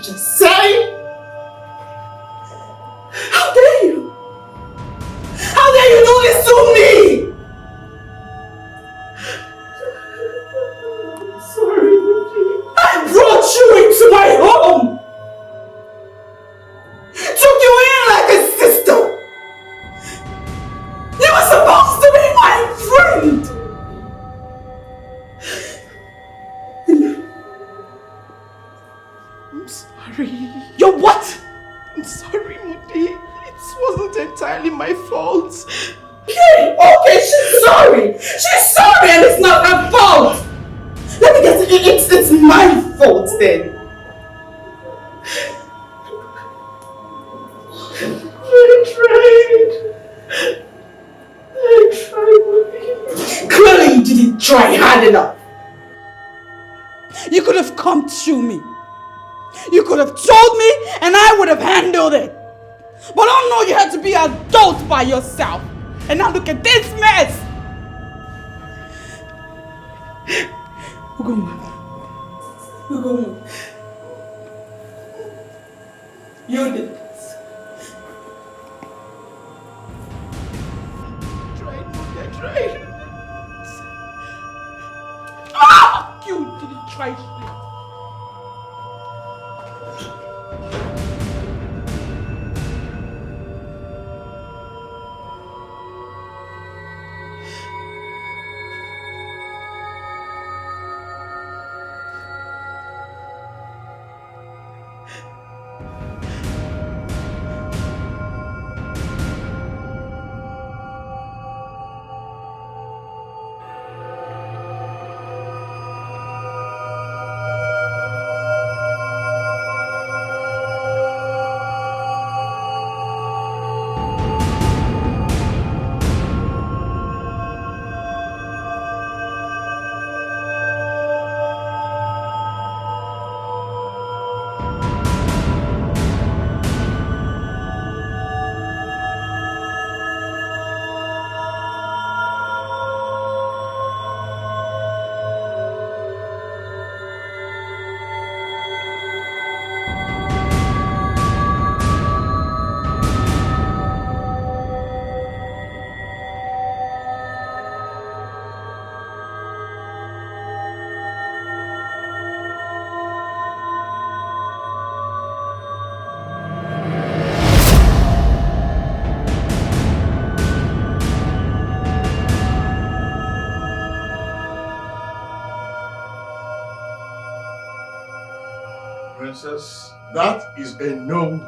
just say? How dare you? How dare you do this to me? I'm sorry, Uju. I brought you into my home. Took you in like a sister. You were supposed to be my friend. I'm sorry. You're what? I'm sorry, Mudi. It wasn't entirely my fault. Okay, she's sorry. She's sorry and it's not her fault. Let me guess, it's my fault then. I tried. Clearly you didn't try hard enough. You could have come to me. You could have told me and I would have handled it. But oh no, you had to be an adult by yourself. And now look at this mess. Ugoma. You did this. Tried. Ah! You didn't try shit. Princess, that is a no.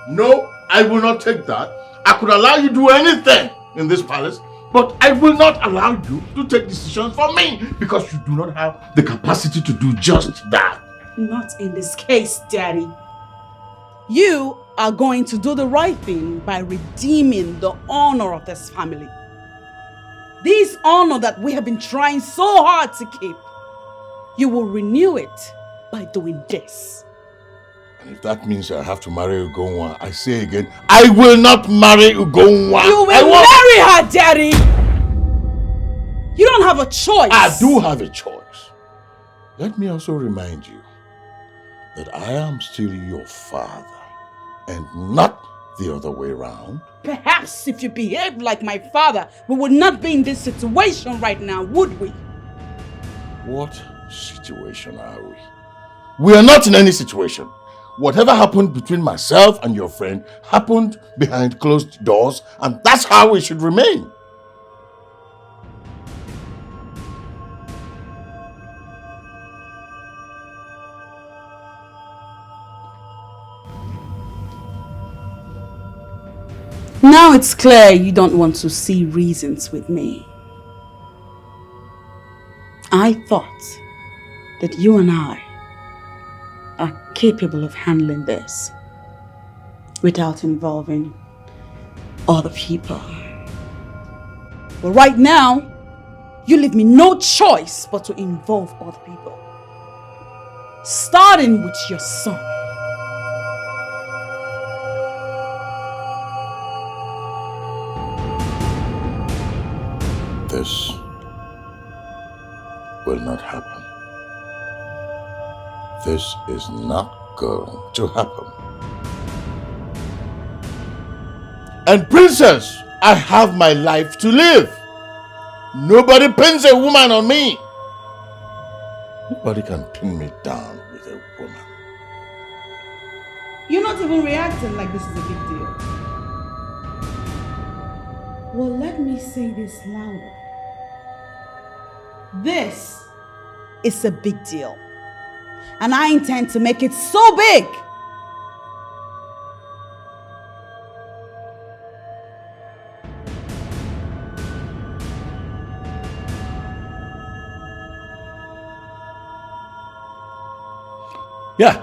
No, I will not take that. I could allow you to do anything in this palace, but I will not allow you to take decisions for me because you do not have the capacity to do just that. Not in this case, Daddy. You are going to do the right thing by redeeming the honor of this family. This honor that we have been trying so hard to keep. You will renew it by doing this. And if that means I have to marry Ugonwa, I say again, I will not marry Ugonwa. You will marry her, Daddy! You don't have a choice. I do have a choice. Let me also remind you that I am still your father and not the other way around. Perhaps if you behaved like my father, we would not be in this situation right now, would we? What situation are we? We are not in any situation. Whatever happened between myself and your friend happened behind closed doors, and that's how it should remain. Now it's clear you don't want to see reasons with me. I thought that you and I are capable of handling this without involving other people. But right now, you leave me no choice but to involve other people. Starting with your son. This will not happen. This is not going to happen. And princess, I have my life to live. Nobody pins a woman on me. Nobody can pin me down with a woman. You're not even reacting like this is a big deal. Well, let me say this louder. This is a big deal. And I intend to make it so big. Yeah.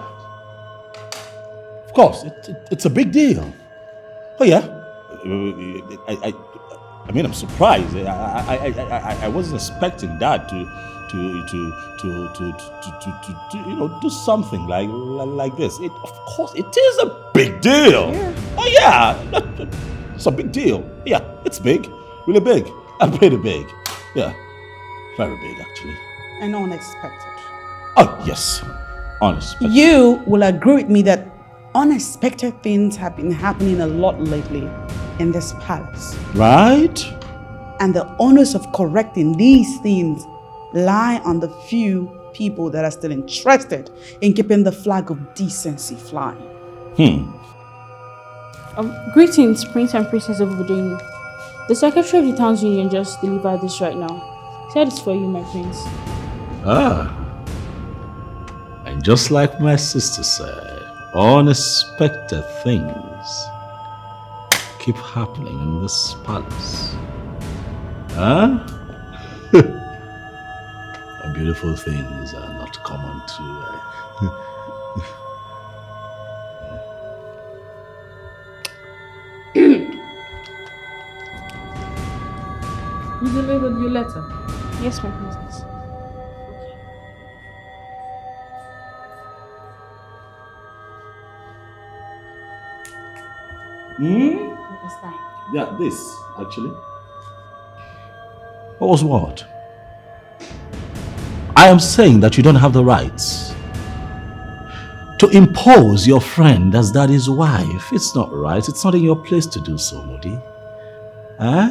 Of course, it's a big deal. Oh yeah. I mean, I'm surprised. I wasn't expecting Dad to do something like this. Of course, it is a big deal. Yeah. Oh yeah, it's a big deal. Yeah, it's big, really big, and pretty big. Yeah, very big actually. And unexpected. Oh yes, unexpected. You will agree with me that unexpected things have been happening a lot lately in this palace. Right? And the onus of correcting these things lie on the few people that are still interested in keeping the flag of decency flying. Greetings, Prince and Princess of Virginia. The Secretary of the Town's Union just delivered this right now. Said it's for you, my prince. Ah. And just like my sister said, unexpected things keep happening in this palace. Huh? And beautiful things are not common to... You delivered your letter? Yes, my princess. It's fine. Yeah, this, actually. What was what? I am saying that you don't have the rights to impose your friend as daddy's wife. It's not right. It's not in your place to do so, Modi. Huh?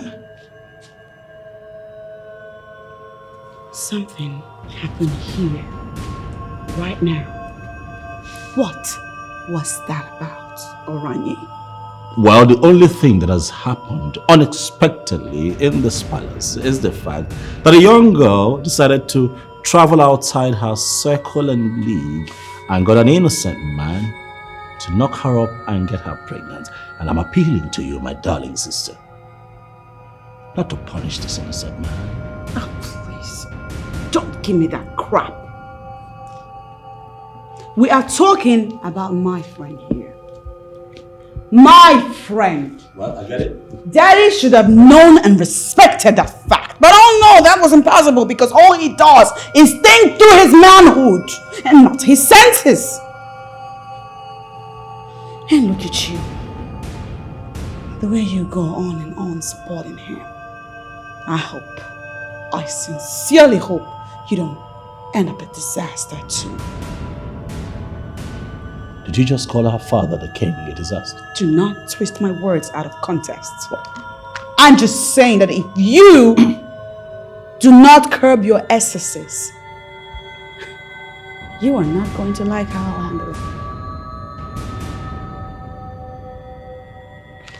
Something happened here, right now. What was that about, Oranye? Well, the only thing that has happened unexpectedly in this palace is the fact that a young girl decided to travel outside her circle and league and got an innocent man to knock her up and get her pregnant. And I'm appealing to you, my darling sister, not to punish this innocent man. Oh, please. Don't give me that crap. We are talking about my friend here. My friend. Well, I get it. Daddy should have known and respected that fact. But oh no, that was impossible because all he does is think through his manhood and not his senses. And look at you. The way you go on and on supporting him. I sincerely hope you don't end up a disaster too. Did you just call our father the king a disaster? Do not twist my words out of context. I'm just saying that if you do not curb your excesses, you are not going to like how I'll handle it.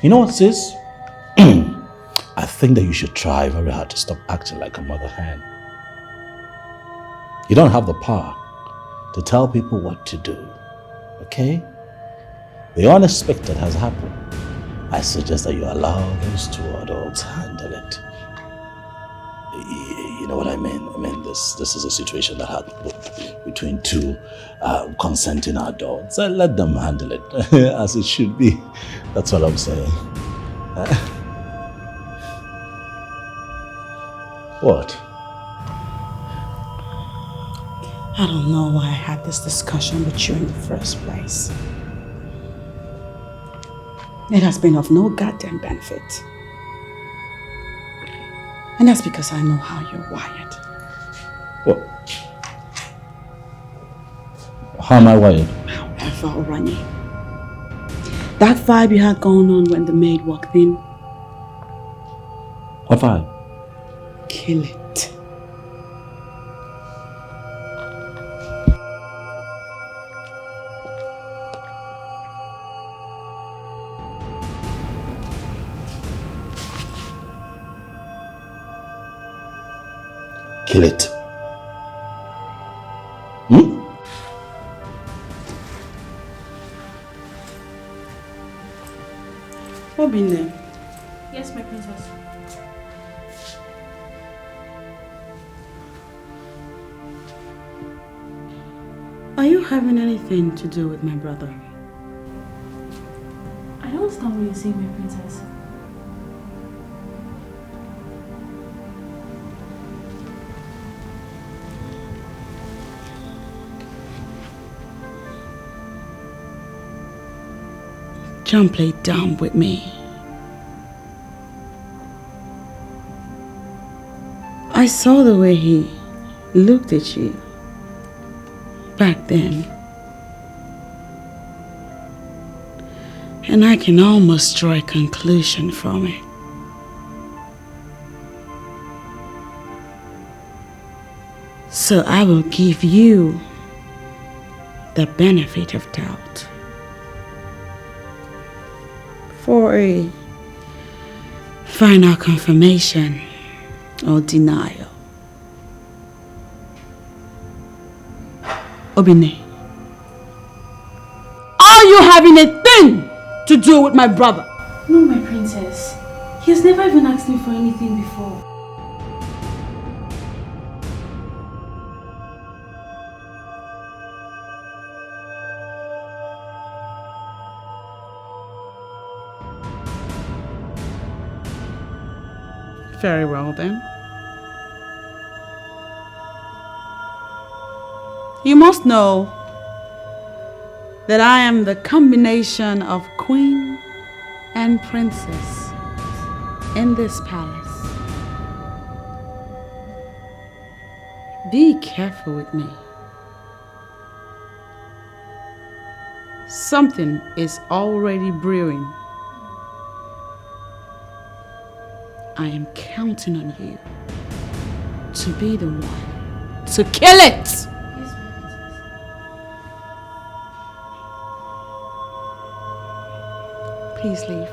You know what, sis? I think that you should try very hard to stop acting like a mother hen. You don't have the power to tell people what to do, okay? The unexpected has happened. I suggest that you allow those two adults handle it. You know what I mean? I mean, this is a situation that happened between two consenting adults. Let them handle it as it should be. That's what I'm saying. What? I don't know why I had this discussion with you in the first place. It has been of no goddamn benefit. And that's because I know how you're wired. What? How am I wired? However, for Oranye. That vibe you had going on when the maid walked in. What vibe? Kill it. Kill it. Hmm? Obinne. Yes, my princess. Are you having anything to do with my brother? I don't understand what you're saying, my princess. Don't play dumb with me. I saw the way he looked at you back then. And I can almost draw a conclusion from it. So I will give you the benefit of doubt for a final confirmation or denial. Obinne, are you having a thing to do with my brother? No, my princess. He has never even asked me for anything before. Very well then. You must know that I am the combination of queen and princess in this palace. Be careful with me. Something is already brewing. I am counting on you to be the one to kill it! Yes, my princess. Please leave.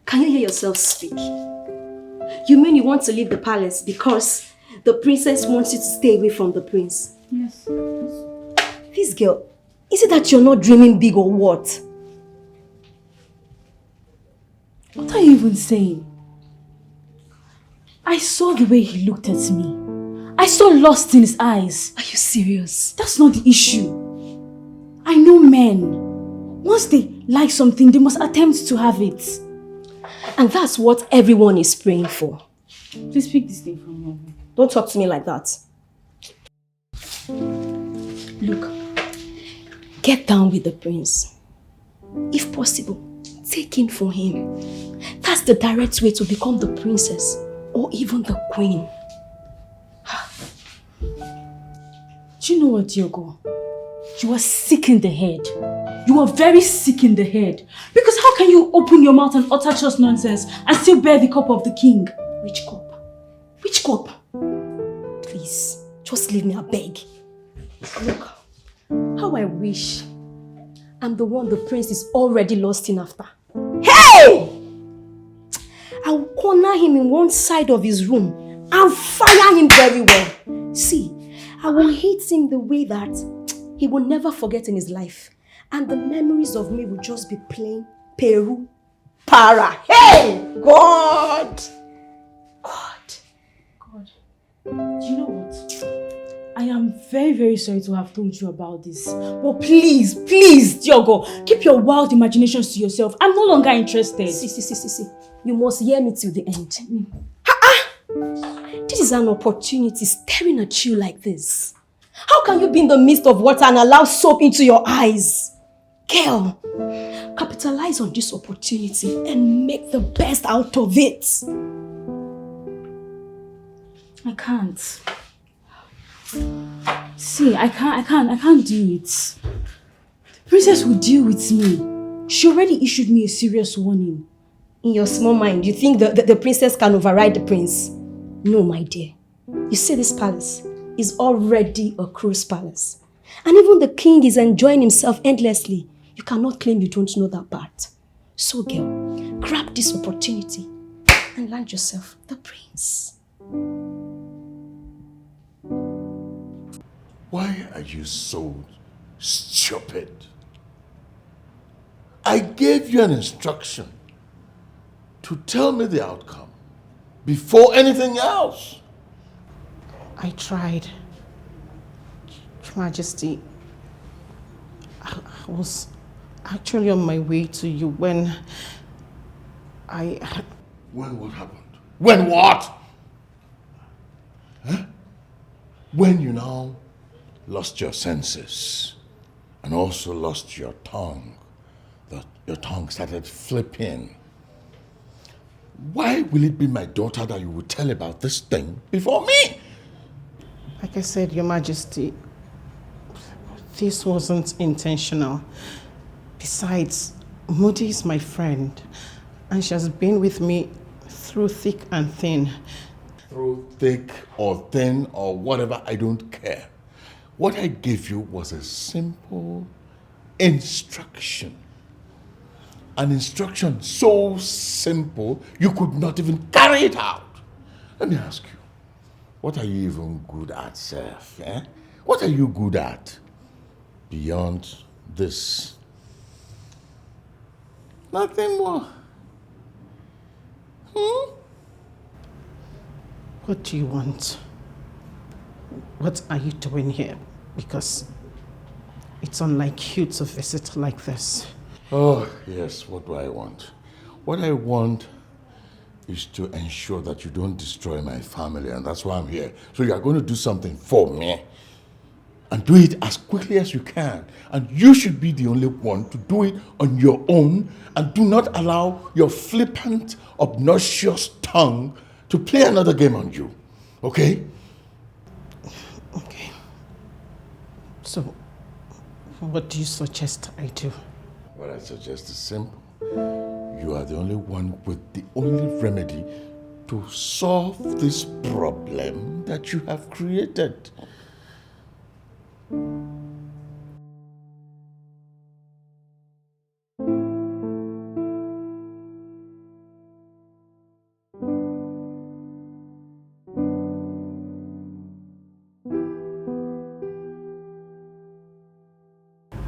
Can you hear yourself speak? You mean you want to leave the palace because the princess wants you to stay away from the prince? Yes. This girl, is it that you're not dreaming big or what? What are you even saying? I saw the way he looked at me. I saw lust in his eyes. Are you serious? That's not the issue. I know men. Once they like something, they must attempt to have it. And that's what everyone is praying for. Please pick this thing from me. Don't talk to me like that. Look, get down with the prince. If possible, take in for him. That's the direct way to become the princess or even the queen. Do you know what, Diogo? You are sick in the head. You are very sick in the head. Because how can you open your mouth and utter just nonsense and still bear the cup of the king? Which cup? Which cup? Please, just leave me, I beg. Look, how I wish I'm the one the prince is already lost in after. Hey! I'll corner him in one side of his room and fire him very well. See, I will hate him the way that he will never forget in his life. And the memories of me will just be plain Peru para. Hey! God! Do you know what? I am very, very sorry to have told you about this. But please, Diogo, keep your wild imaginations to yourself. I'm no longer interested. See. You must hear me till the end. This is an opportunity staring at you like this. How can you be in the midst of water and allow soap into your eyes? Girl, capitalize on this opportunity and make the best out of it. I can't. See, I can't do it. The princess will deal with me. She already issued me a serious warning. In your small mind, you think the princess can override the prince? No, my dear. You see, this palace is already a cruise palace. And even the king is enjoying himself endlessly. You cannot claim you don't know that part. So, girl, grab this opportunity and land yourself the prince. Why are you so stupid? I gave you an instruction to tell me the outcome before anything else. I tried. Your Majesty, I was actually on my way to you when When what happened? When what? Huh? When you now lost your senses and also lost your tongue. Your tongue started flipping. Why will it be my daughter that you will tell about this thing before me? Like I said, Your Majesty, this wasn't intentional. Besides, Moody is my friend, and she has been with me through thick and thin. Through thick or thin or whatever, I don't care. What I gave you was a simple instruction. An instruction so simple, you could not even carry it out. Let me ask you, what are you even good at, Seth? What are you good at beyond this? Nothing more. What do you want? What are you doing here? Because it's unlike you to visit like this. Oh, yes, what do I want? What I want is to ensure that you don't destroy my family, and that's why I'm here. So you are going to do something for me, and do it as quickly as you can. And you should be the only one to do it on your own, and do not allow your flippant, obnoxious tongue to play another game on you, okay? Okay. So, what do you suggest I do? What I suggest is simple. You are the only one with the only remedy to solve this problem that you have created.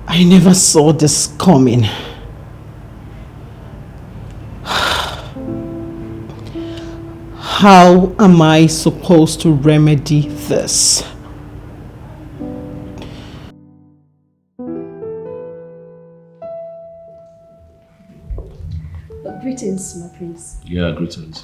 I never saw this coming. How am I supposed to remedy this? Greetings, my prince. Yeah, greetings.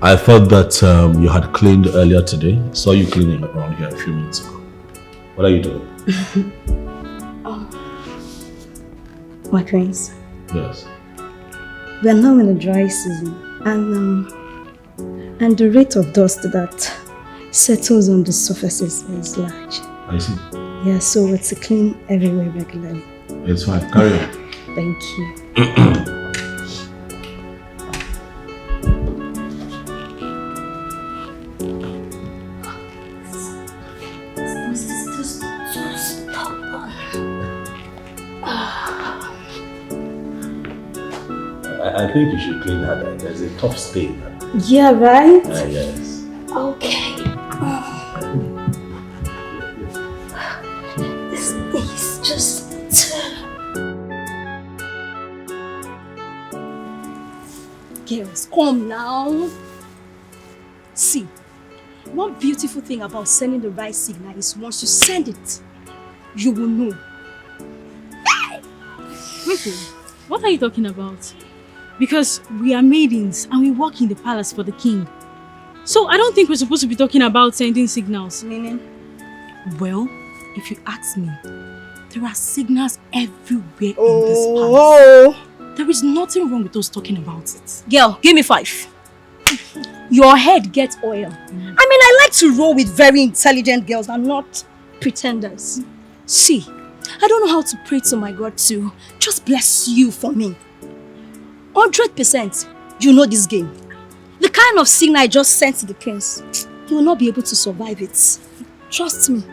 I thought that you had cleaned earlier today. I saw you cleaning around here a few minutes ago. What are you doing? My prince, Yes. we are now in the dry season and the rate of dust that settles on the surfaces is large. I see. Yeah, so it's to clean everywhere regularly. It's fine. Carry on. Thank you. I think you should clean that. There's a tough stain. Yeah, right? Yes. Okay. This is just... Girls, come now. See, one beautiful thing about sending the right signal is once you send it, you will know. Wait, what are you talking about? Because we are maidens and we work in the palace for the king. So I don't think we're supposed to be talking about sending signals. Meaning? Well, if you ask me, there are signals everywhere in this palace. There is nothing wrong with us talking about it. Girl, give me 5. Your head gets oil. I mean, I like to roll with very intelligent girls and not pretenders. See, I don't know how to pray to my God to just bless you for me. 100%, you know this game. The kind of signal I just sent to the prince, he will not be able to survive it. Trust me.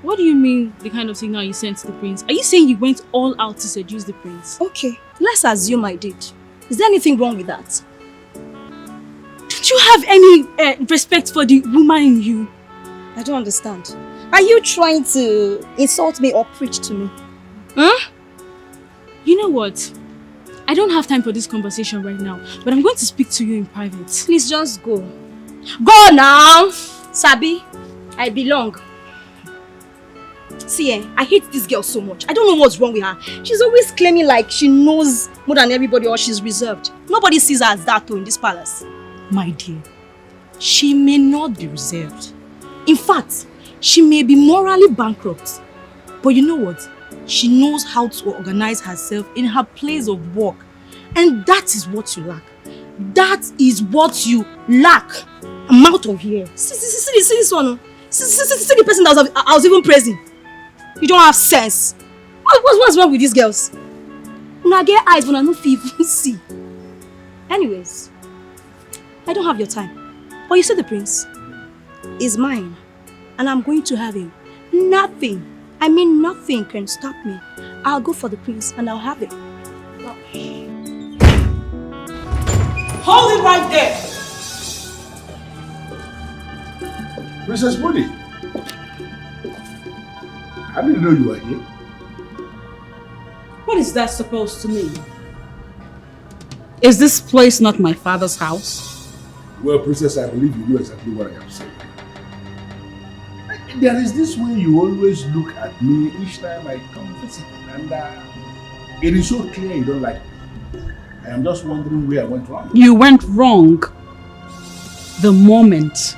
What do you mean, the kind of signal you sent to the prince? Are you saying you went all out to seduce the prince? Okay, let's assume I did. Is there anything wrong with that? Don't you have any respect for the woman in you? I don't understand. Are you trying to insult me or preach to me? Huh? You know what? I don't have time for this conversation right now, but I'm going to speak to you in private. Please just go. Go now! Sabi, I belong. See, I hate this girl so much. I don't know what's wrong with her. She's always claiming like she knows more than everybody or she's reserved. Nobody sees her as that though in this palace. My dear, she may not be reserved. In fact, she may be morally bankrupt. But you know what? She knows how to organize herself in her place of work. And that is what you lack. That is what you lack. I'm out of here. See this one. See the person that I was even praising. You don't have sense. What's wrong with these girls? When I get eyes, when I don't even see. Anyways, I don't have your time. But you see the prince is mine. And I'm going to have him. Nothing. I mean nothing can stop me. I'll go for the prince and I'll have it. Hold it right there! Princess Moody, I didn't know you were here. What is that supposed to mean? Is this place not my father's house? Well, Princess, I believe you know exactly what I am saying. There is this way you always look at me each time I come visiting, and it is so clear you don't like me. I am just wondering where I went wrong. You went wrong the moment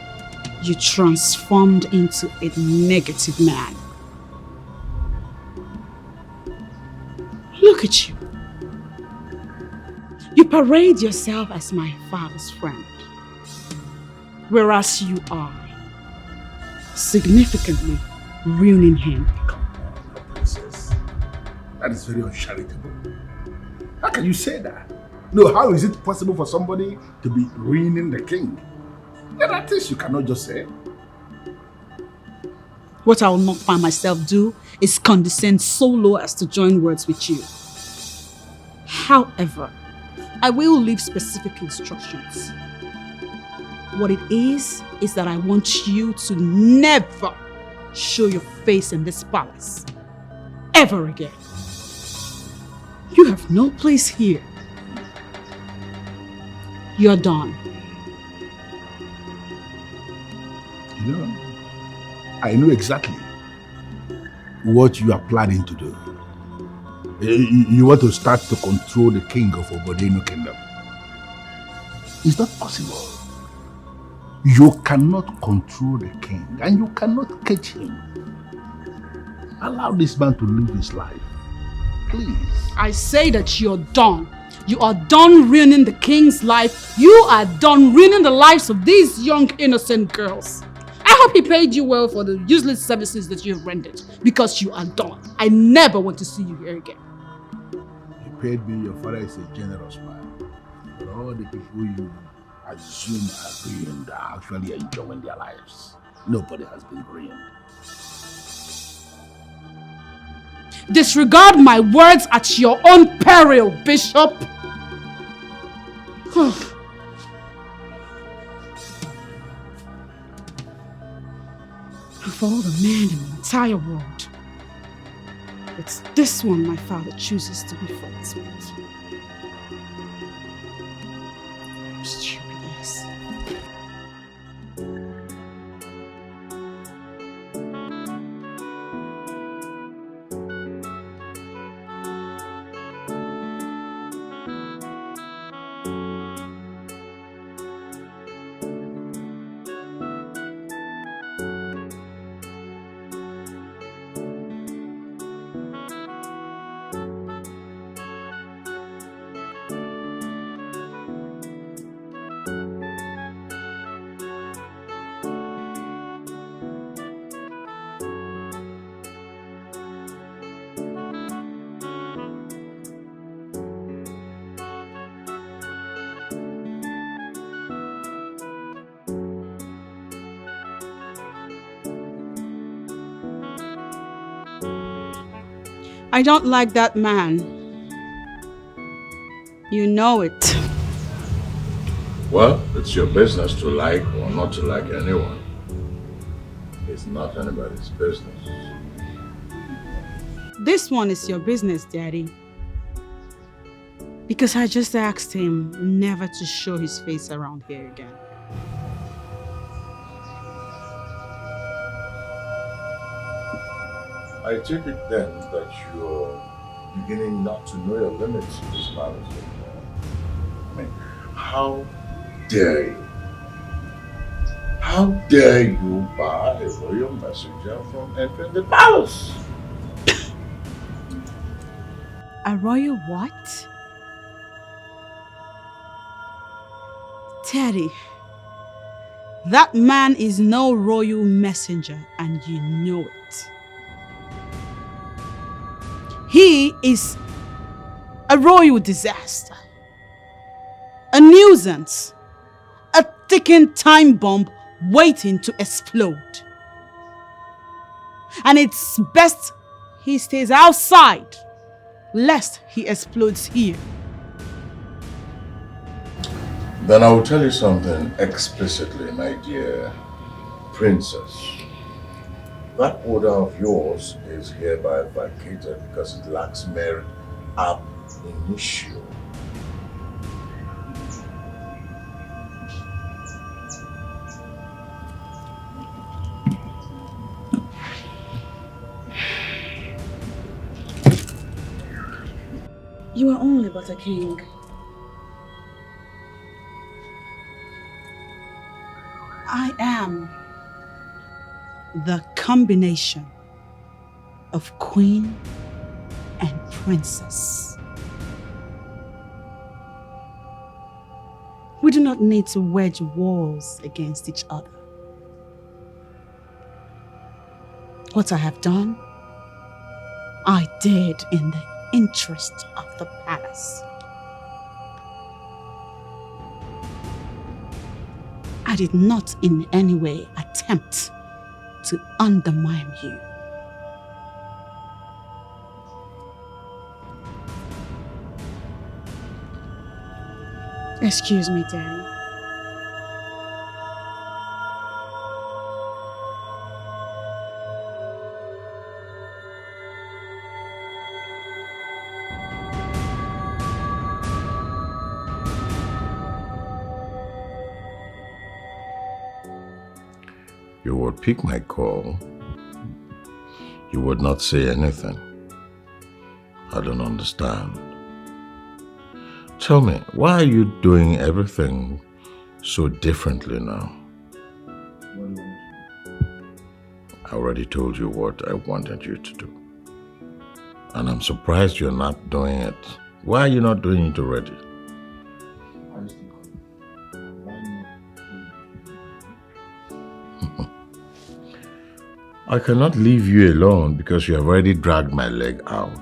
you transformed into a negative man. Look at you. You parade yourself as my father's friend, whereas you are significantly ruining him. Princess, that is very uncharitable. How can you say that? No, how is it possible for somebody to be ruining the king? There are things you cannot just say. What I will not find myself do is condescend so low as to join words with you. However, I will leave specific instructions. What it is that I want you to never show your face in this palace. Ever again. You have no place here. You're done. You know, I know exactly what you are planning to do. You want to start to control the king of Obodeno Kingdom. It's not possible. You cannot control the king and you cannot catch him. Allow this man to live his life. please. I say that you're done. You are done ruining the king's life. You are done ruining the lives of these young innocent girls. I hope he paid you well for the useless services that you have rendered, because you are done. I never want to see you here again. He paid me. Your father is a generous man. But all the people you assume are ruined are actually enjoying their lives. Nobody has been ruined. Disregard my words at your own peril, Bishop. Of all the men in the entire world, it's this one my father chooses to be friends with. Stupidness. I don't like that man. You know it. Well, it's your business to like or not to like anyone. It's not anybody's business. This one is your business, Daddy. Because I just asked him never to show his face around here again. I take it then that you're beginning not to know your limits in this palace anymore. I mean, how dare you? How dare you bar a royal messenger from entering the palace? A royal what? Teddy, that man is no royal messenger and you know it. He is a royal disaster, a nuisance, a ticking time bomb waiting to explode. And it's best he stays outside, lest he explodes here. Then I will tell you something explicitly, my dear princess. That order of yours is hereby vacated because it lacks merit ab initio. You are only but a king. I am the combination of queen and princess. We do not need to wedge walls against each other. What I have done, I did in the interest of the palace. I did not in any way attempt to undermine you. Excuse me, Daddy. You would pick my call. You would not say anything. I don't understand. Tell me, why are you doing everything so differently now? I already told you what I wanted you to do. And I'm surprised you're not doing it. Why are you not doing it already? I cannot leave you alone because you have already dragged my leg out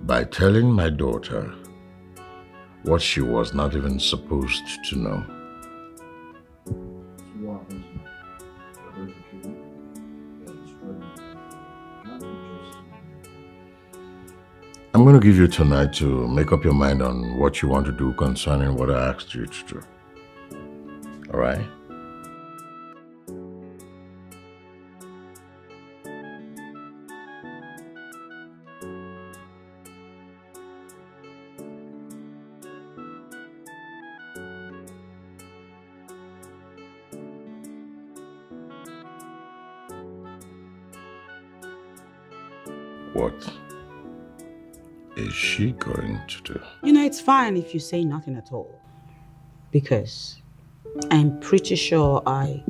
by telling my daughter what she was not even supposed to know. I'm going to give you tonight to make up your mind on what you want to do concerning what I asked you to do. All right? What is she going to do? You know, it's fine if you say nothing at all. Because I'm pretty sure I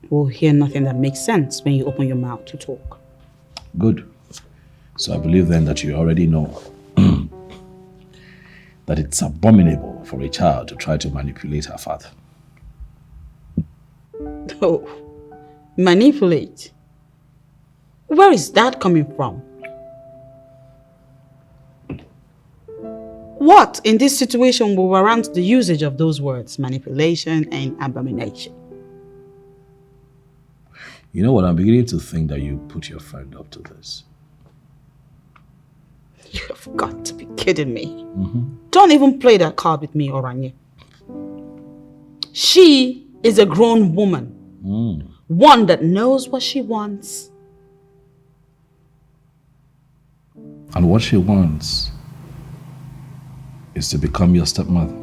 will hear nothing that makes sense when you open your mouth to talk. Good. So I believe then that you already know that it's abominable for a child to try to manipulate her father. Oh, manipulate? Where is that coming from? What in this situation will warrant the usage of those words, manipulation and abomination? You know what, I'm beginning to think that you put your friend up to this. You have got to be kidding me. Don't even play that card with me, Oranye. She is a grown woman. One that knows what she wants. And what she wants is to become your stepmother.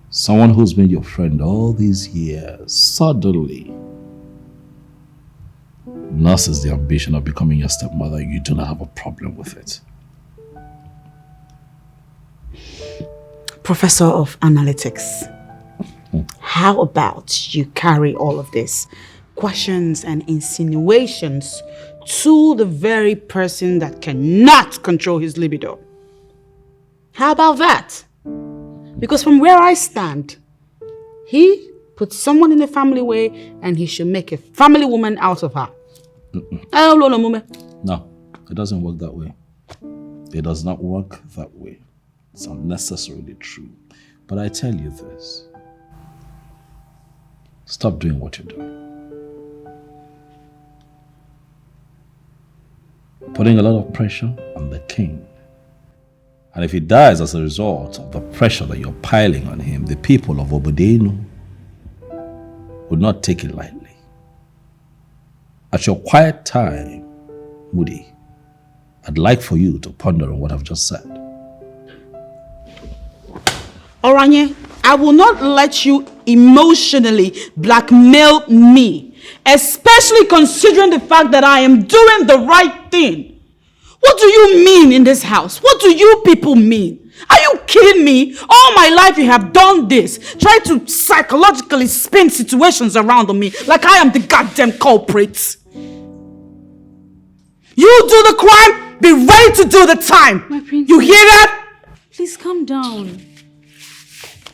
Someone who's been your friend all these years suddenly nurses the ambition of becoming your stepmother. You do not have a problem with it. Professor of Analytics, how about you carry all of this questions and insinuations to the very person that cannot control his libido? How about that? Because from where I stand, he put someone in the family way and he should make a family woman out of her. No, it doesn't work that way. It does not work that way. It's unnecessarily true. But I tell you this. Stop doing what you're doing. Putting a lot of pressure on the king. And if he dies as a result of the pressure that you're piling on him, the people of Obodenu would not take it lightly. At your quiet time, Moody, I'd like for you to ponder on what I've just said. Oranye, I will not let you emotionally blackmail me, especially considering the fact that I am doing the right thing. What do you mean in this house? What do you people mean? Are you kidding me? All my life you have done this. Try to psychologically spin situations around on me like I am the goddamn culprit. You do the crime, be ready to do the time. My princess. You hear that? Please calm down.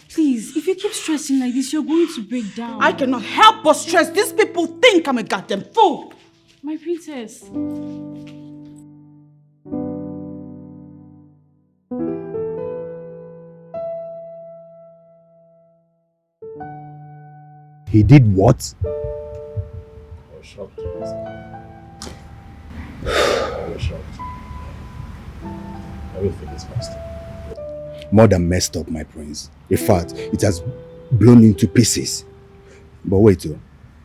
Please, if you keep stressing like this, you're going to break down. I cannot help but stress. These people think I'm a goddamn fool. My princess. He did what? I was shocked. I was shocked. Everything is messed up. More than messed up, my prince. In fact, it has blown into pieces. But wait,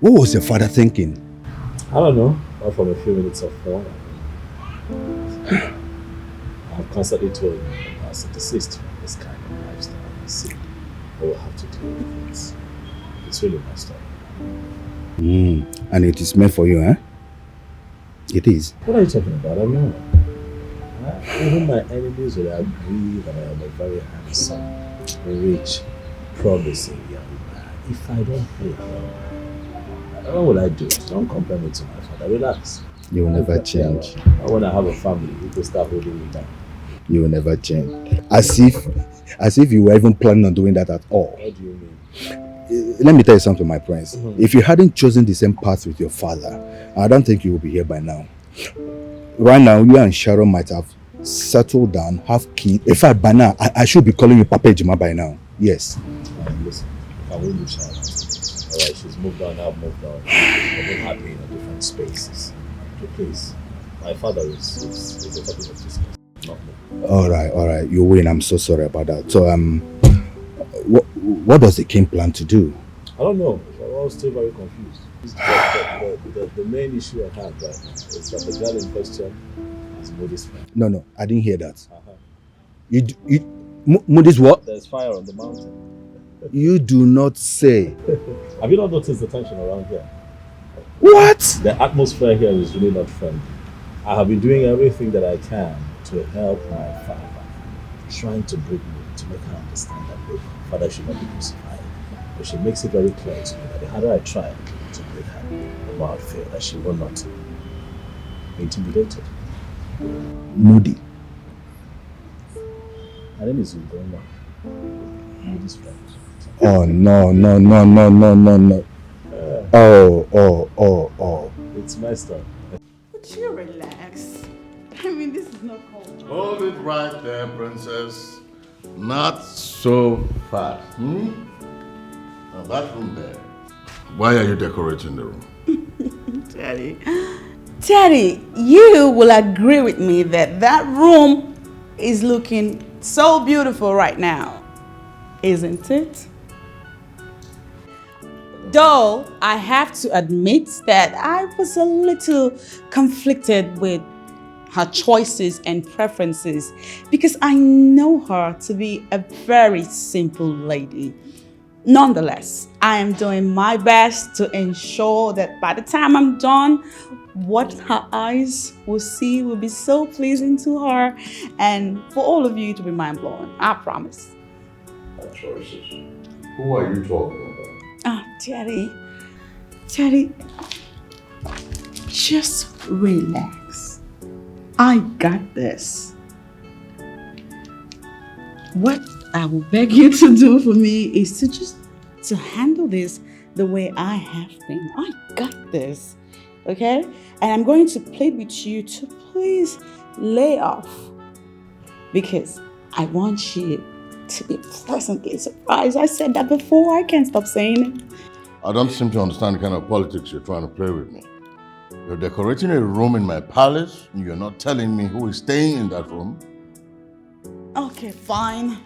what was your father thinking? I don't know. Not from a few minutes of phone. I've constantly told him as to desist from this kind of lifestyle. See, but we'll have to deal with it. It's really messed up. And it is meant for you, eh? It is. What are you talking about? I know. Even my enemies will agree that I am a very handsome, rich, promising young man. If I don't play well, What will I do? Don't compare me to my father. Relax. You will never change. I want to have a family. You can start holding me down. You will never change. As if you were even planning on doing that at all. What do you mean? Let me tell you something, my prince. If you hadn't chosen the same path with your father, I don't think you would be here by now. Right now, you and Sharon might have settled down, have kids. In fact, by now, I should be calling you Papa Ejima by now. Yes. Listen, I will leave Sharon. Alright, she's moved on, I've moved on. We've been happy in different spaces. So please, my father is a topic of discussion, not me. Alright, you win. I'm so sorry about that. So, what does the king plan to do? I don't know. I'm all still very confused. The main issue I have right now is that the girl in question is Moody's friend. No, I didn't hear that. Moody's what? There's fire on the mountain. You do not say. Have you not noticed the tension around here? What? The atmosphere here is really not friendly. I have been doing everything that I can to help my father, trying to break me, to make her understand that my father should not be crucified. But she makes it very clear to me that the harder I try to break her, the more I feel that she will not be intimidated. Moody. Her name is Ugonwa. Moody's friend. Oh, no. Oh. It's messed up. Would you relax? I mean, this is not cold. Hold it right there, princess. Not so fast. Now that room there. Why are you decorating the room? Daddy, you will agree with me that that room is looking so beautiful right now, isn't it? Though I have to admit that I was a little conflicted with her choices and preferences because I know her to be a very simple lady. Nonetheless, I am doing my best to ensure that by the time I'm done, what her eyes will see will be so pleasing to her and for all of you to be mind-blowing. I promise. Her choices. Who are you talking about? Daddy, just relax. I got this. What I will beg you to do for me is to handle this the way I have been. I got this, okay? And I'm going to plead with you to please lay off because I want you to be pleasantly surprised. I said that before. I can't stop saying it. I don't seem to understand the kind of politics you're trying to play with me. You're decorating a room in my palace, and you're not telling me who is staying in that room. Okay, fine.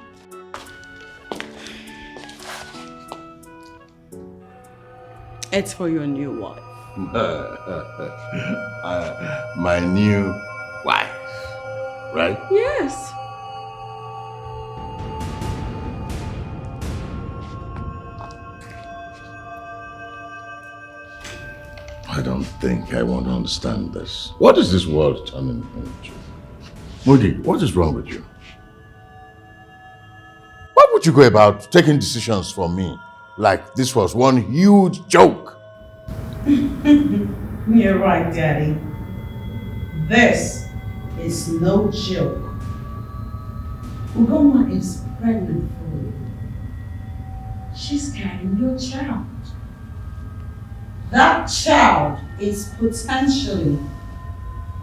It's for your new wife. My new wife, right? Yes. I don't think I want to understand this. What is this world turning into? Moody, what is wrong with you? Why would you go about taking decisions for me like this was one huge joke? You're right, Daddy. This is no joke. Ugoma is pregnant for you. She's carrying your child. That child is potentially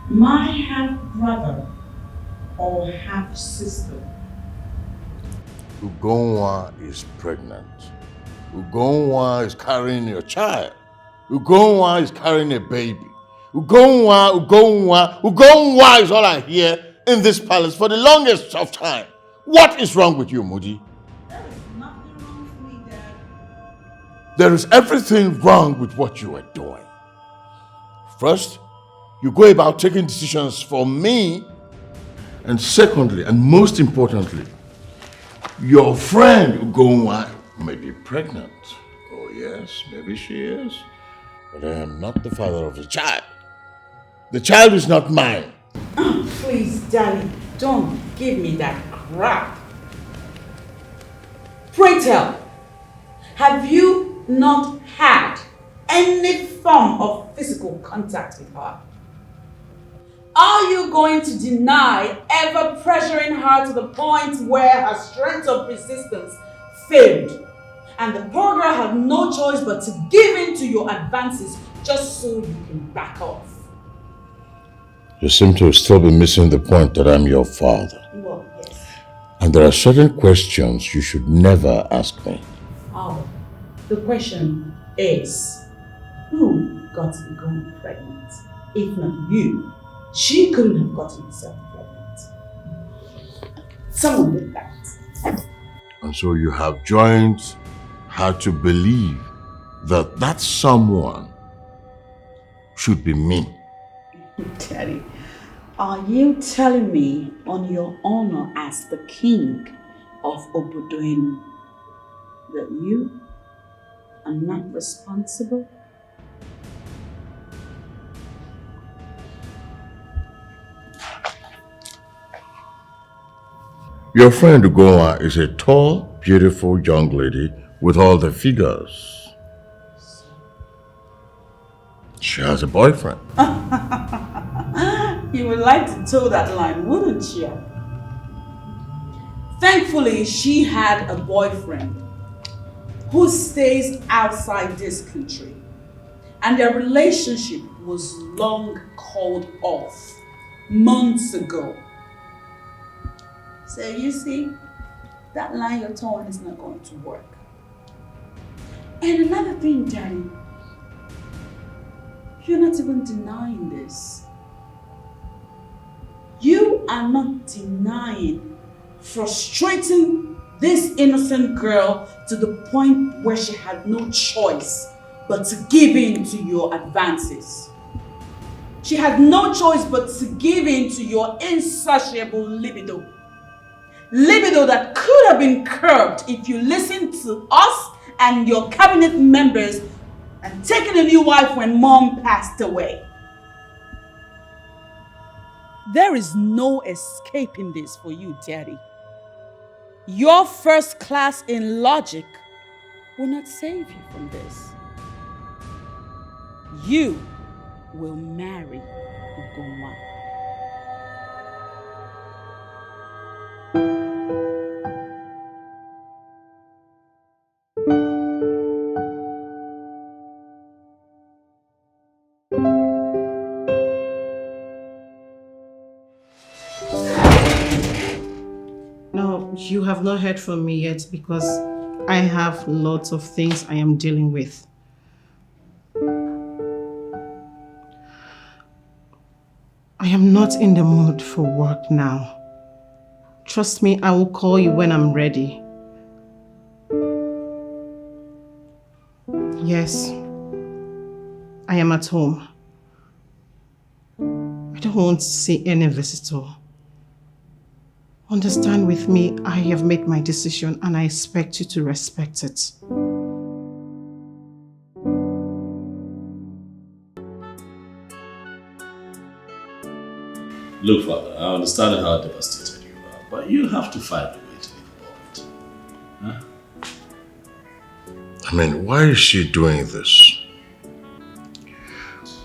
my half-brother or half-sister. Ugonwa is pregnant. Ugonwa is carrying your child. Ugonwa is carrying a baby. Ugonwa is all I hear in this palace for the longest of time. What is wrong with you, Moody? There is nothing wrong with me, Dad. There is everything wrong with what you are doing. First, you go about taking decisions for me. And secondly, and most importantly, your friend Ugonwa may be pregnant. Oh yes, maybe she is. But I am not the father of the child. The child is not mine. Please, Daddy, don't give me that crap. Pray tell, have you not had any form of physical contact with her? Are you going to deny ever pressuring her to the point where her strength of resistance failed and the poor girl had no choice but to give in to your advances just so you can back off? You seem to still be missing the point that I'm your father. Well, yes. And there are certain questions you should never ask me. Oh, the question is, who got the girl pregnant? If not you, she couldn't have gotten herself pregnant. Someone did that. And so you have joined her to believe that that someone should be me. Daddy, are you telling me on your honor as the king of Obodoinu that you are not responsible? Your friend Ugoa is a tall, beautiful young lady with all the figures. She has a boyfriend. You would like to toe that line, wouldn't you? Thankfully, she had a boyfriend who stays outside this country, and their relationship was long called off months ago. So you see, that line you're towing is not going to work. And another thing, Daddy, you're not even denying this. You are not denying frustrating this innocent girl to the point where she had no choice but to give in to your advances. She had no choice but to give in to your insatiable libido. Libido that could have been curbed if you listened to us and your cabinet members and taken a new wife when Mom passed away. There is no escaping this for you, Daddy. Your first class in logic will not save you from this. You will marry Ugonwa. No, you have not heard from me yet because I have lots of things I am dealing with. I am not in the mood for work now. Trust me, I will call you when I'm ready. Yes, I am at home. I don't want to see any visitor. Understand with me, I have made my decision and I expect you to respect it. Look, Father, I understand how devastated you are, but you have to find a way to live above it. Huh? I mean, why is she doing this?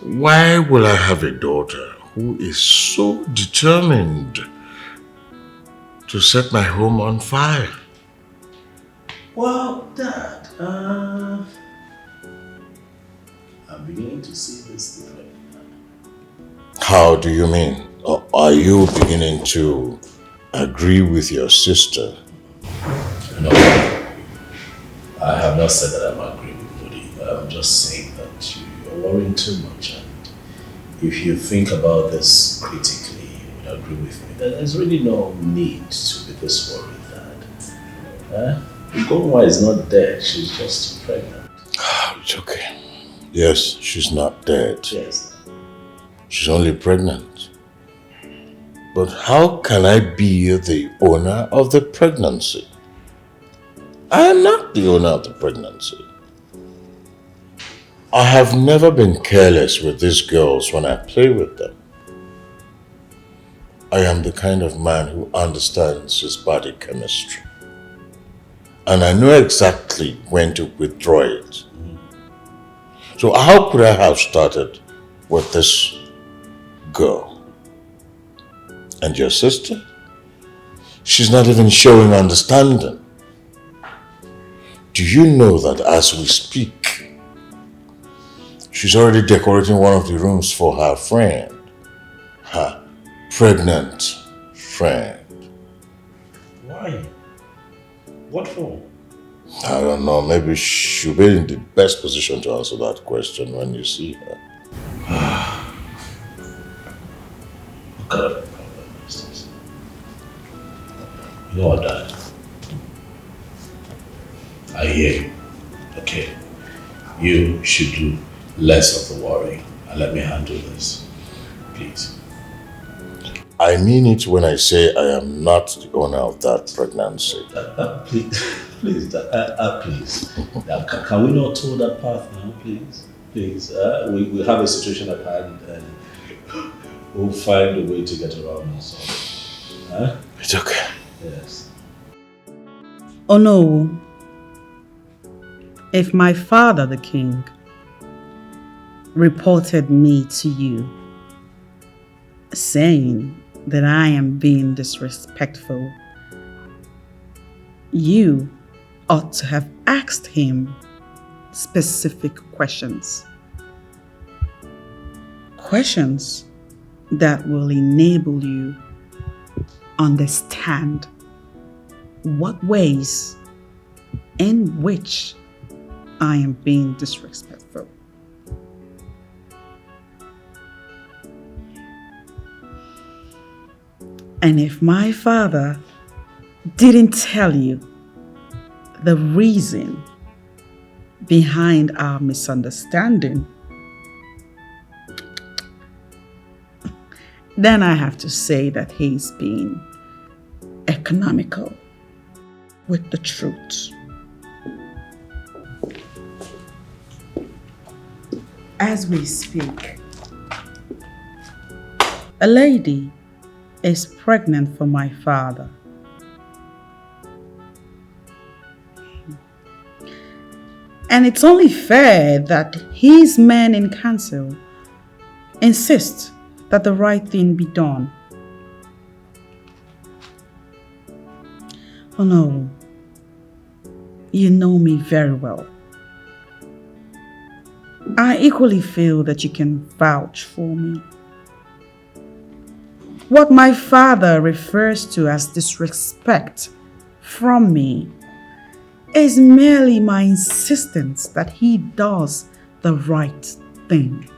Why will I have a daughter who is so determined to set my home on fire? Well, Dad, I'm beginning to see this differently. How do you mean? Or are you beginning to agree with your sister? No, I have not said that I'm agreeing with Woody. I'm just saying that you're worrying too much. And if you think about this critically, you would agree with me that there's really no need to be this worried, Dad. Ugonwa is not dead, she's just pregnant. It's okay. Yes, she's not dead. Yes. She's only pregnant. But how can I be the owner of the pregnancy? I am not the owner of the pregnancy. I have never been careless with these girls when I play with them. I am the kind of man who understands his body chemistry. And I know exactly when to withdraw it. So So how could I have started with this girl? And your sister? She's not even showing understanding. Do you know that as we speak, she's already decorating one of the rooms for her friend, her pregnant friend? Why? What for? I don't know, maybe she'll be in the best position to answer that question when you see her. What kind of a problem is this? You know what, Dad? I hear you. Okay. You should do less of the worry and let me handle this. Please. I mean it when I say I am not the owner of that pregnancy. Please, please. Can we not tour that path now, please? Please. We have a situation at hand and we'll find a way to get around this. Huh? It's okay. Yes. Oh no. If my father, the king, reported me to you, saying that I am being disrespectful, you ought to have asked him specific questions. Questions that will enable you understand what ways in which I am being disrespectful. And if my father didn't tell you the reason behind our misunderstanding, then I have to say that he's being economical with the truth. As we speak, a lady is pregnant for my father. And it's only fair that his men in council insist that the right thing be done. Oh no, you know me very well. I equally feel that you can vouch for me. What my father refers to as disrespect from me is merely my insistence that he does the right thing.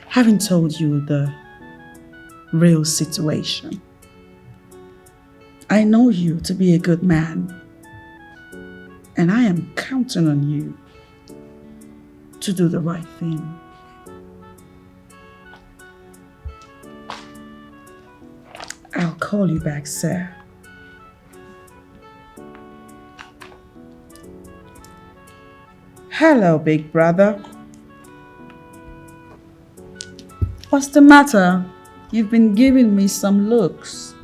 Having told you the real situation, I know you to be a good man, and I am counting on you to do the right thing. I'll call you back, sir. Hello, big brother. What's the matter? You've been giving me some looks.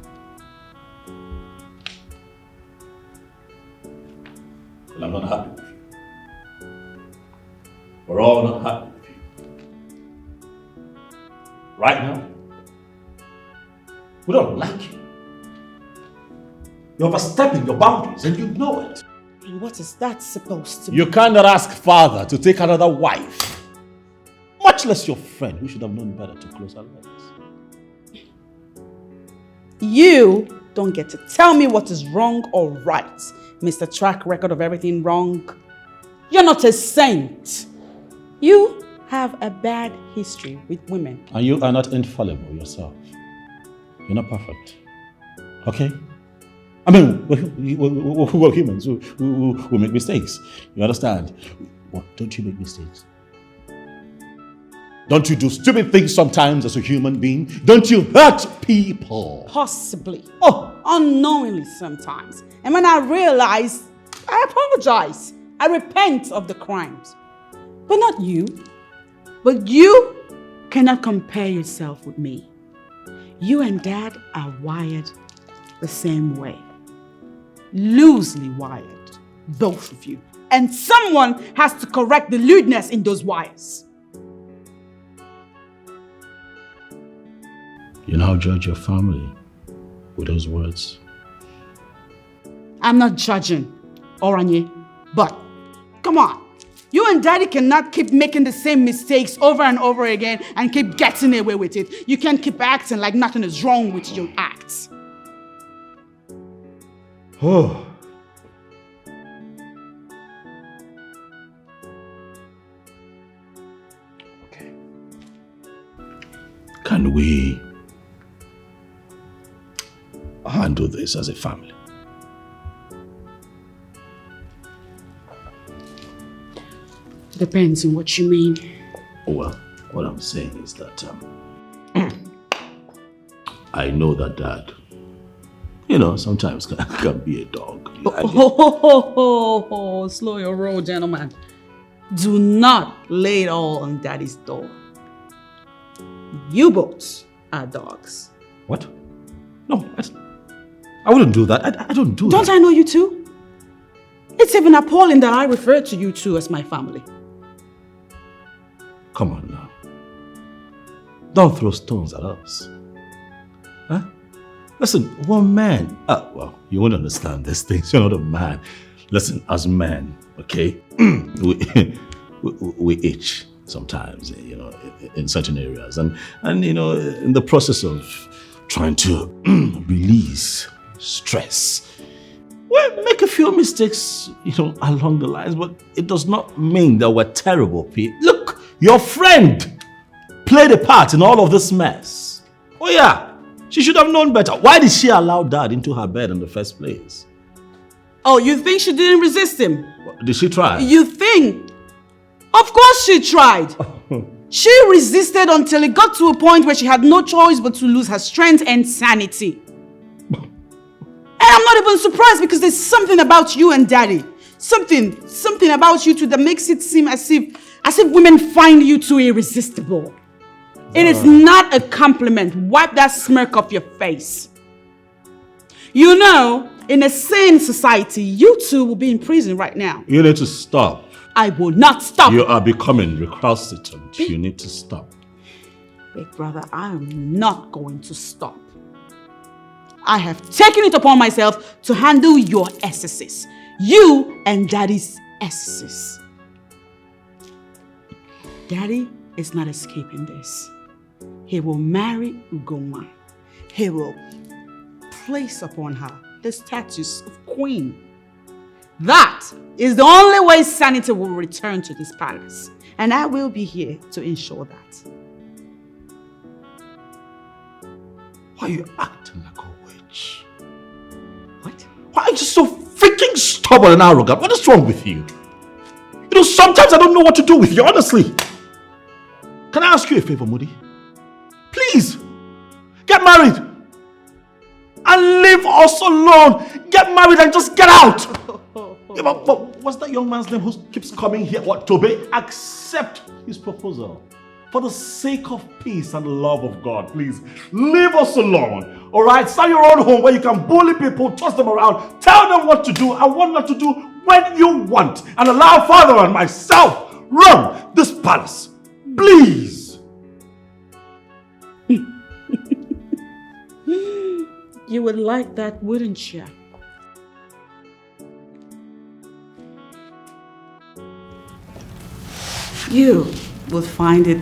Well, I'm not happy with you. We're all not happy with you. Right now, we don't like you. You're overstepping your boundaries and you know it. And what is that supposed to You cannot ask father to take another wife, much less your friend who should have known better to close her legs. You don't get to tell me what is wrong or right, Mr. Track Record of everything wrong. You're not a saint. You have a bad history with women. And you are not infallible yourself. You're not perfect. Okay? I mean, we're humans who make mistakes. You understand? What? Don't you make mistakes? Don't you do stupid things sometimes as a human being? Don't you hurt people? Possibly. Oh, unknowingly sometimes. And when I realize, I apologize. I repent of the crimes. But not you. But you cannot compare yourself with me. You and Dad are wired the same way. Loosely wired, both of you. and someone has to correct the lewdness in those wires. You now judge your family with those words. I'm not judging, Oranye, but come on. You and Daddy cannot keep making the same mistakes over and over again and keep getting away with it. You can't keep acting like nothing is wrong with your acts. Oh. Okay. Can we handle this as a family? Depends on what you mean. Well, what I'm saying is that I know that Dad, sometimes can be a dog. Slow your roll, gentlemen. Do not lay it all on Daddy's door. You both are dogs. What? No, I wouldn't do that. I don't do that. Don't I know you two? It's even appalling that I refer to you two as my family. Come on now. Don't throw stones at us. Huh? Listen, one man. Well, you won't understand these things. You're not a man. Listen, as men, okay, we itch sometimes, in certain areas. And in the process of trying to release stress, we make a few mistakes, along the lines, but it does not mean that we're terrible people. Look, your friend played a part in all of this mess. Oh yeah, she should have known better. Why did she allow Dad into her bed in the first place? Oh, you think she didn't resist him? Did she try? You think? Of course she tried. She resisted until it got to a point where she had no choice but to lose her strength and sanity. And I'm not even surprised because there's something about you and Daddy. Something about you two that makes it seem as if women find you two irresistible. It is not a compliment. Wipe that smirk off your face. In a sane society, you two will be in prison right now. You need to stop. I will not stop. You are becoming recalcitrant. You need to stop. Big brother, I am not going to stop. I have taken it upon myself to handle your excesses. You and Daddy's excesses. Daddy is not escaping this. He will marry Ugoma. He will place upon her the status of queen. That is the only way sanity will return to this palace. And I will be here to ensure that. Why are you acting like a witch? What? Why are you so freaking stubborn and arrogant? What is wrong with you? Sometimes I don't know what to do with you, honestly. Can I ask you a favor, Moody? Please, get married. And leave us alone. Get married and just get out. But what's that young man's name who keeps coming here? What, Tobe? Accept his proposal. For the sake of peace and love of God, please, leave us alone. Alright? Start your own home where you can bully people, toss them around, tell them what to do and what not to do when you want. And allow Father and myself run this palace. Please. You would like that, wouldn't you? You would find it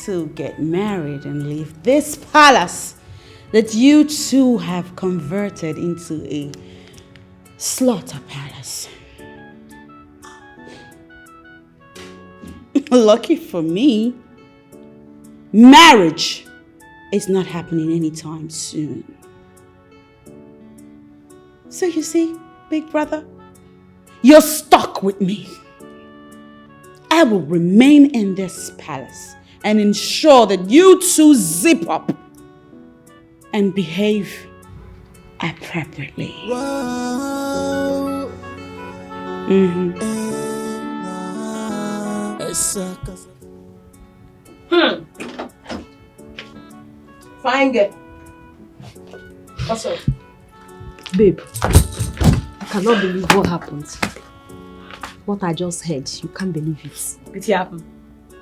to get married and leave this palace that you two have converted into a slaughter palace. Lucky for me, marriage is not happening anytime soon. So you see, big brother, you're stuck with me. I will remain in this palace and ensure that you two zip up and behave appropriately. Fine girl. What's up? Babe, I cannot believe what happened. what I just heard, you can't believe it. What happened?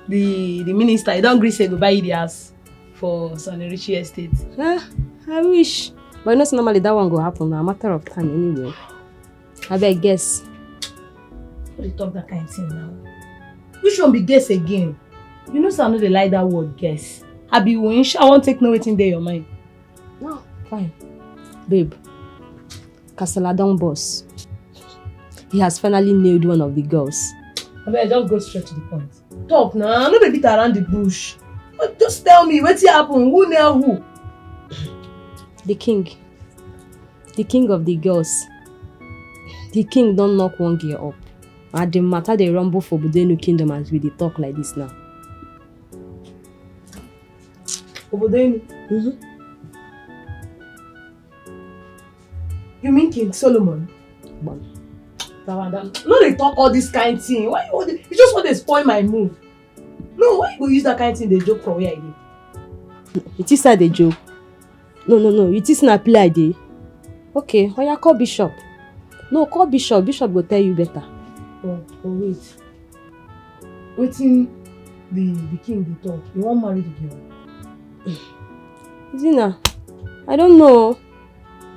The minister, he don't agree say go buy the house for SUNYRICHY estate. I wish. But not normally that one go happen now. A matter of time anyway. I bet guess. What you talk that kind of thing now? Which one be guess again? You know some they like that word guess. I be winch. I won't take no waiting there your mind. No, fine. Babe. Casaladon boss. He has finally nailed one of the girls. I mean, just go straight to the point. Talk now, no be beat around the bush. Just tell me, what's happen? Who nail who? The king. The king of the girls. The king don't knock one girl up. And the matter they rumble for Obodenu kingdom as we dey talk like this now. Obodenu? You mean King Solomon? No, they talk all this kind of thing. Why you just want to spoil my mood? No, why you use that kind of thing? They joke for where I did. It is not a joke. No. It is not play idea. Okay, or you call Bishop. No, call Bishop. Bishop will tell you better. Oh wait. Waiting the king they talk. You won't marry the girl. Zina, I don't know.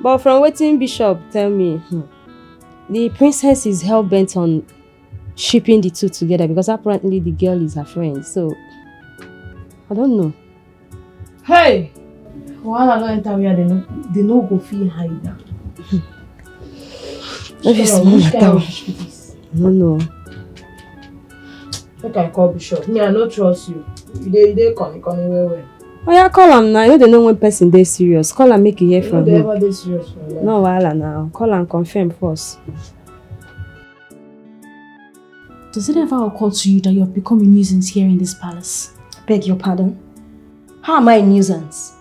But from waiting Bishop tell me, the princess is hell-bent on shipping the two together because apparently the girl is her friend. So, I don't know. Hey! While I don't enter where they no go feel hide now. No. Make I call Bishop. Me, I don't trust you. They come well. Oh yeah, call him now. You know they know when person they serious. Call him, make you hear from him. They serious for life. No wahala now. Call and confirm first. Does it ever occur to you that you have become a nuisance here in this palace? Beg your pardon? How am I a nuisance?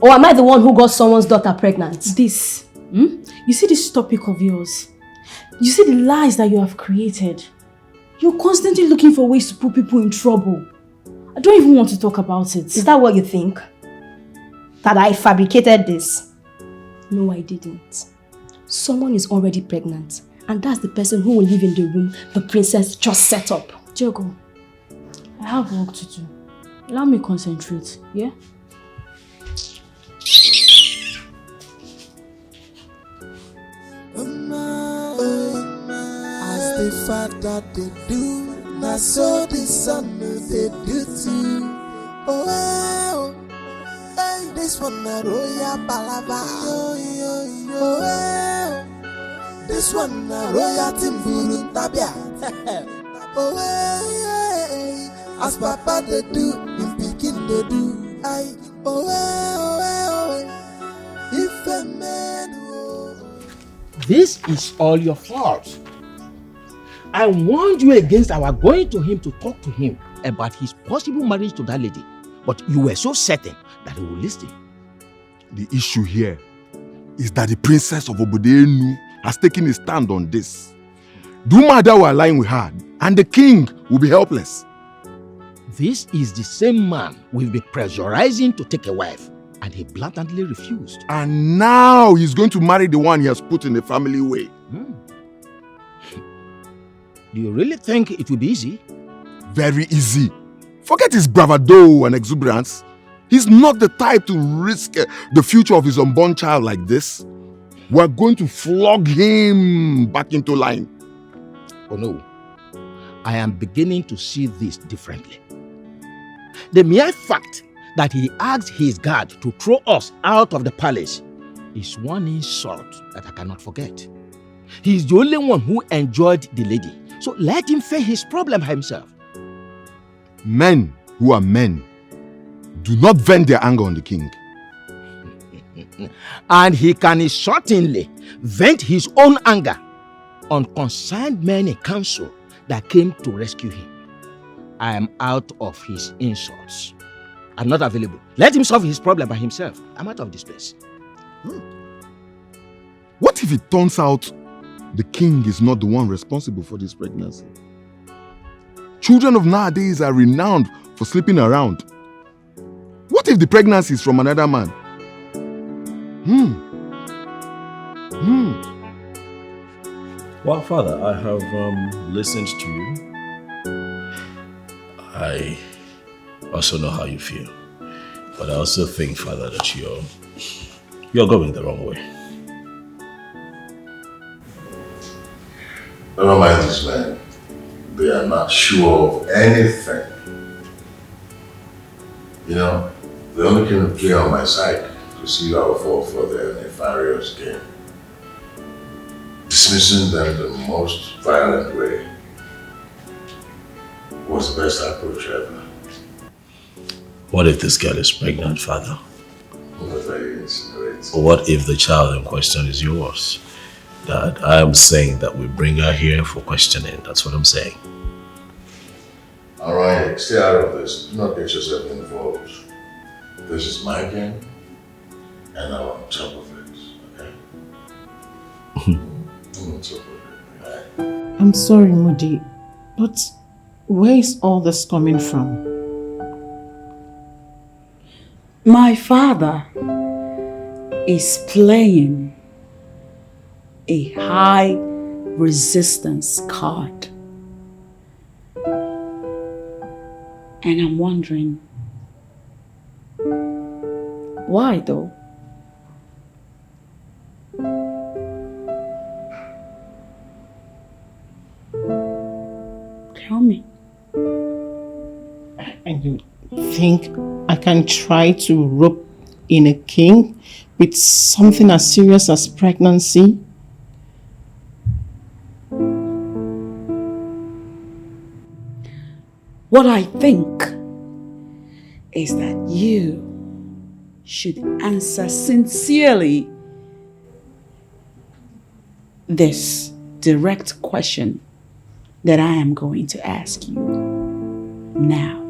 Or am I the one who got someone's daughter pregnant? This. You see this topic of yours? You see the lies that you have created? You're constantly looking for ways to put people in trouble. I don't even want to talk about it. Is that what you think? That I fabricated this? No, I didn't. Someone is already pregnant. And that's the person who will live in the room the princess just set up. Diogo, I have work to do. Allow me to concentrate, yeah? As the father they do, now so the son they do too. Oh, hey, this one a royal palava. Oh, this one a royal timburu tabia. Oh, hey, as papa they do, in Peking they do. I if a man. This is all your fault. I warned you against our going to him to talk to him about his possible marriage to that lady, but you were so certain that he would listen. The issue here is that the princess of Obodenu has taken a stand on this. Dumada will align with her, and the king will be helpless. This is the same man we've been pressurizing to take a wife, and he blatantly refused. And now he's going to marry the one he has put in the family way. Do you really think it will be easy? Very easy. Forget his bravado and exuberance. He's not the type to risk the future of his unborn child like this. We're going to flog him back into line. Oh no, I am beginning to see this differently. The mere fact that he asked his guard to throw us out of the palace is one insult that I cannot forget. He's the only one who enjoyed the lady, so let him face his problem himself. Men who are men do not vent their anger on the king. And he can certainly vent his own anger on concerned men in council that came to rescue him. I am out of his insults. I'm not available. Let him solve his problem by himself. I'm out of this place. What if it turns out the king is not the one responsible for this pregnancy? Children of nowadays are renowned for sleeping around. What if the pregnancy is from another man? Well, Father, I have listened to you. I also know how you feel. But I also think, Father, that you're going the wrong way. Never mind these men. They are not sure of anything. You know, they only came to play on my side to see how I fall for their nefarious game. Dismissing them the most violent way was the best approach ever. What if this girl is pregnant, Father? What are you insinuating? What if the child in question is yours? Dad, I am saying that we bring her here for questioning. That's what I'm saying. Alright, stay out of this. Do not get yourself involved. This is my game, and I'm on top of it, okay? I'm on top of it, okay? I'm sorry, Moody, but where is all this coming from? My father is playing a high resistance card. And I'm wondering, why though? Tell me. And you think I can try to rope in a king with something as serious as pregnancy? What I think is that you should answer sincerely this direct question that I am going to ask you now.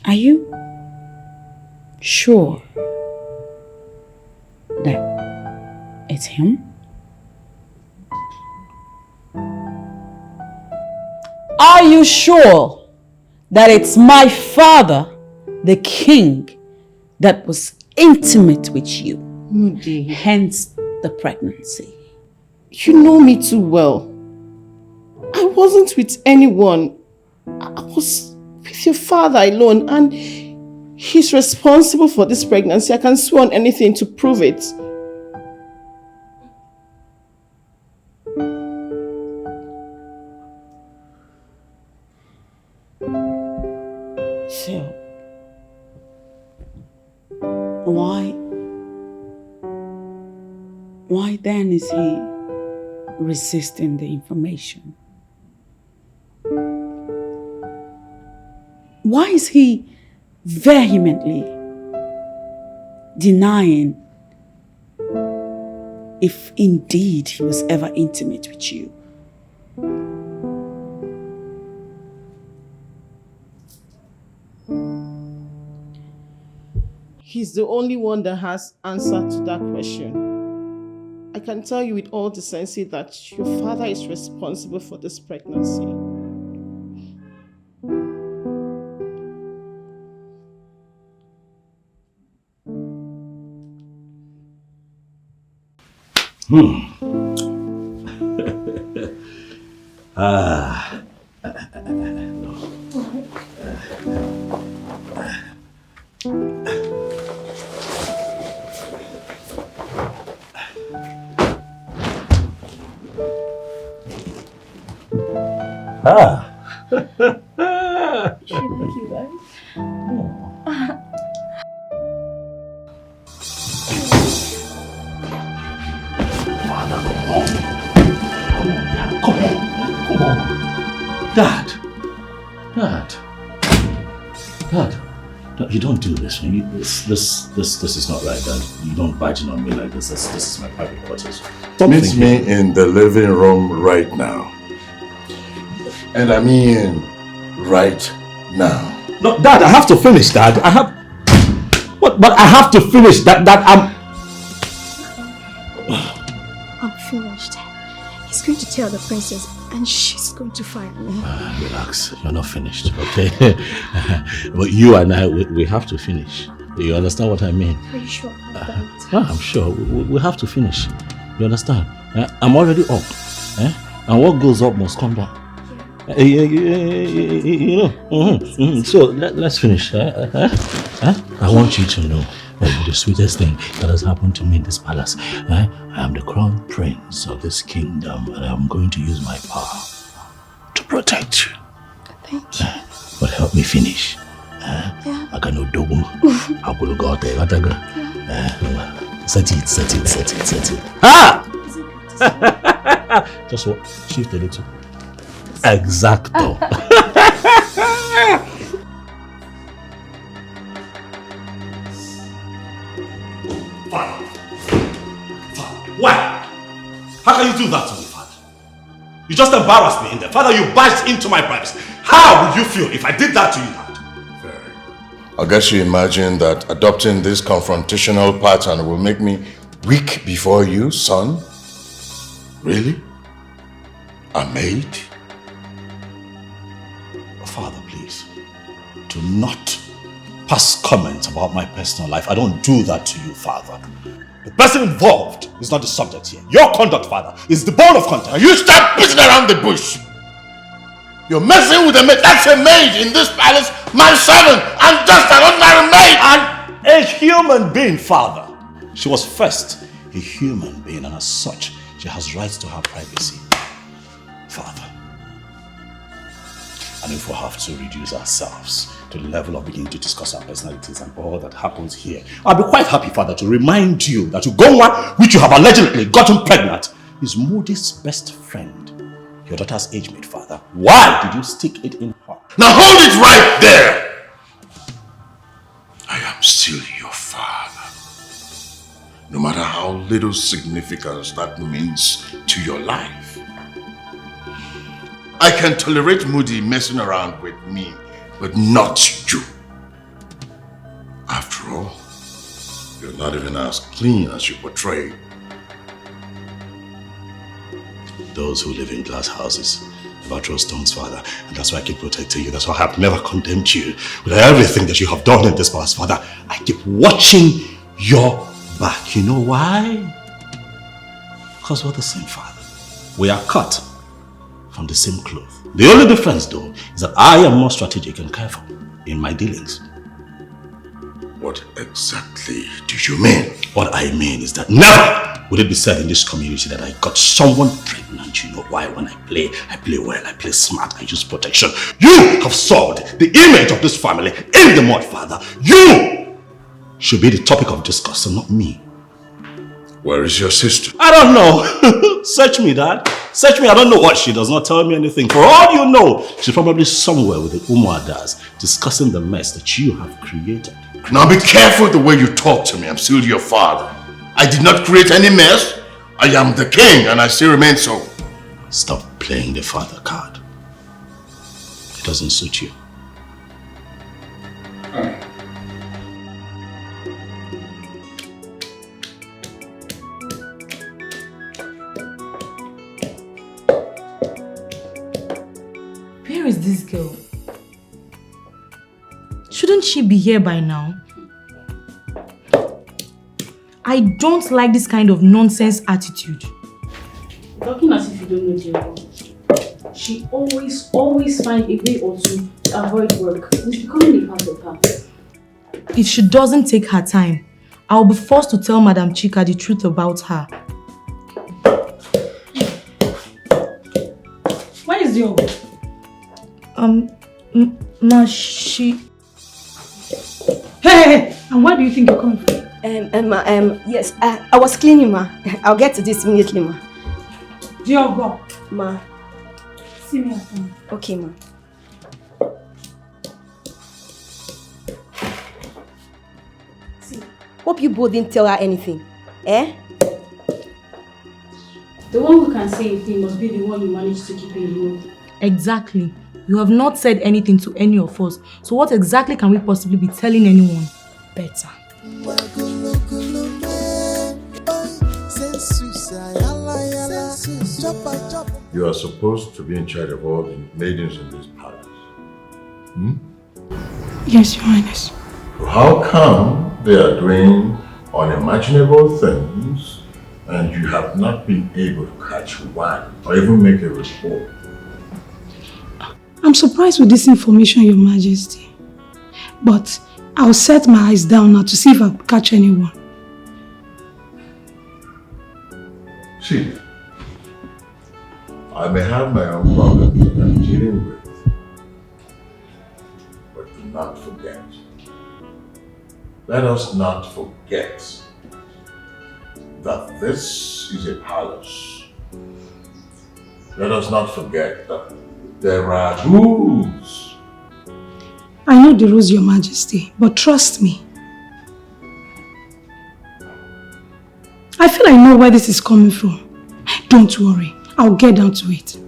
Are you sure that it's him? Are you sure that it's my father, the king, that was intimate with you? Moody, Hence the pregnancy. you know me too well. I wasn't with anyone. I was with your father alone, and he's responsible for this pregnancy. I can swear on anything to prove it. So, why then is he resisting the information? Why is he vehemently denying if indeed he was ever intimate with you? He's the only one that has answer to that question. I can tell you with all decency that your father is responsible for this pregnancy. Dad, you don't do this. This is not right, Dad. You don't barge on me like this. This is my private quarters. Meet me in the living room right now. And I mean right now. No, Dad, I have to finish, Dad. But I have to finish. I'm finished. He's going to tell the princess, and she's going to fire me. Relax, you're not finished, okay? But you and I, we have to finish. You understand what I mean? Are you sure about that? Yeah, I'm sure. We have to finish. You understand? I'm already up. And what goes up must come down. You know. So let's finish. I want you to know the sweetest thing that has happened to me in this palace. I am the crown prince of this kingdom, and I'm going to use my power to protect you. Thank you. But help me finish. I cannot do I will go out there. Set it. Ah! Just what? Shift a little. Exacto. Father. Why? How can you do that to me, Father? You just embarrassed me in there. Father, you barged into my privacy. How would you feel if I did that to you now? I guess you imagine that adopting this confrontational pattern will make me weak before you, son? Really? A maid? Father, please, do not pass comments about my personal life. I don't do that to you, Father. The person involved is not the subject here. Your conduct, Father, is the bone of conduct. And you stop beating around the bush. You're messing with a maid. That's a maid in this palace. My servant. I'm just an ordinary maid. And a human being, Father. She was first a human being, and as such, she has rights to her privacy, Father. And if we have to reduce ourselves to the level of beginning to discuss our personalities and all that happens here, I'll be quite happy, Father, to remind you that Ugonwa, which you have allegedly gotten pregnant, is Modi's best friend. Your daughter's age mate, Father. Why did you stick it in her? Now hold it right there! I am still your father. No matter how little significance that means to your life. I can tolerate Moody messing around with me, but not you. After all, you're not even as clean as you portray. Those who live in glass houses never throw stones, Father, and that's why I keep protecting you. That's why I have never condemned you with everything that you have done in this past, Father. I keep watching your back. You know why? Because we're the same, Father. We are cut from the same cloth. The only difference, though, is that I am more strategic and careful in my dealings. What exactly do you mean? What I mean is that never would it be said in this community that I got someone pregnant. You know why? When I play well, I play smart, I use protection. You have soiled the image of this family in the mud, Father. You should be the topic of discussion, not me. Where is your sister? I don't know. Search me, Dad. Search me. I don't know what she does not tell me anything. For all you know, she's probably somewhere with the Umuadas discussing the mess that you have created. Now be careful the way you talk to me. I'm still your father. I did not create any mess. I am the king and I still remain so. Stop playing the father card. It doesn't suit you. Where is this girl? Shouldn't she be here by now? I don't like this kind of nonsense attitude. Talking as if you don't know Diego. She always finds a way or two to avoid work. It's becoming a part of her. If she doesn't take her time, I'll be forced to tell Madam Chika the truth about her. Where is Diego? She... Hey! And where do you think you're coming from? Yes, I was cleaning, ma. I'll get to this immediately, ma. Diogo. Ma. See me at home. Okay, ma. See, hope you both didn't tell her anything. Eh? The one who can say anything must be the one you managed to keep in the room. Exactly. You have not said anything to any of us. So what exactly can we possibly be telling anyone? Better. You are supposed to be in charge of all the maidens in this palace. Yes, Your Highness. How come they are doing unimaginable things and you have not been able to catch one or even make a report? I'm surprised with this information, Your Majesty. But I'll set my eyes down now to see if I catch anyone. See, I may have my own problems that I'm dealing with, but do not forget. Let us not forget that this is a palace. Let us not forget that there are rules. I know the rules, Your Majesty, but trust me. I feel I know where this is coming from. Don't worry, I'll get down to it.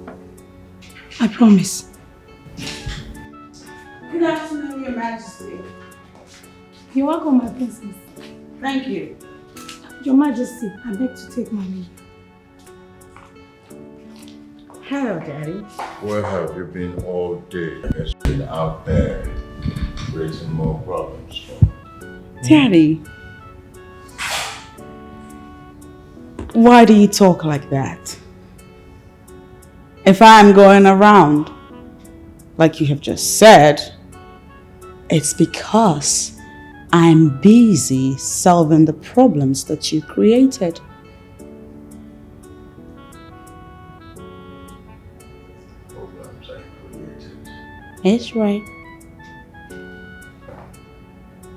I promise. Good afternoon, Your Majesty. You're welcome, my princess. Thank you. Your Majesty, I beg to take my leave. Hello, Daddy. Where have you been all day? It's been out there raising more problems. Daddy, why do you talk like that? If I'm going around, like you have just said, it's because I'm busy solving the problems that you created. Problems I created. That's right.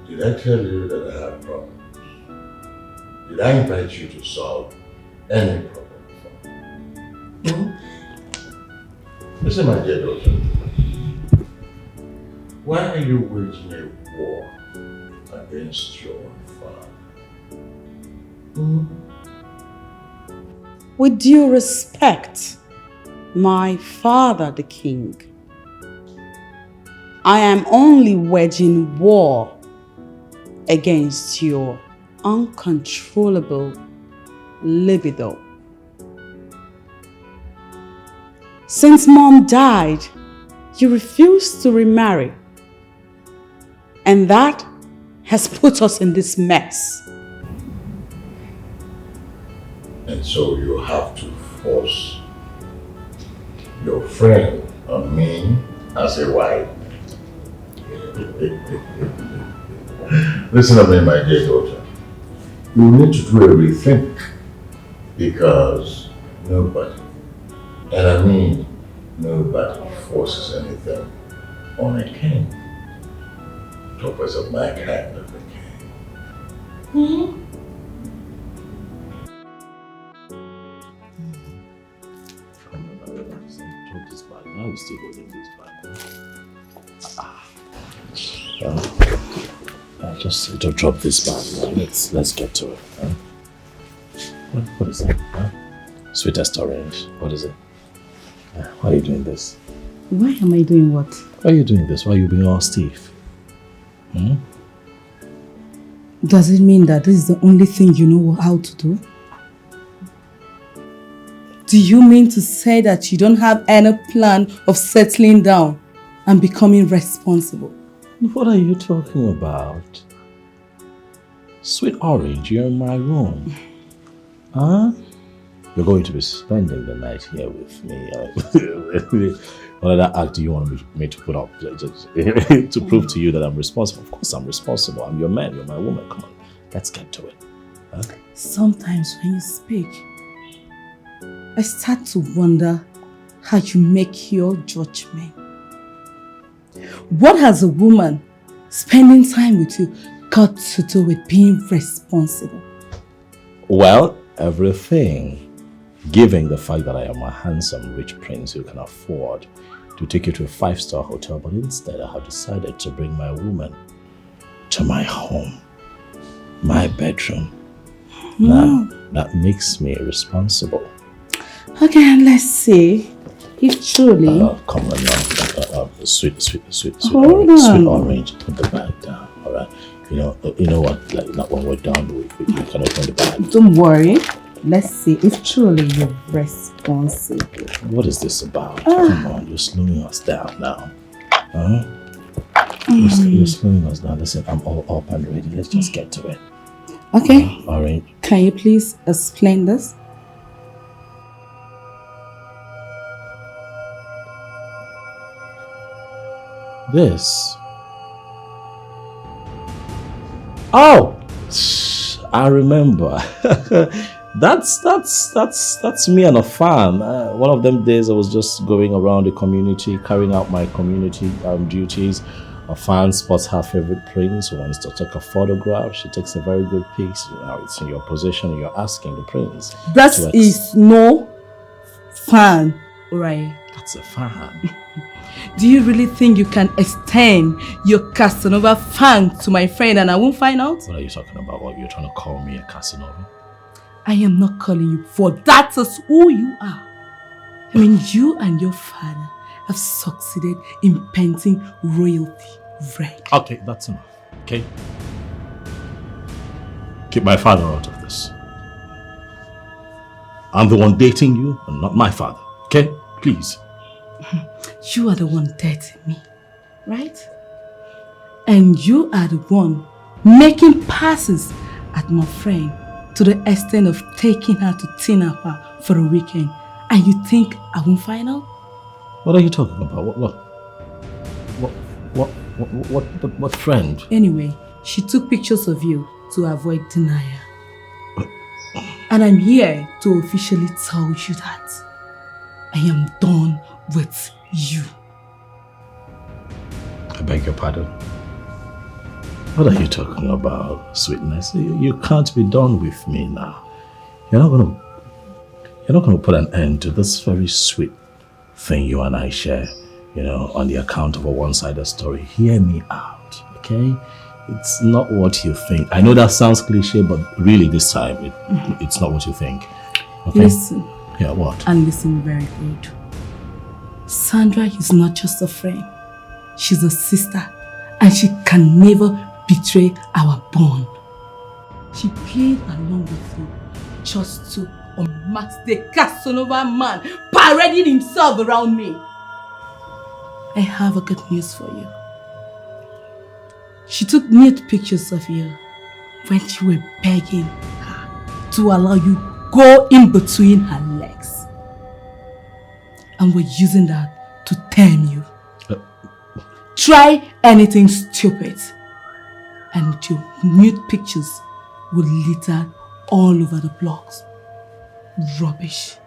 Did I tell you that I have problems? Did I invite you to solve any problem for me? Listen, my dear daughter. Why are you waging a war against your father? With due respect, my father the king, I am only waging war against your uncontrollable libido. Since Mom died, you refused to remarry. And that has put us in this mess. And so you have to force your friend on me as a wife. Listen to me, my dear daughter. You need to do a rethink because nobody, and I mean nobody, forces anything on a king. Toppers of my kind of the king. Drop this bag. Now you still holding this bag. Just don't drop this bag. Let's get to it. What is it? Sweetest orange. What is it? Why are you doing this? Why am I doing what? Why are you doing this? Why are you being all stiff? Does it mean that this is the only thing you know how to do? Do you mean to say that you don't have any plan of settling down and becoming responsible? What are you talking about? Sweet orange, you're in my room. Huh? You're going to be spending the night here with me. What other act do you want me to put up to prove to you that I'm responsible? Of course I'm responsible. I'm your man, you're my woman. Come on, let's get to it. Huh? Sometimes when you speak, I start to wonder how you make your judgment. What has a woman spending time with you got to do with being responsible? Well, everything. Given the fact that I am a handsome, rich prince who can afford to take you to a 5-star hotel, but instead I have decided to bring my woman to my home, my bedroom. Now, that makes me responsible. Okay, let's see if truly... Come on now. Sweet Hold orange. on. Sweet orange. Put the bag down, all right? You know what? Like, not when we're done, we can open the bag. Don't worry. let's see if truly you're responsible. What is this about? Come on, you're slowing us down now. Huh? You're slowing us down. Listen, I'm all up and ready. Let's just get to it. Okay. All right. Can you please explain this? This. Oh, I remember. That's me and a fan. One of them days I was just going around the community, carrying out my community duties. A fan spots her favorite prince, who wants to take a photograph. She takes a very good pic. It's in your position, and you're asking the prince. That is no fan, right? That's a fan. Do you really think you can extend your Casanova fan to my friend and I won't find out? What are you talking about? What, you're trying to call me a Casanova? I am not calling you, for that is who you are. I mean, you and your father have succeeded in painting royalty red. Okay, that's enough. Okay? Keep my father out of this. I'm the one dating you and not my father. Okay? Please. You are the one dating me, right? And you are the one making passes at my friend to the extent of taking her to Tinapa for a weekend. And you think I won't find out? What are you talking about? What friend? Anyway, she took pictures of you to avoid denial. And I'm here to officially tell you that I am done with you. I beg your pardon. What are you talking about, sweetness? You can't be done with me now. You're not gonna put an end to this very sweet thing you and I share, on the account of a one-sided story. Hear me out, okay? It's not what you think. I know that sounds cliche, but really this time, it's not what you think. Okay? Listen. Yeah, what? And listen very good. Sandra is not just a friend. She's a sister. And she can never betray our bond. She played along with you just to unmask the Casanova man parading himself around me. I have a good news for you. She took nude pictures of you when you were begging her to allow you go in between her legs. And we're using that to tame you. Try anything stupid and your nude pictures will litter all over the blocks. Rubbish.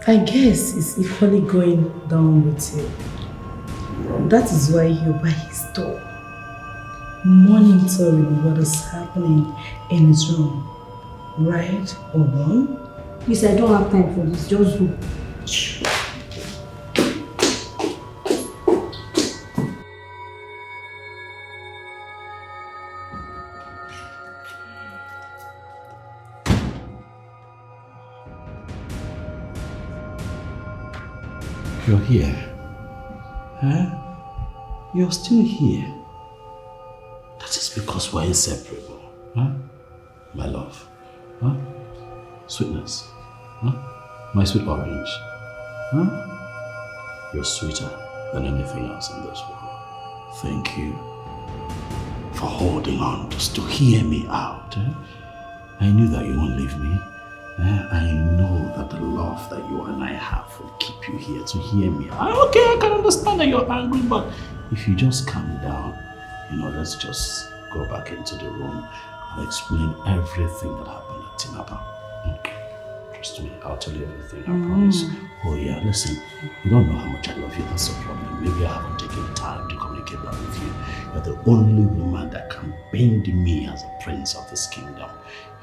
I guess it's equally going down with you. That is why you're by his door, monitoring what is happening in his room. Right or wrong? Miss, I don't have time for this. Just go. You're here. Huh? You're still here. That is because we're inseparable. Huh? My love. Huh? Sweetness. Huh? My sweet orange. Huh? You're sweeter than anything else in this world. Thank you for holding on just to hear me out. I knew that you won't leave me. I know that the love that you and I have will keep you here to hear me. Okay, I can understand that you're angry, but if you just calm down, let's just go back into the room and explain everything that happened at Tinapa. Trust me, I'll tell you everything, I promise. Oh yeah, listen, you don't know how much I love you, that's the problem. Maybe I haven't taken time to communicate that with you. You're the only woman that can bend me as a prince of this kingdom.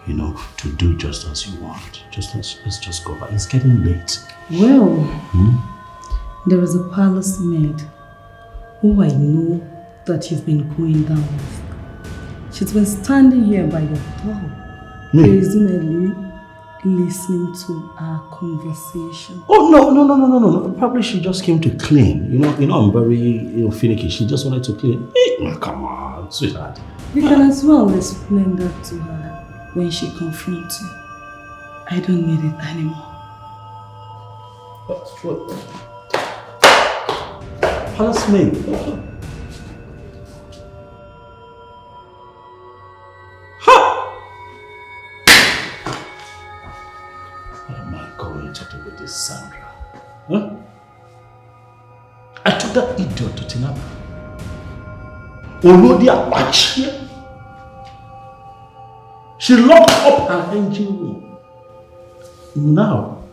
To do just as you want. Let's just go back. It's getting late. Well, there is a palace maid who I know that you've been going down with. She's been standing here by your door. Me? Presumably listening to our conversation. Oh, no. Probably she just came to clean. You know, I'm very finicky. She just wanted to clean. Hey, come on, sweetheart. You can as well explain that to her when she confronts you. I don't need it anymore. Palace maid. What am I going to do with this Sandra? Huh? I took that idiot to Tinapa. Olodi Apache. She locked up her engine room. Now,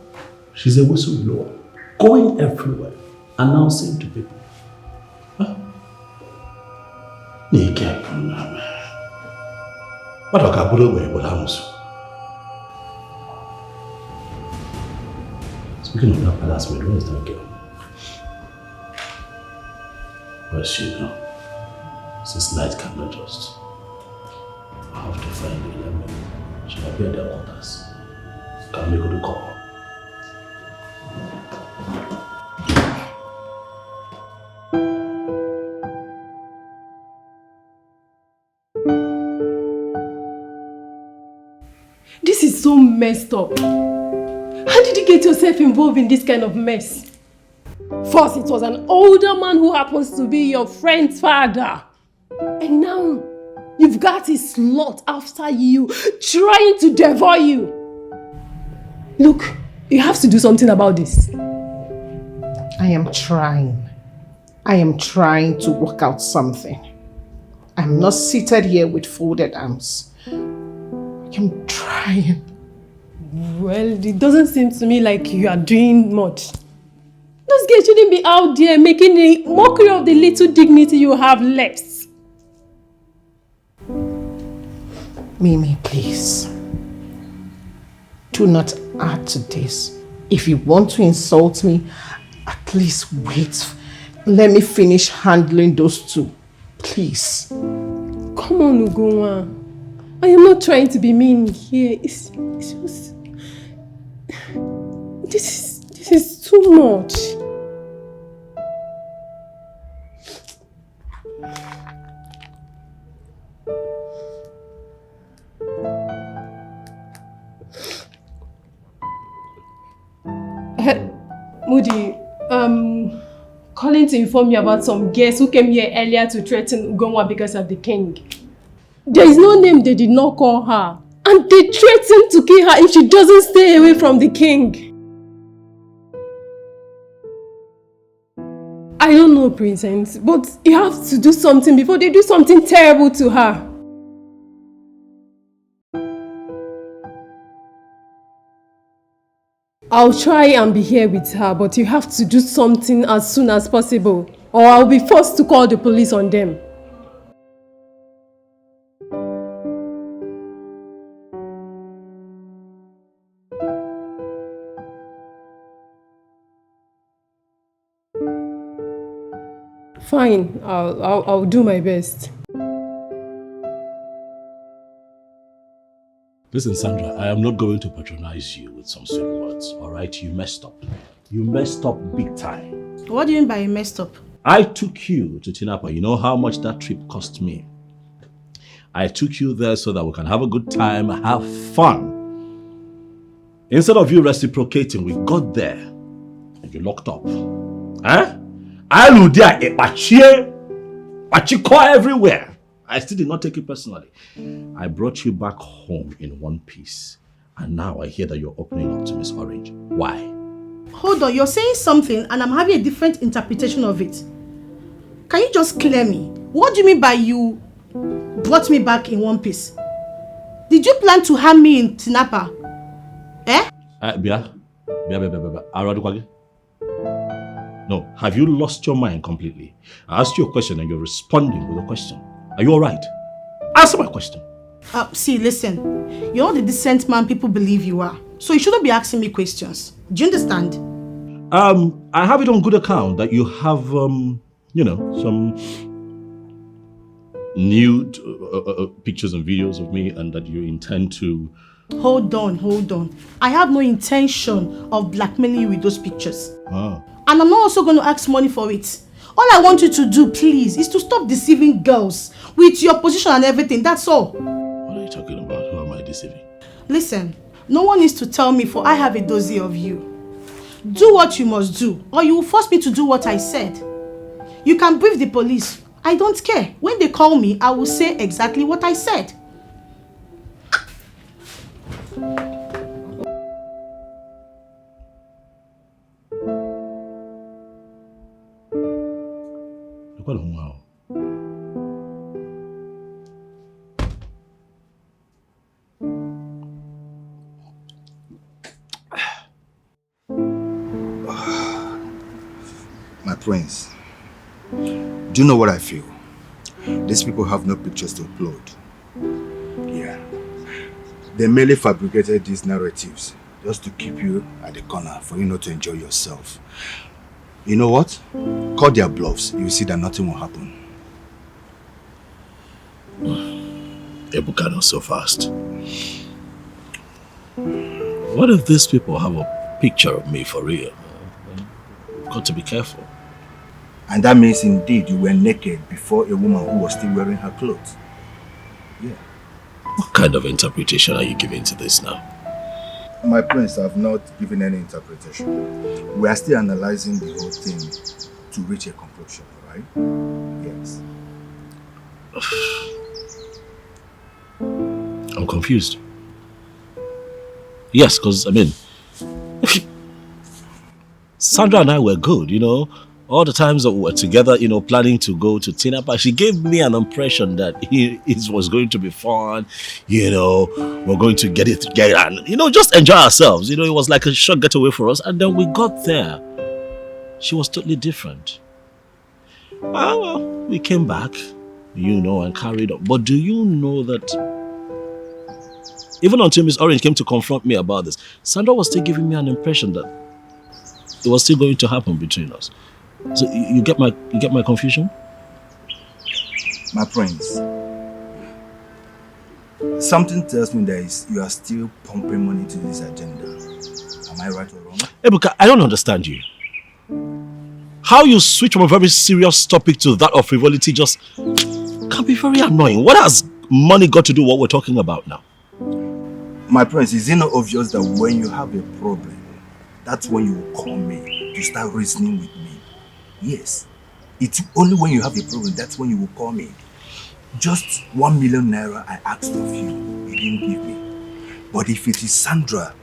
she's a whistleblower, going everywhere, announcing to people. Huh? Speaking of that palace maid, where is that girl? Where's she now? Since night cannot just. I have to find the lemon. She will be at the altars. Can we go to call? This is so messed up. How did you get yourself involved in this kind of mess? First, it was an older man who happens to be your friend's father. And now, you've got his lot after you, trying to devour you. Look, you have to do something about this. I am trying. I am trying to work out something. I'm not seated here with folded arms. I'm trying. Well, it doesn't seem to me like you are doing much. Those girls shouldn't be out there making a mockery of the little dignity you have left. Mimi, please. Do not add to this. If you want to insult me, at least wait. Let me finish handling those two. Please. Come on, Ugonwa. I am not trying to be mean here. It's just... This is too much. Moody, calling to inform you about some guests who came here earlier to threaten Ugonwa because of the king. There is no name they did not call her. And they threatened to kill her if she doesn't stay away from the king. I don't know, Princess, but you have to do something before they do something terrible to her. I'll try and be here with her, but you have to do something as soon as possible, or I'll be forced to call the police on them. Fine, I'll do my best. Listen, Sandra, I am not going to patronize you with some sweet words, alright? You messed up. You messed up big time. What do you mean by you messed up? I took you to Tinapa. You know how much that trip cost me. I took you there so that we can have a good time, have fun. Instead of you reciprocating, we got there and you locked up. Huh? I knew there a pachiko everywhere. I still did not take it personally. I brought you back home in one piece. And now I hear that you're opening up to Miss Orange. Why? Hold on, you're saying something and I'm having a different interpretation of it. Can you just clear me? What do you mean by you brought me back in one piece? Did you plan to harm me in Tinapa? Eh? No, have you lost your mind completely? I asked you a question and you're responding with a question. Are you alright? Answer my question. See, listen. You're not the decent man people believe you are. So you shouldn't be asking me questions. Do you understand? I have it on good account that you have, some nude pictures and videos of me and that you intend to Hold on. I have no intention of blackmailing you with those pictures. Oh. And I'm not also going to ask money for it. All I want you to do, please, is to stop deceiving girls with your position and everything. That's all. What are you talking about? Who am I deceiving? Listen, no one needs to tell me, for I have a dozy of you. Do what you must do, or you will force me to do what I said. You can brief the police. I don't care. When they call me, I will say exactly what I said. My prince, do you know what I feel? These people have no pictures to upload. Yeah. They merely fabricated these narratives just to keep you at the corner for you not to enjoy yourself. You know what? Call their bluffs. You will see that nothing will happen. Ebuka, not so fast. What if these people have a picture of me for real? Got to be careful. And that means indeed you were naked before a woman who was still wearing her clothes. Yeah. What kind of interpretation are you giving to this now? My prince, I have not given any interpretation. We are still analyzing the whole thing to reach a conclusion, right? Yes. I'm confused. Yes, because, I mean, Sandra and I were good, you know. All the times that we were together, you know, planning to go to Tinapa, she gave me an impression that it was going to be fun, you know, we're going to get it together and, you know, just enjoy ourselves. You know, it was like a short getaway for us. And then we got there. She was totally different. Well, we came back, you know, and carried on. But do you know that even until Miss Orange came to confront me about this, Sandra was still giving me an impression that it was still going to happen between us. So you get my confusion? My prince, something tells me that you are still pumping money to this agenda. Am I right or wrong? Ebuka, I don't understand you. How you switch from a very serious topic to that of frivolity just can be very annoying. What has money got to do with what we're talking about now? My prince, is it not obvious that when you have a problem, that's when you will call me to start reasoning with me? Yes. It's only when you have a problem, that's when you will call me. Just 1 million naira I asked of you, you didn't give me. But if it is Sandra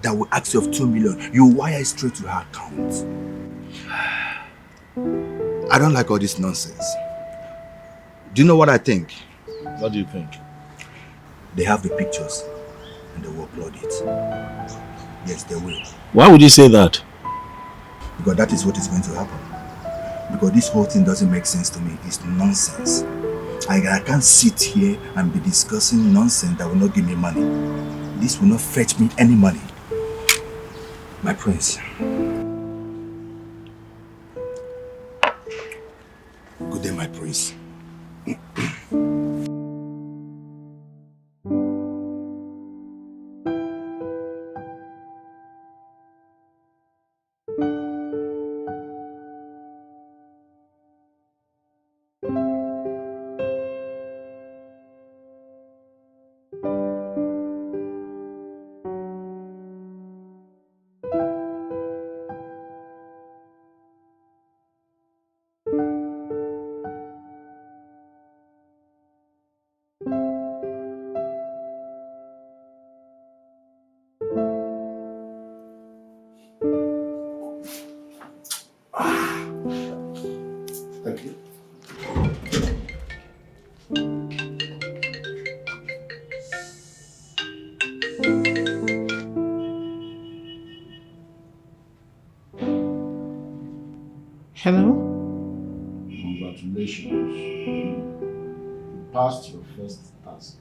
that will ask you of 2 million, you wire it straight to her account. I don't like all this nonsense. Do you know what I think? What do you think? They have the pictures and they will upload it. Yes, they will. Why would you say that? Because that is what is going to happen. Because this whole thing doesn't make sense to me. It's nonsense. I can't sit here and be discussing nonsense that will not give me money. This will not fetch me any money. My prince. Good day, my prince. Thank you. Hello? Congratulations. You passed your first task.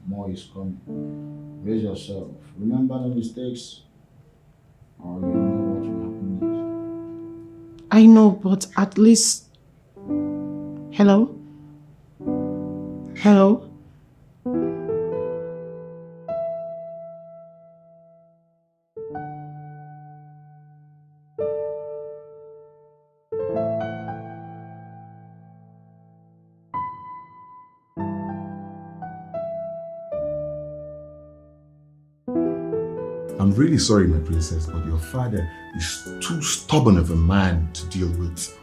More is coming. Raise yourself. Remember the mistakes, or you know what will happen next. I know, but at least... Hello? Hello? I'm really sorry, my princess, but your father is too stubborn of a man to deal with.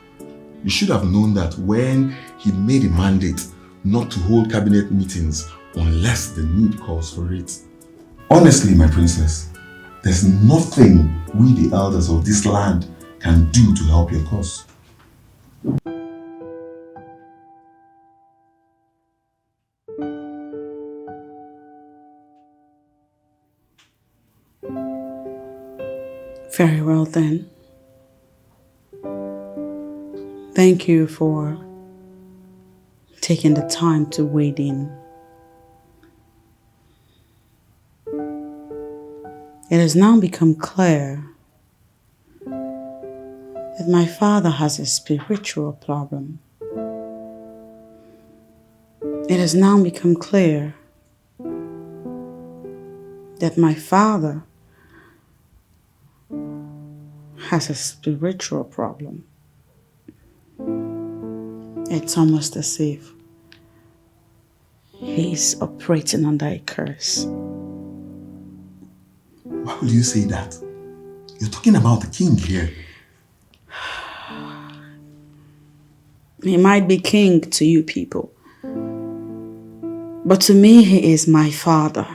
You should have known that when he made a mandate not to hold cabinet meetings unless the need calls for it. Honestly, my princess, there's nothing we the elders of this land can do to help your cause. Very well then. Thank you for taking the time to wade in. It has now become clear that my father has a spiritual problem. It has now become clear that my father has a spiritual problem. It's almost as if he's operating under a curse. Why would you say that? You're talking about the king here. He might be king to you people, but to me he is my father.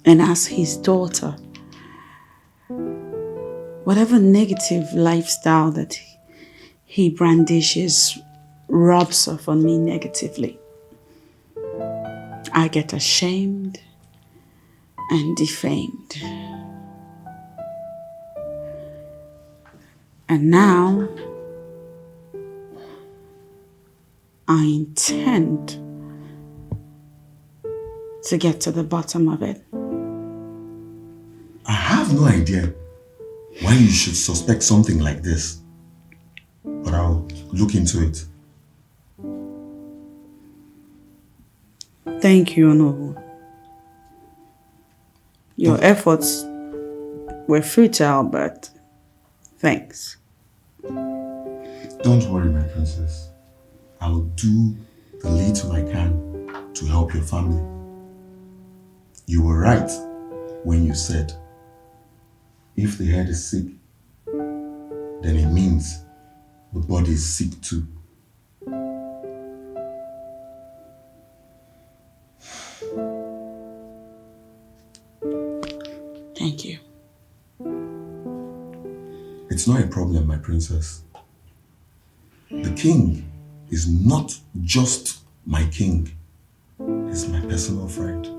And as his daughter, whatever negative lifestyle that he brandishes rubs off on me negatively. I get ashamed and defamed. And now I intend to get to the bottom of it. I have no idea why you should suspect something like this, but I'll look into it. Thank you, Onowu. Your efforts were futile, but thanks. Don't worry, my princess. I'll do the little I can to help your family. You were right when you said, if the head is sick, then it means the body is sick too. Thank you. It's not a problem, my princess. The king is not just my king. He's my personal friend.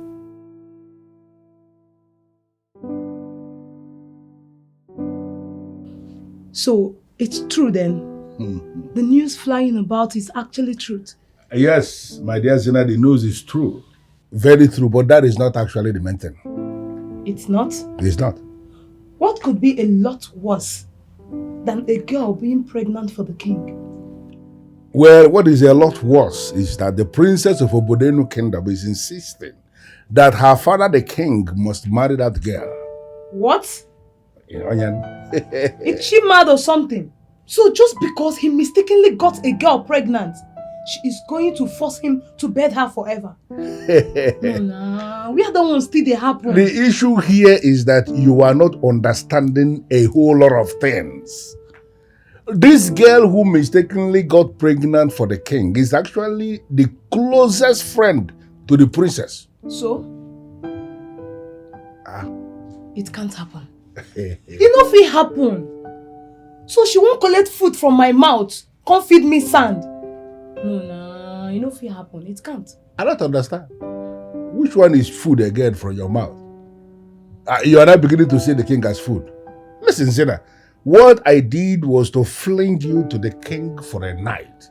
So, it's true then? The news flying about is actually truth? Yes, my dear Zina, the news is true. Very true, but that is not actually the main thing. It's not? It's not. What could be a lot worse than a girl being pregnant for the king? Well, what is a lot worse is that the princess of Obodenu Kingdom is insisting that her father, the king, must marry that girl. What? Onyan. Is she mad or something? So just because he mistakenly got a girl pregnant, she is going to force him to bed her forever? No, we are the ones still they happen. The issue here is that you are not understanding a whole lot of things. This girl who mistakenly got pregnant for the king is actually the closest friend to the princess. So? It can't happen. It no fit happen. So she won't collect food from my mouth, come feed me sand. No, it no fit happen. It can't. I don't understand. Which one is food again from your mouth? You are not beginning to say the king has food. Listen, Zena, what I did was to fling you to the king for a night.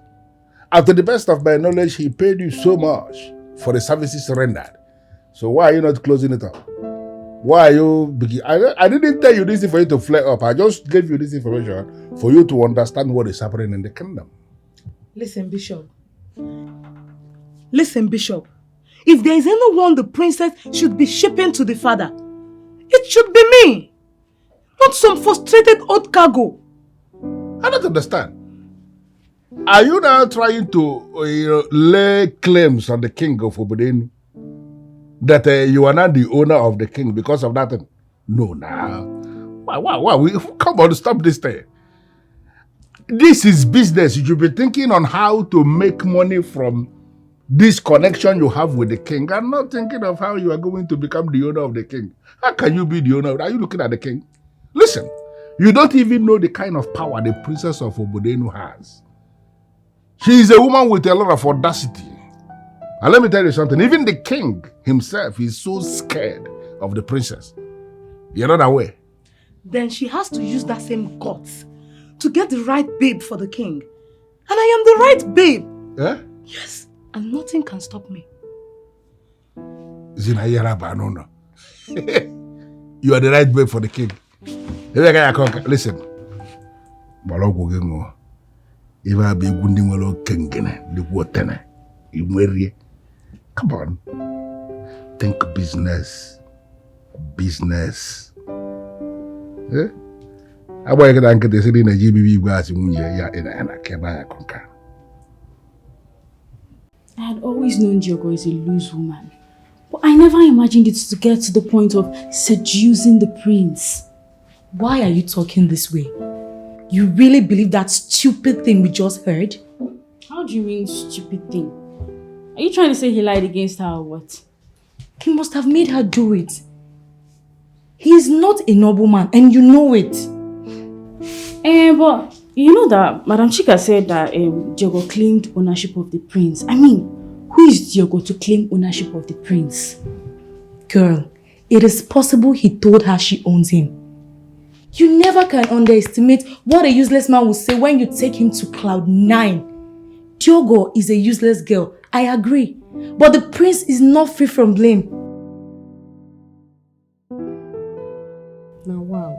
And to the best of my knowledge, he paid you so much for the services rendered. So why are you not closing it up? Why are you... I didn't tell you this for you to flare up. I just gave you this information for you to understand what is happening in the kingdom. Listen, Bishop. Listen, Bishop. If there is anyone the princess should be shipping to the father, it should be me. Not some frustrated old cargo. I don't understand. Are you now trying to lay claims on the king of Obodenu? that you are not the owner of the king because of that? No, now. Why? Come on, stop this thing. This is business. You should be thinking on how to make money from this connection you have with the king and not thinking of how you are going to become the owner of the king. How can you be the owner? Are you looking at the king? Listen, you don't even know the kind of power the princess of Obodenu has. She is a woman with a lot of audacity. And let me tell you something, even the king himself is so scared of the princess. You're not aware? Then she has to use that same guts to get the right babe for the king. And I am the right babe. Eh? Yes, and nothing can stop me. Zinayera Banono. You are the right babe for the king. Listen. If I be Gundimolo Kingene, the water, you marry. Come on. Think business. Business. Eh? I want to get this in a GBB gas in a Kebaya Conca. I had always known Diogo is a loose woman. But I never imagined it to get to the point of seducing the prince. Why are you talking this way? You really believe that stupid thing we just heard? How do you mean stupid thing? Are you trying to say he lied against her or what? He must have made her do it. He is not a noble man and you know it. But you know that Madam Chika said that Diogo claimed ownership of the prince. I mean, who is Diogo to claim ownership of the prince? Girl, it is possible he told her she owns him. You never can underestimate what a useless man will say when you take him to cloud 9. Diogo is a useless girl, I agree. But the prince is not free from blame. Now, wow.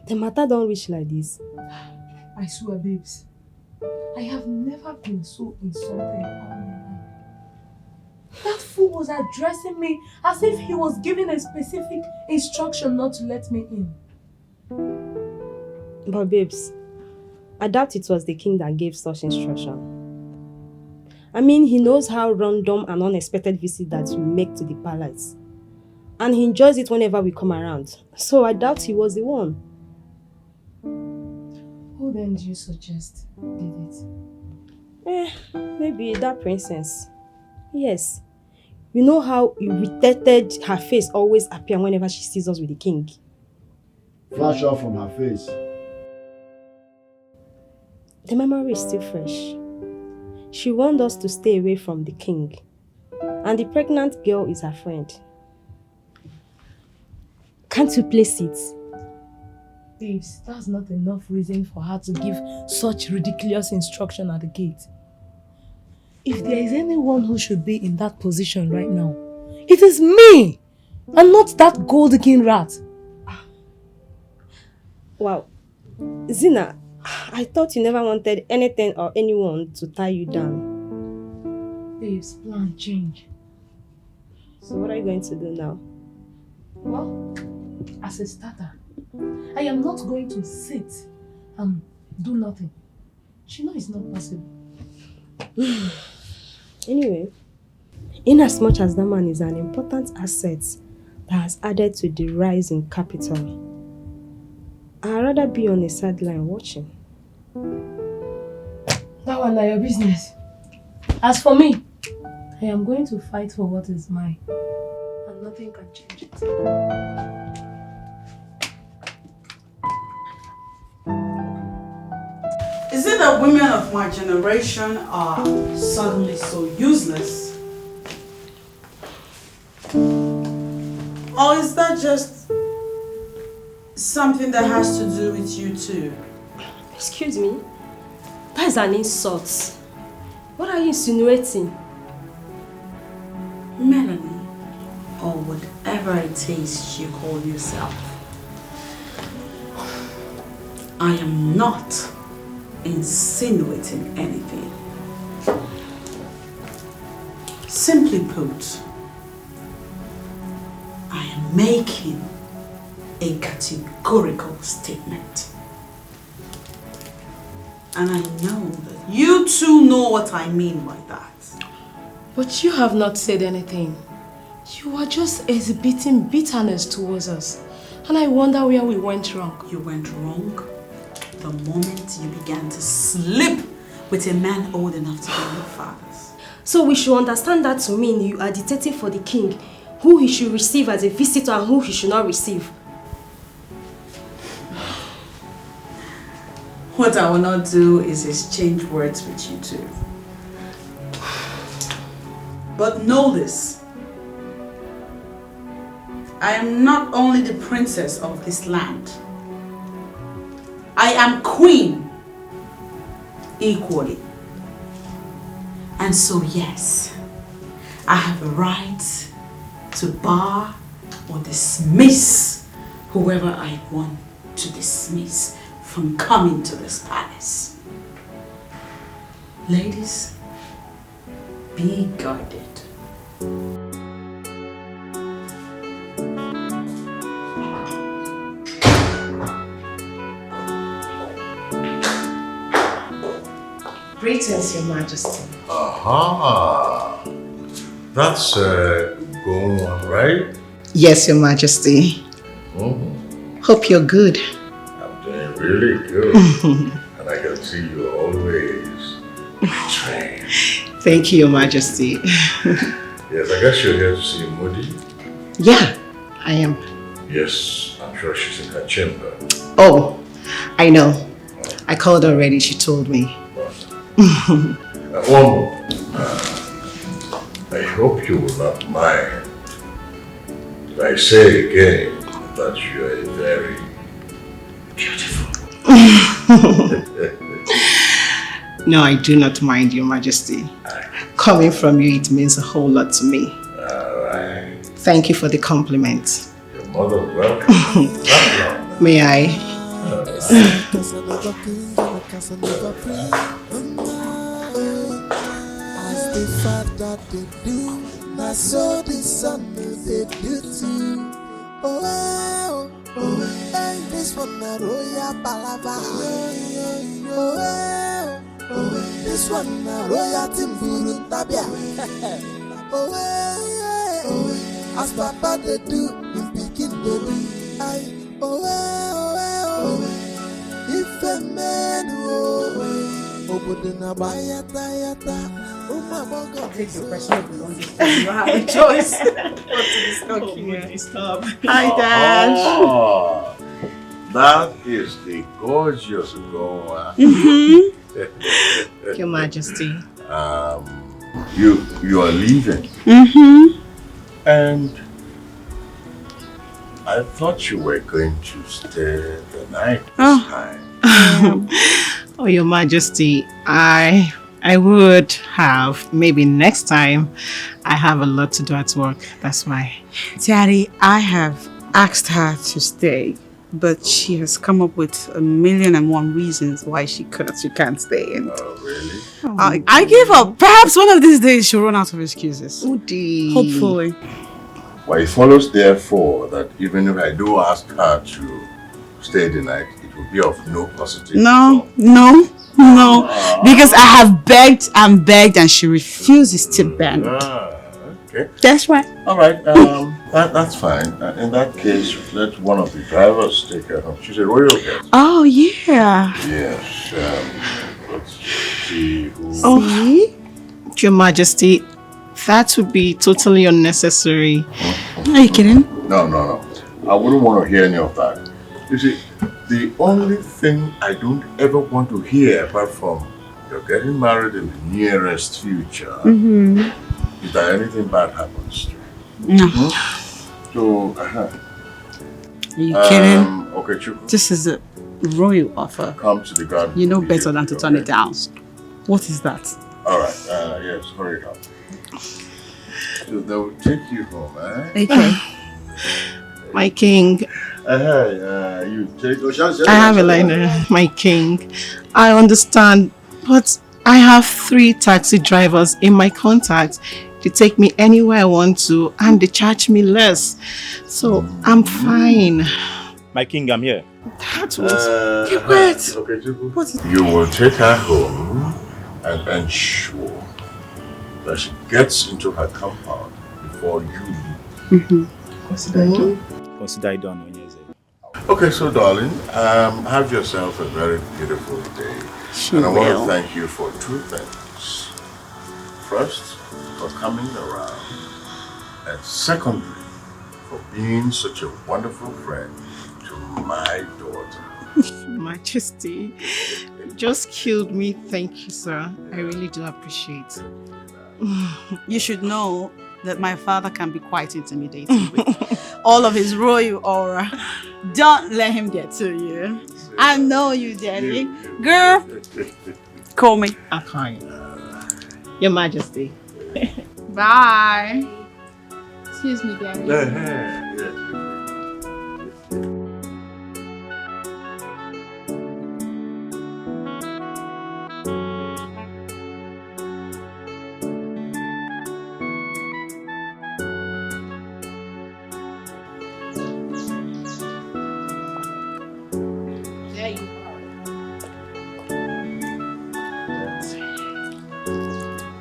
The matter don't reach like this. I swear, babes, I have never been so insulted all my life. That fool was addressing me as if he was giving a specific instruction not to let me in. But babes, I doubt it was the king that gave such instruction. I mean, he knows how random and unexpected visits that we make to the palace. And he enjoys it whenever we come around. So I doubt he was the one. Who then do you suggest did it? Maybe that princess. Yes. You know how irritated her face always appears whenever she sees us with the king? Flash off from her face. The memory is still fresh. She warned us to stay away from the king. And the pregnant girl is her friend. Can't you place it? Babes, that's not enough reason for her to give such ridiculous instruction at the gate. If there is anyone who should be in that position right now, it is me! And not that gold-looking rat. Wow. Zina, I thought you never wanted anything or anyone to tie you down. Babes, plan change. So what are you going to do now? Well, as a starter, I am not going to sit and do nothing. She knows it's not possible. Anyway, in as much as that man is an important asset that has added to the rise in capital, I'd rather be on the sideline watching. That one is your business. As for me, I am going to fight for what is mine. And nothing can change it. Is it that women of my generation are suddenly so useless? Or is that just something that has to do with you too? Excuse me? That is an insult. What are you insinuating? Melanie, or whatever it is you call yourself. I am not insinuating anything. Simply put, I am making a categorical statement. And I know that you too know what I mean by that. But you have not said anything. You are just exhibiting bitterness towards us. And I wonder where we went wrong. You went wrong the moment you began to sleep with a man old enough to be your father's. So we should understand that to mean you are dictating for the king who he should receive as a visitor and who he should not receive. What I will not do is exchange words with you two. But know this. I am not only the princess of this land. I am queen equally. And so yes, I have the right to bar or dismiss whoever I want to dismiss from coming to this palace. Ladies, be guarded. Greetings, Your Majesty. Aha! That's going on, right? Yes, Your Majesty. Hope you're good. I'm doing really good. And I can see you always trained. Thank you, Your Majesty. Yes, I guess you're here to see Moody. Yeah, I am. Yes, I'm sure she's in her chamber. Oh, I know. I called already, she told me. One more. I hope you will not mind if I say again that you are very beautiful. No, I do not mind, Your Majesty. Coming from you, it means a whole lot to me. Alright. Thank you for the compliment. Your mother's welcome. May I? As the father they do, na so the son they do too. Oh, oh, oh, hey, this one na royal palava. Oh, oh, this one na royal timburu tabia. Oh, oh, as papa they do, in pikin they do. Aye, oh, oh, if a man, Obudina bayata yata. Take the personal belongings. You have a choice. Stop. Hi, Dad. Oh, that is the gorgeous Goa. Your Majesty. You are leaving. And I thought you were going to stay the night this time. Oh, Your Majesty, I would have. Maybe next time. I have a lot to do at work. That's why. Daddy, I have asked her to stay, but she has come up with 1,000,001 reasons why she can't stay. And really? I give up. Perhaps one of these days she'll run out of excuses. Udi. Hopefully. Well, it follows therefore that even if I do ask her to stay the night, it will be of no positive. No. Because I have begged and begged and she refuses to bend. Okay. That's right. Alright, that's fine. In that case, let one of the drivers take her home. She's a royal guest. Oh, yeah. Yes. Let's see who... Oh, Your Majesty, that would be totally unnecessary. Are you kidding? No. I wouldn't want to hear any of that. You see, the only thing I don't ever want to hear, apart from you're getting married in the nearest future, is that anything bad happens to you. No. So, Are you kidding? Okay, Chuku. This is a royal offer. Come to the garden. You know better than to turn it down. What is that? Alright, yes, hurry up. So they will take you home, eh? Okay. My king. You take... I have a liner, my king. I understand, but I have 3 taxi drivers in my contact. They take me anywhere I want to and they charge me less. So I'm fine. My king, I'm here. That was... Keep quiet. Okay, Chuku. You will take her home and ensure that she gets into her compound before you leave. Consider it done. Consider it done, Onyeze. Okay, so darling, have yourself a very beautiful day. And I want to thank you for two things. First, for coming around. And secondly, for being such a wonderful friend to my daughter. Majesty, you just killed me. Thank you, sir. I really do appreciate. You should know that my father can be quite intimidating with all of his royal aura. Don't let him get to you. I know you, Daddy. Girl, call me. Okay. Your Majesty. Bye. Excuse me, Daddy.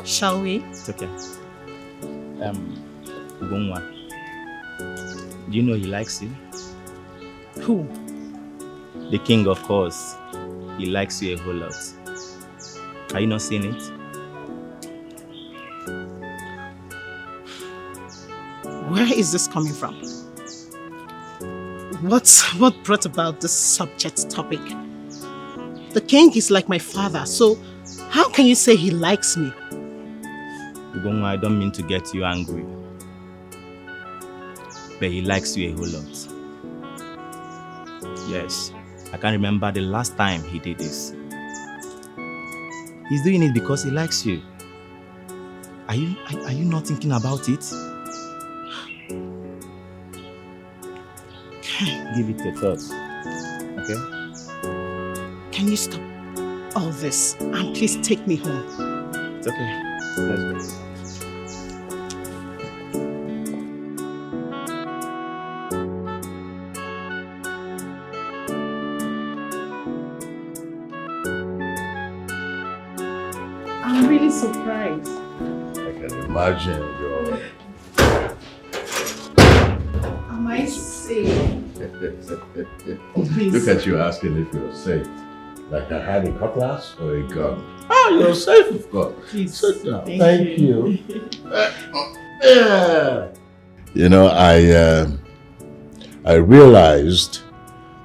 Shall we? It's okay. Ugonwa, do you know he likes you? Who? The king, of course. He likes you a whole lot. Are you not seeing it? Where is this coming from? What brought about this subject topic? The king is like my father, so how can you say he likes me? Ugonwa, I don't mean to get you angry. But he likes you a whole lot. Yes, I can't remember the last time he did this. He's doing it because he likes you. Are you not thinking about it? Give it a thought, okay? Can you stop all this and please take me home? It's okay. Let's go. I'm really surprised. I can imagine your... Am I safe? Look at you asking if you're safe. Like I had a cutlass or a gun. Oh, you're safe, of course. Please. Sit down. Thank you. You know, I realized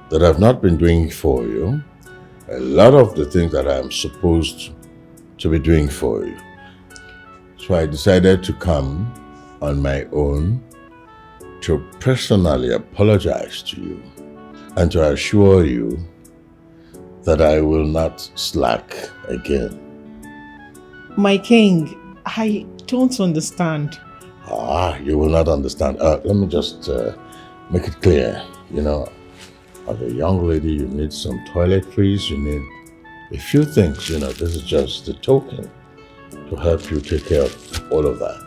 that I've not been doing for you a lot of the things that I'm supposed to be doing for you. So I decided to come on my own to personally apologize to you and to assure you that I will not slack again. My king, I don't understand. You will not understand. Let me just make it clear. You know, as a young lady, you need some toiletries, you need a few things. You know, this is just a token to help you take care of all of that.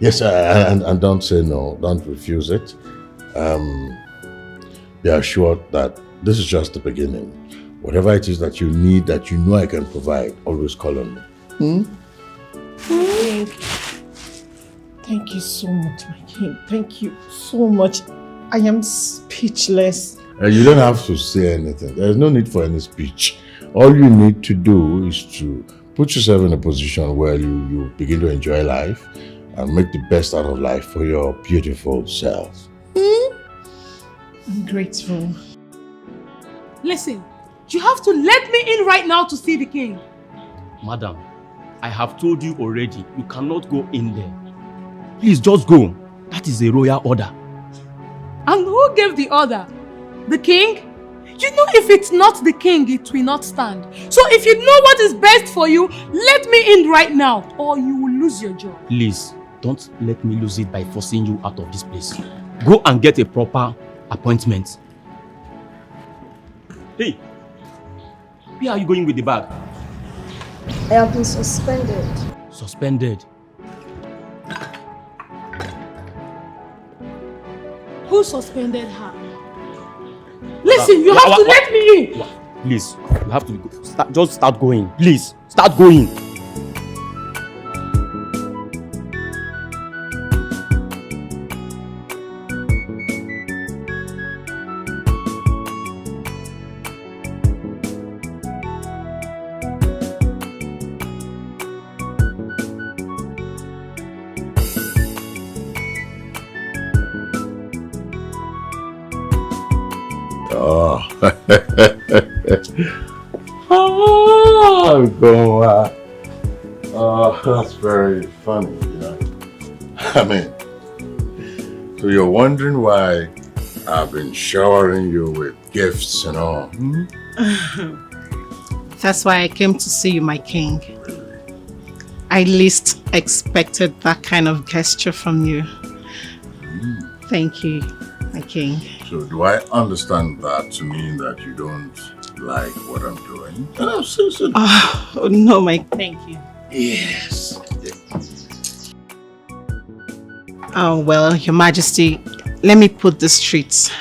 Yes, and don't say no, don't refuse it. Be assured that this is just the beginning. Whatever it is that you need, that you know I can provide, always call on me. Thank you so much, my king. Thank you so much. I am speechless. You don't have to say anything. There's no need for any speech. All you need to do is to put yourself in a position where you begin to enjoy life and make the best out of life for your beautiful self. I'm grateful. Listen, you have to let me in right now to see the king. Madam, I have told you already, you cannot go in there. Please just go. That is a royal order. And who gave the order? The king? You know, if it's not the king, it will not stand. So if you know what is best for you, let me in right now, or you will lose your job. Please, don't let me lose it by forcing you out of this place. Go and get a proper appointment. Hey, where are you going with the bag? I have been suspended. Suspended? Who suspended her? Listen, you have to let me in. Please, you have to go. Just start going. Please, start going. Oh, that's very funny, you know. I mean, so you're wondering why I've been showering you with gifts and all. Hmm? That's why I came to see you, my king. I least expected that kind of gesture from you. Thank you, my king. So do I understand that to mean that you don't like what I'm doing? Oh, no, my thank you. Yes. Oh, well, Your Majesty, let me put this straight.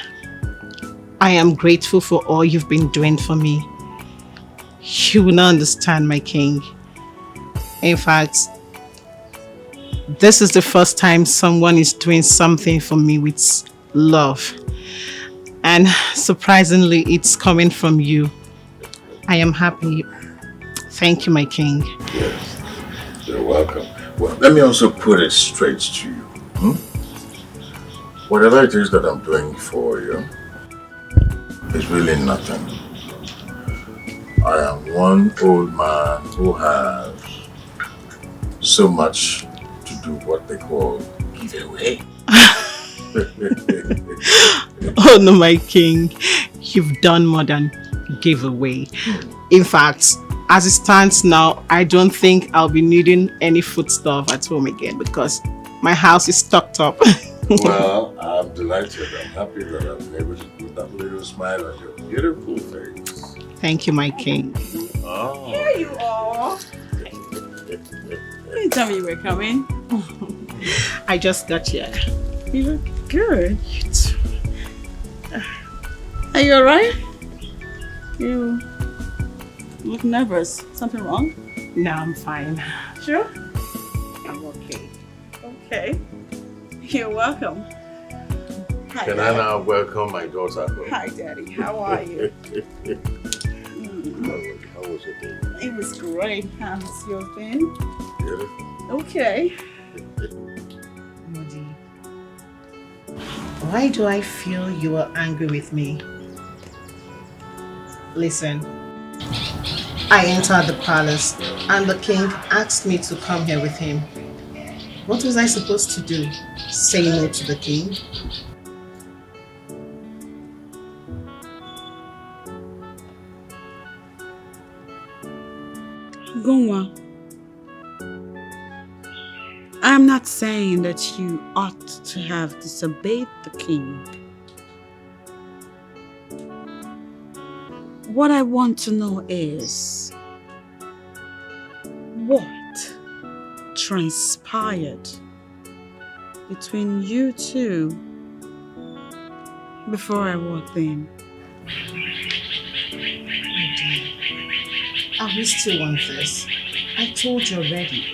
I am grateful for all you've been doing for me. You will not understand, my king. In fact, this is the first time someone is doing something for me with love. And surprisingly, it's coming from you. I am happy. Thank you, my king. Yes, you're welcome. Well, let me also put it straight to you. Whatever it is that I'm doing for you is really nothing. I am one old man who has so much to do what they call giveaway. Oh no, my king. You've done more than giveaway. In fact, as it stands now, I don't think I'll be needing any foodstuff at home again because my house is stocked up. Well, I'm delighted. I'm happy that I've been able to put that little smile on your beautiful face. Thank you, my king. Oh. Here you are. You didn't tell me you were coming. I just got here. You look good. You too. Are you alright? You look nervous. Something wrong? No, I'm fine. Sure? I'm okay. Okay. You're welcome. Hi, Can I now welcome my daughter home? Hi, Daddy. How are you? How was your day? It was great. How's yours been? Beautiful. Okay. Modi, why do I feel you are angry with me? Listen, I entered the palace and the king asked me to come here with him. What was I supposed to do? Say no to the king? Gonwa, I'm not saying that you ought to have disobeyed the king. What I want to know is what transpired between you two before I walked in. I we still want this. I told you already.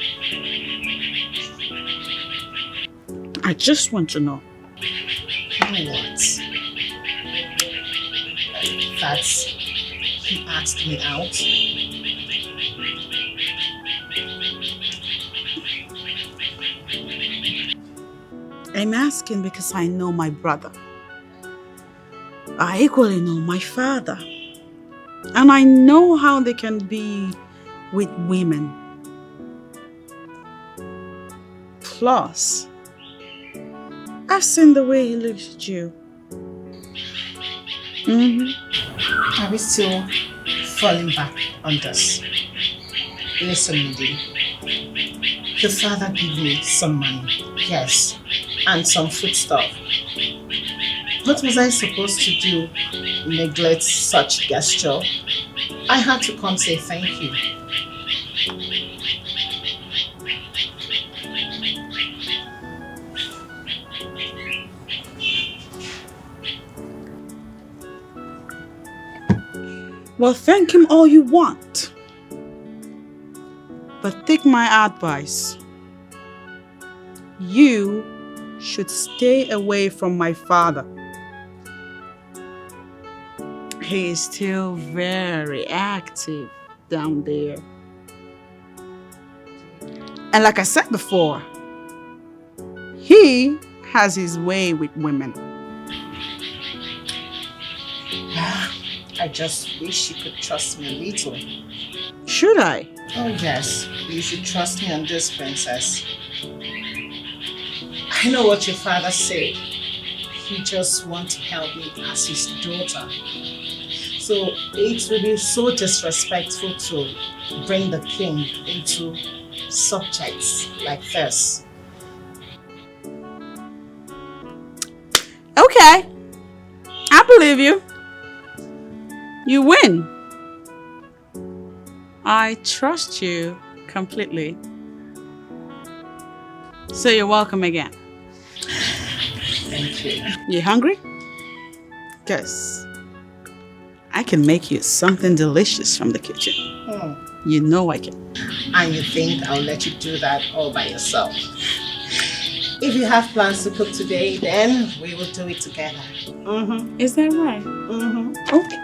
I just want to know. What? That's... he asked me out. I'm asking because I know my brother. I equally know my father. And I know how they can be with women. Plus, I've seen the way he looks at you. Are we still falling back on this? Listen, Midi. The father gave me some money, yes, and some foodstuff. What was I supposed to do? Neglect such gesture? I had to come say thank you. Well, thank him all you want. But take my advice. You should stay away from my father. He is still very active down there. And like I said before, he has his way with women. I just wish you could trust me a little. Should I? Oh yes, you should trust me on this, princess. I know what your father said. He just wants to help me as his daughter. So it would be so disrespectful to bring the king into subjects like this. Okay, I believe you. You win. I trust you completely. So you're welcome again. Thank you. You hungry? Because I can make you something delicious from the kitchen. You know I can. And you think I'll let you do that all by yourself? If you have plans to cook today, then we will do it together. Is that right? Okay.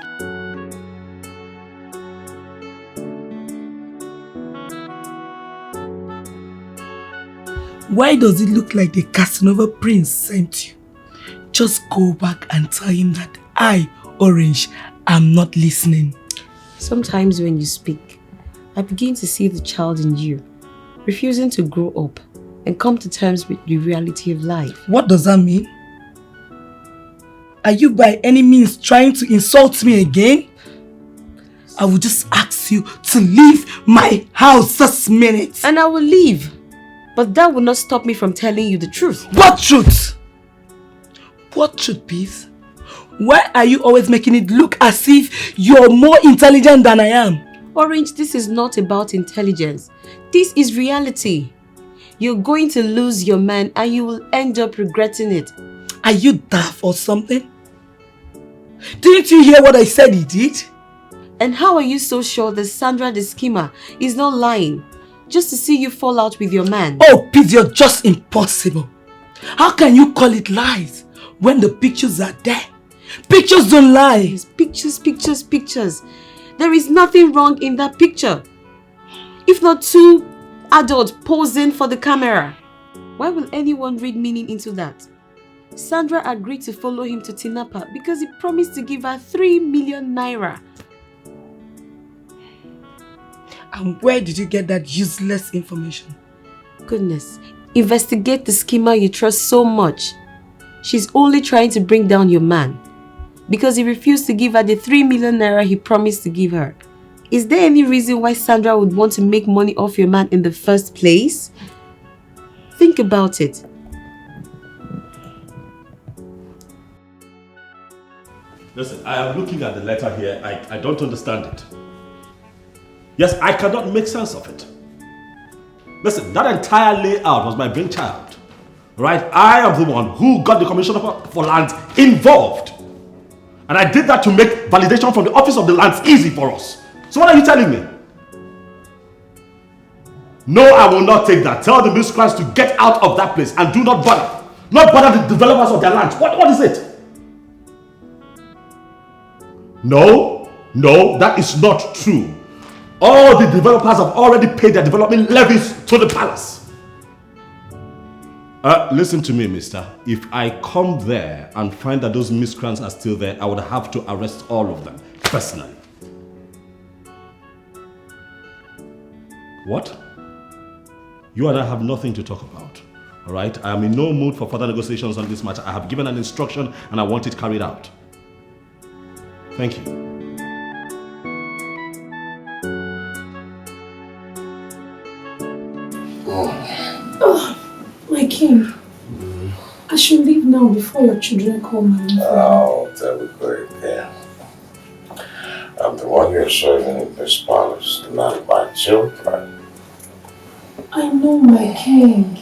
Why does it look like the CASANOVA prince sent you? Just go back and tell him that I, Orange, am not listening. Sometimes when you speak, I begin to see the child in you, refusing to grow up and come to terms with the reality of life. What does that mean? Are you by any means trying to insult me again? I will just ask you to leave my house this minute. And I will leave. But that will not stop me from telling you the truth. What truth? What truth, please? Why are you always making it look as if you're more intelligent than I am? Orange, this is not about intelligence. This is reality. You're going to lose your man and you will end up regretting it. Are you daft or something? Didn't you hear what I said he did? And how are you so sure that Sandra the schemer is not lying? Just to see you fall out with your man. Oh, Pete, you're just impossible. How can you call it lies when the pictures are there? Pictures don't lie. Yes, pictures, pictures, pictures. There is nothing wrong in that picture. If not two adults posing for the camera. Why will anyone read meaning into that? Sandra agreed to follow him to Tinapa because he promised to give her 3 million naira. And where did you get that useless information? Goodness, investigate the schemer you trust so much. She's only trying to bring down your man because he refused to give her the 3 million naira he promised to give her. Is there any reason why Sandra would want to make money off your man in the first place? Think about it. Listen, I am looking at the letter here. I don't understand it. Yes, I cannot make sense of it. Listen, that entire layout was my brainchild. Right? I am the one who got the Commissioner for Lands involved. And I did that to make validation from the Office of the Lands easy for us. So what are you telling me? No, I will not take that. Tell the miscreants to get out of that place and do not bother. Not bother the developers of their land. What is it? No, that is not true. All the developers have already paid their development levies to the palace. Listen to me, mister. If I come there and find that those miscreants are still there, I would have to arrest all of them, personally. What? You and I have nothing to talk about. Alright? I am in no mood for further negotiations on this matter. I have given an instruction and I want it carried out. Thank you. Oh, my king. I should leave now before your children come and Oh, that would be great, yeah. I'm the one you're serving in this palace, not my children. I know, my king.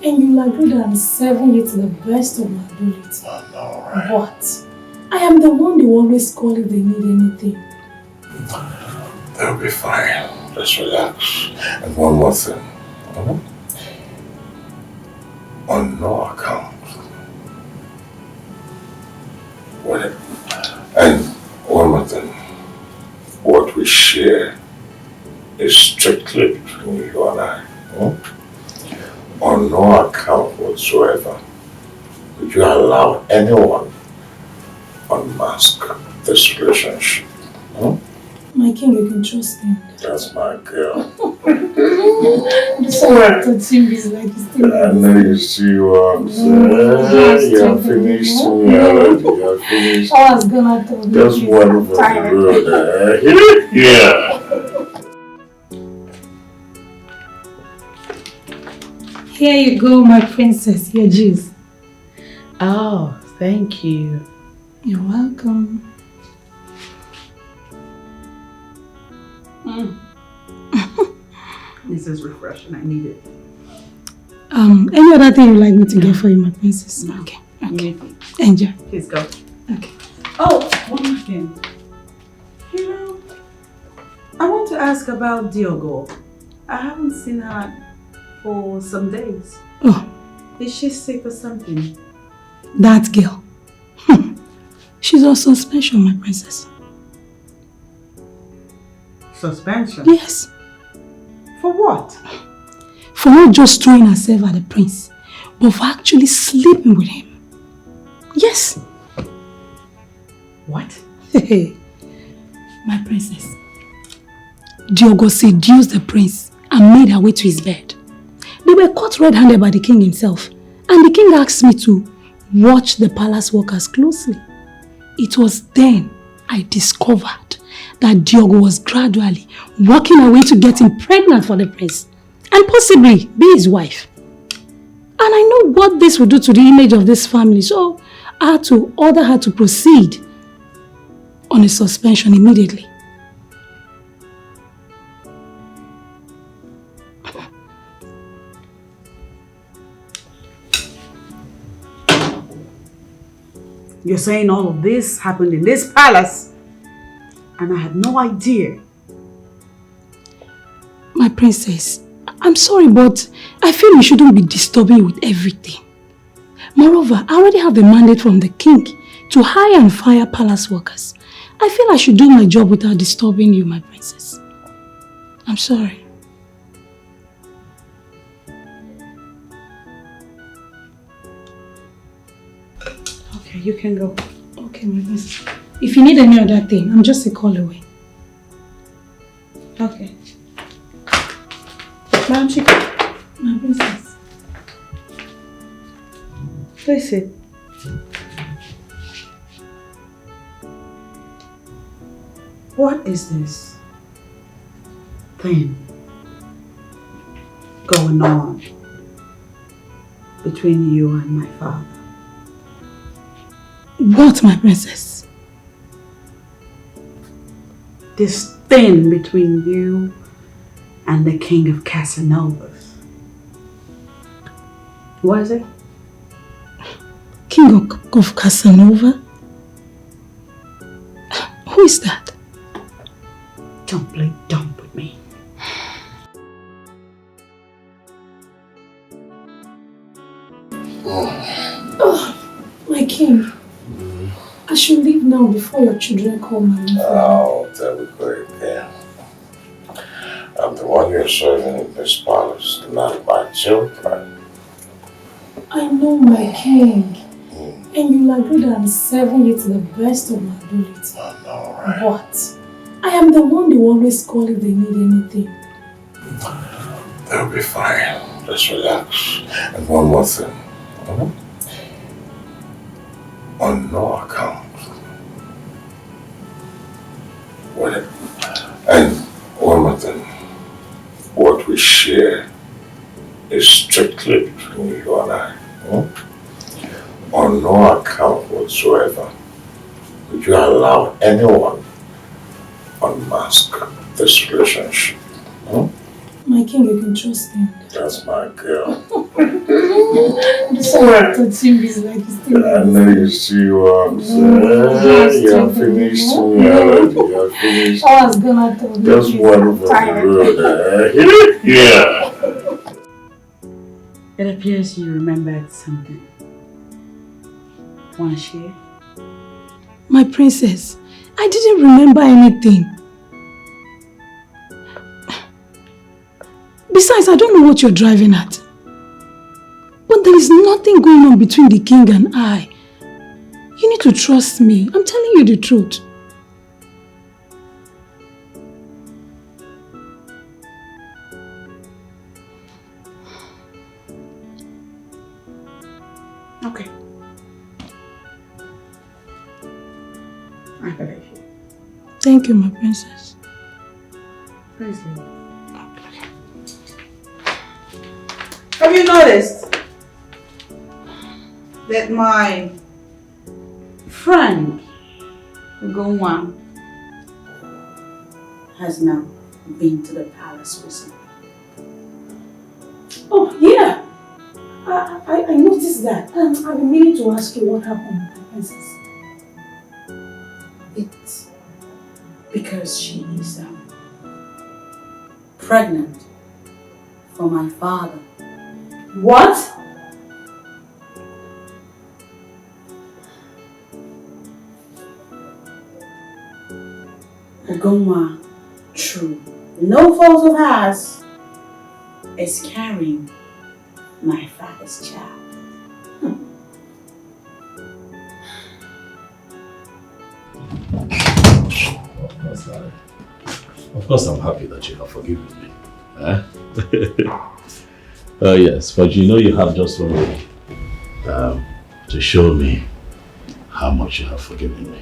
And you'll agree that I'm serving you to the best of my ability. I know, right? But I am the one they always call if they need anything. They'll be fine. Just relax. And one more thing. On no account. And one more thing. What we share is strictly between you and I. On no account whatsoever would you allow anyone unmask this relationship. My king, you can trust me. That's my girl. Sorry, touching me like it's still. I know you see what I'm saying. You're finished me already. You're finished. I was gonna tell you. Just one for the road. Yeah. Here you go, my princess. Your juice. Oh, thank you. You're welcome. This is refreshing. I need it. Any other thing you'd like me to get for you, my princess? No. Okay. Enjoy. Please go. Okay. Oh, one more thing. You know, I want to ask about Diogo. I haven't seen her for some days. Oh. Is she sick or something? That girl. She's on suspension, my princess. Suspension? Yes. For what? For not just throwing herself at the prince, but for actually sleeping with him. Yes. What? My princess. Diogo seduced the prince and made her way to his bed. They were caught red-handed by the king himself, and the king asked me to watch the palace workers closely. It was then I discovered that Diogo was gradually working her way to get him pregnant for the prince and possibly be his wife. And I know what this would do to the image of this family, so I had to order her to proceed on a suspension immediately. You're saying all of this happened in this palace and I had no idea. My princess, I'm sorry, but I feel you shouldn't be disturbing with everything. Moreover, I already have a mandate from the king to hire and fire palace workers. I feel I should do my job without disturbing you, my princess. I'm sorry. Okay, you can go. Okay, my princess. If you need any other thing, I'm just a call away. Okay. Madam Chika, my princess. Please sit. What is this thing going on between you and my father? What, my princess? This thing between you and the king of Casanova. What is it? King of Casanova? Who is that? Don't play dumb with me. Oh, my king. I should leave now before your children call my name. Oh, that would be great, yeah. I'm the one you're serving in this palace, not my children. I know, my king. And you'll agree that I'm serving you to the best of my ability. I know, right? But I am the one they always call if they need anything. They'll be fine. Just relax. And one more thing. On no account. And one more thing. What we share is strictly between you and I. On no account whatsoever would you allow anyone unmask this relationship. My my king, you can trust him. That's my girl. This one touch him is like he's still I know you see what I'm saying. You have finished me already. You have finished. I was gonna tell you. Just one for the road. Yeah. It appears you remembered something. Want to share? My princess, I didn't remember anything. Besides, I don't know what you're driving at. But there is nothing going on between the king and I. You need to trust me. I'm telling you the truth. Okay. I believe you. Thank you, my princess. Praise the Lord. Have you noticed that my friend Ugonwa has now been to the palace recently? Oh, yeah. I noticed that. I've been meaning to ask you what happened, my princess. It's because she is pregnant for my father. What? Ugonwa, true, no fault of hers, is carrying my father's child. Of course, I'm happy that you have forgiven me. Eh? Oh yes, but you know you have just one way to show me how much you have forgiven me.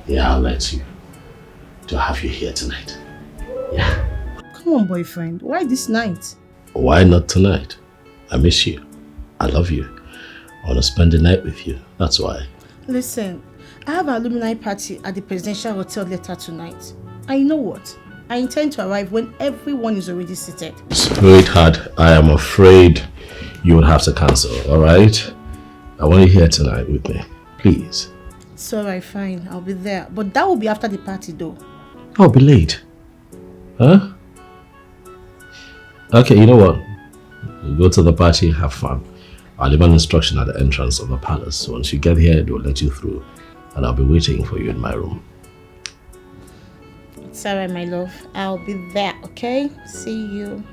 Yeah, I'll let you to have you here tonight. Yeah. Come on, boyfriend. Why this night? Why not tonight? I miss you. I love you. I want to spend the night with you. That's why. Listen, I have an alumni party at the Presidential Hotel later tonight. And you know what? I intend to arrive when everyone is already seated. Sweetheart, I am afraid you will have to cancel, alright? I want you here tonight with me. Please. It's alright, fine. I'll be there. But that will be after the party though. I'll be late. Huh? Okay, you know what? You go to the party, have fun. I'll leave an instruction at the entrance of the palace. Once you get here, they'll let you through. And I'll be waiting for you in my room. It's alright, my love. I'll be there, okay? See you.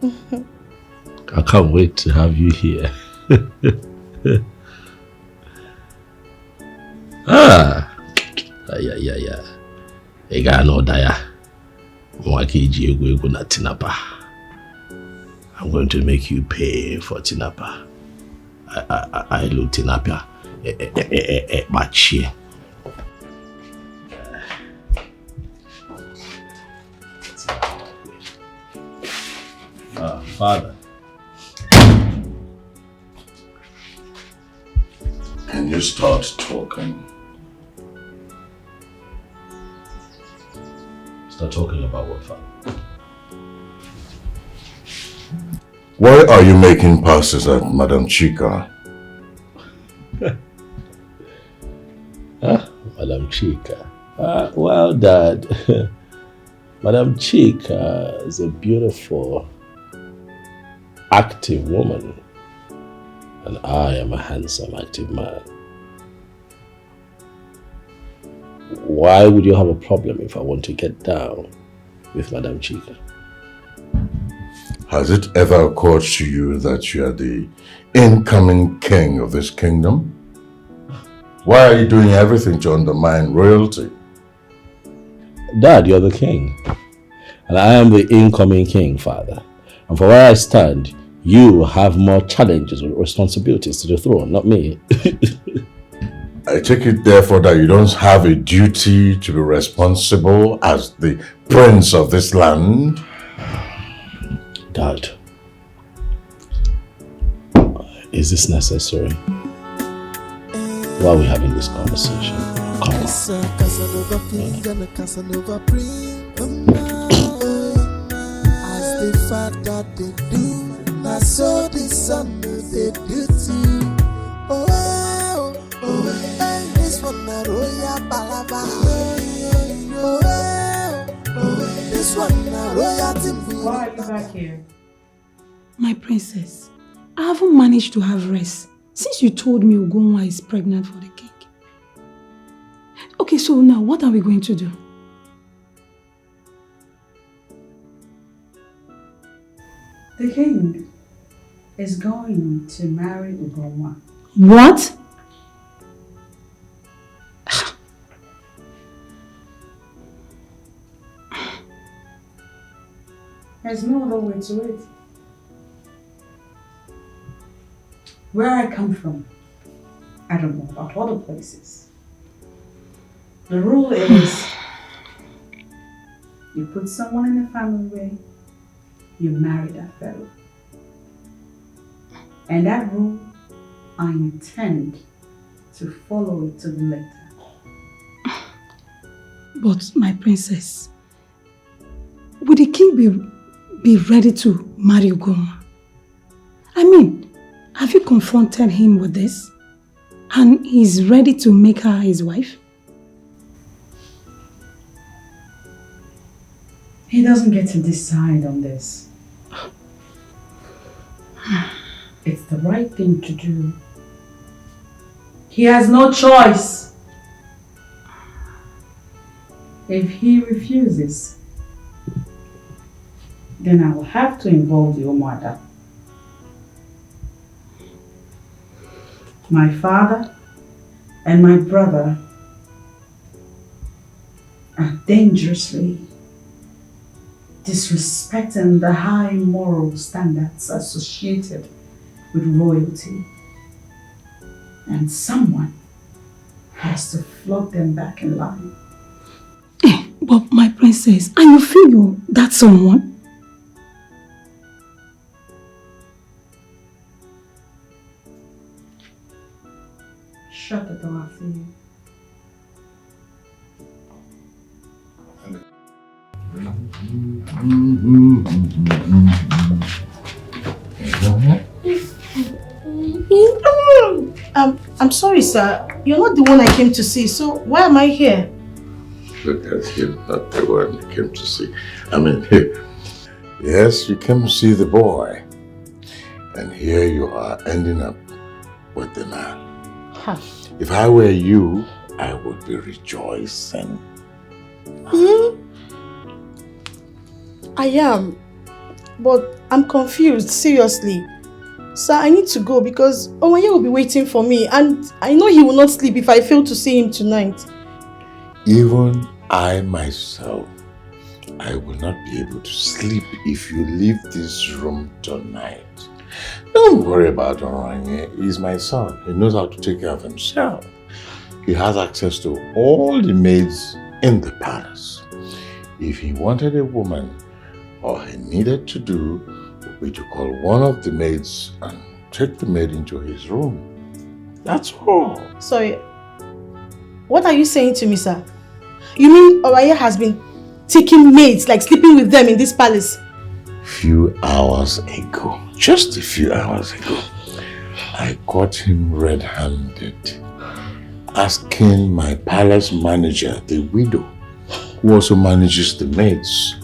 I can't wait to have you here. Yeah. I got no daya. I'm going to make you pay for tinapa. I look tinapa. Bachi. Father. Can you start talking? Start talking about what, Father? Why are you making passes at Madam Chika? Madam Chika. Well, Dad, Madam Chika is a beautiful, active woman. And I am a handsome, active man. Why would you have a problem if I want to get down with Madam Chika? Has it ever occurred to you that you are the incoming king of this kingdom? Why are you doing everything to undermine royalty? Dad, you're the king. And I am the incoming king, Father. And for where I stand, you have more challenges and responsibilities to the throne, not me. I take it therefore that you don't have a duty to be responsible as the prince of this land? Dad, is this necessary? Why are we having this conversation? Come on. father they do, na so the son they do too. Oh, oh, oh, this one na royal palava. Oh, oh, this one na royal timbu. Why are you back here? My princess, I haven't managed to have rest since you told me Ugonwa is pregnant for the king. Okay, so now what are we going to do? The king is going to marry Ugonwa. What? There's no other way to it. Where I come from, I don't know about other places. The rule is, you put someone in the family way, you marry that fellow. And that rule, I intend to follow it to the letter. But my princess, would the king be ready to marry Ugonwa? I mean, have you confronted him with this? And he's ready to make her his wife? He doesn't get to decide on this. It's the right thing to do. He has no choice. If he refuses, then I will have to involve the Omada. My father and my brother are dangerously disrespecting the high moral standards associated with royalty. And someone has to flog them back in line. But my princess, and you feel you're that someone? Shut the door after you. I'm sorry, sir. You're not the one I came to see, so why am I here? Look at him, not the one you came to see. I mean, yes, you came to see the boy. And here you are ending up with the man. Huh. If I were you, I would be rejoicing. I am, but I'm confused, seriously. Sir, I need to go because Omoye will be waiting for me and I know he will not sleep if I fail to see him tonight. Even I myself, I will not be able to sleep if you leave this room tonight. Don't worry about Oranye. He's my son. He knows how to take care of himself. He has access to all the maids in the palace. If he wanted a woman, all he needed to do would be to call one of the maids and take the maid into his room. That's all. Sorry, what are you saying to me, sir? You mean Oraya has been taking maids, like sleeping with them in this palace? Few hours ago, just a few hours ago, I caught him red-handed, asking my palace manager, the widow, who also manages the maids,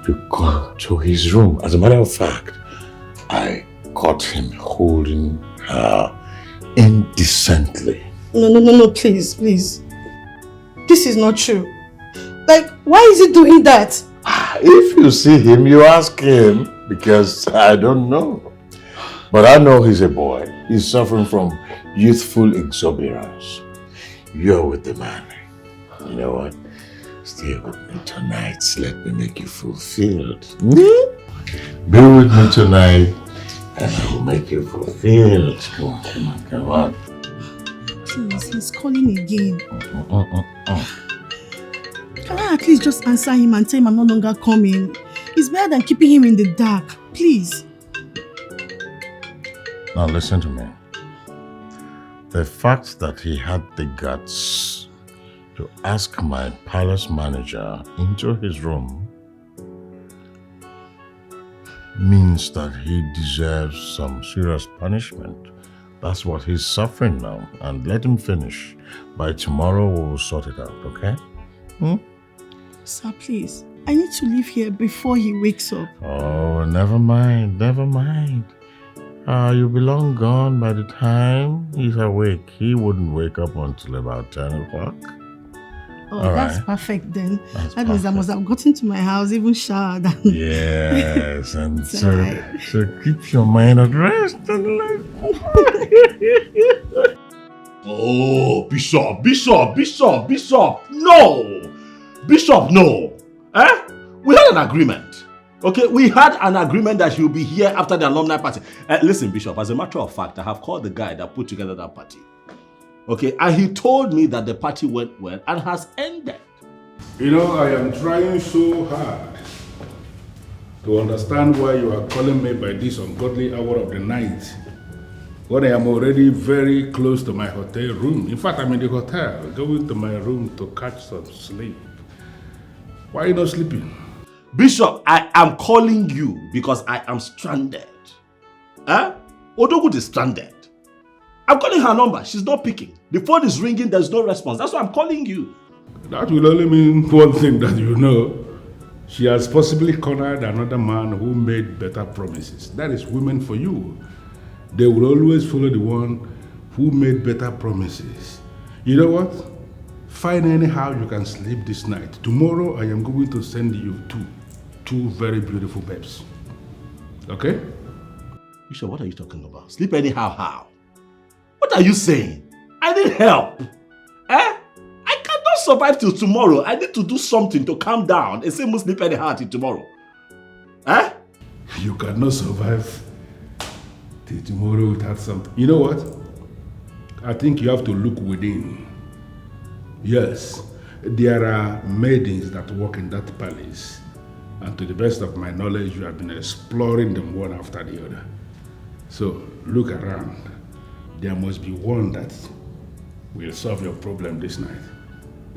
to come to his room. As a matter of fact, I caught him holding her indecently. No, please. This is not true. Like, why is he doing that? If you see him, you ask him, because I don't know. But I know he's a boy. He's suffering from youthful exuberance. You're with the man. You know what? Stay with me tonight. Let me make you fulfilled. Be with me tonight and I will make you fulfilled. Come on. Please, he's calling again. Can I at least just answer him and tell him I'm no longer coming? It's better than keeping him in the dark. Please. Now listen to me. The fact that he had the guts to ask my palace manager into his room means that he deserves some serious punishment. That's what he's suffering now. And let him finish. By tomorrow, we will sort it out, okay? Sir, please. I need to leave here before he wakes up. Oh, never mind, never mind. You'll be long gone by the time he's awake. He wouldn't wake up until about 10 o'clock. Oh, All that's right. perfect then. That's That means I must have gotten to my house, even showered. Yes, and It's so, alright. so keep your mind at rest and Oh, Bishop. No! Bishop, no. We had an agreement. Okay, we had an agreement that he'll be here after the alumni party. Listen, Bishop, as a matter of fact, I have called the guy that put together that party. Okay, and he told me that the party went well and has ended. You know, I am trying so hard to understand why you are calling me by this ungodly hour of the night when I am already very close to my hotel room. In fact, I'm in the hotel, going to my room to catch some sleep. Why are you not sleeping? Bishop, I am calling you because I am stranded. Odogu is stranded. I'm calling her number. She's not picking. The phone is ringing. There's no response. That's why I'm calling you. That will only mean one thing that you know. She has possibly cornered another man who made better promises. That is women for you. They will always follow the one who made better promises. You know what? Find anyhow you can sleep this night. Tomorrow I am going to send you two very beautiful babes. Okay? Bishop, what are you talking about? Sleep anyhow how? What are you saying? I need help. I cannot survive till tomorrow. I need to do something to calm down and say must sleep anyhow till tomorrow. You cannot survive till tomorrow without something. You know what? I think you have to look within. Yes, there are maidens that work in that palace. And to the best of my knowledge, you have been exploring them one after the other. So look around. There must be one that will solve your problem this night.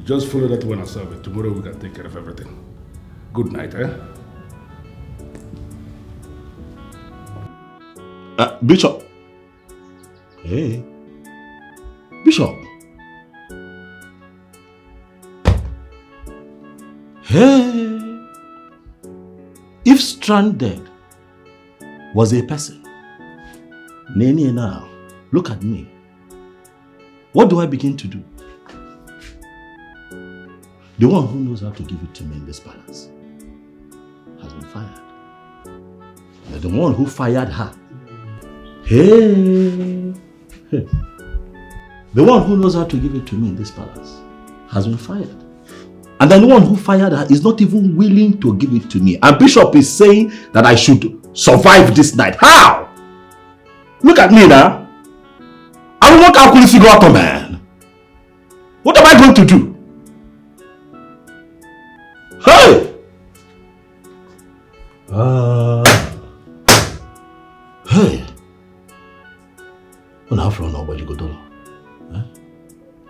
Just follow that one and solve it. Tomorrow we can take care of everything. Good night, Bishop. Hey. Bishop. Hey. If stranded was a person, Nene now, look at me. What do I begin to do? The one who knows how to give it to me in this palace has been fired. The one who fired her. Hey! The one who knows how to give it to me in this palace has been fired. And then the one who fired her is not even willing to give it to me. And Bishop is saying that I should survive this night. How? Look at me now. I don't want to go out, man. What am I going to do? Hey! Hey!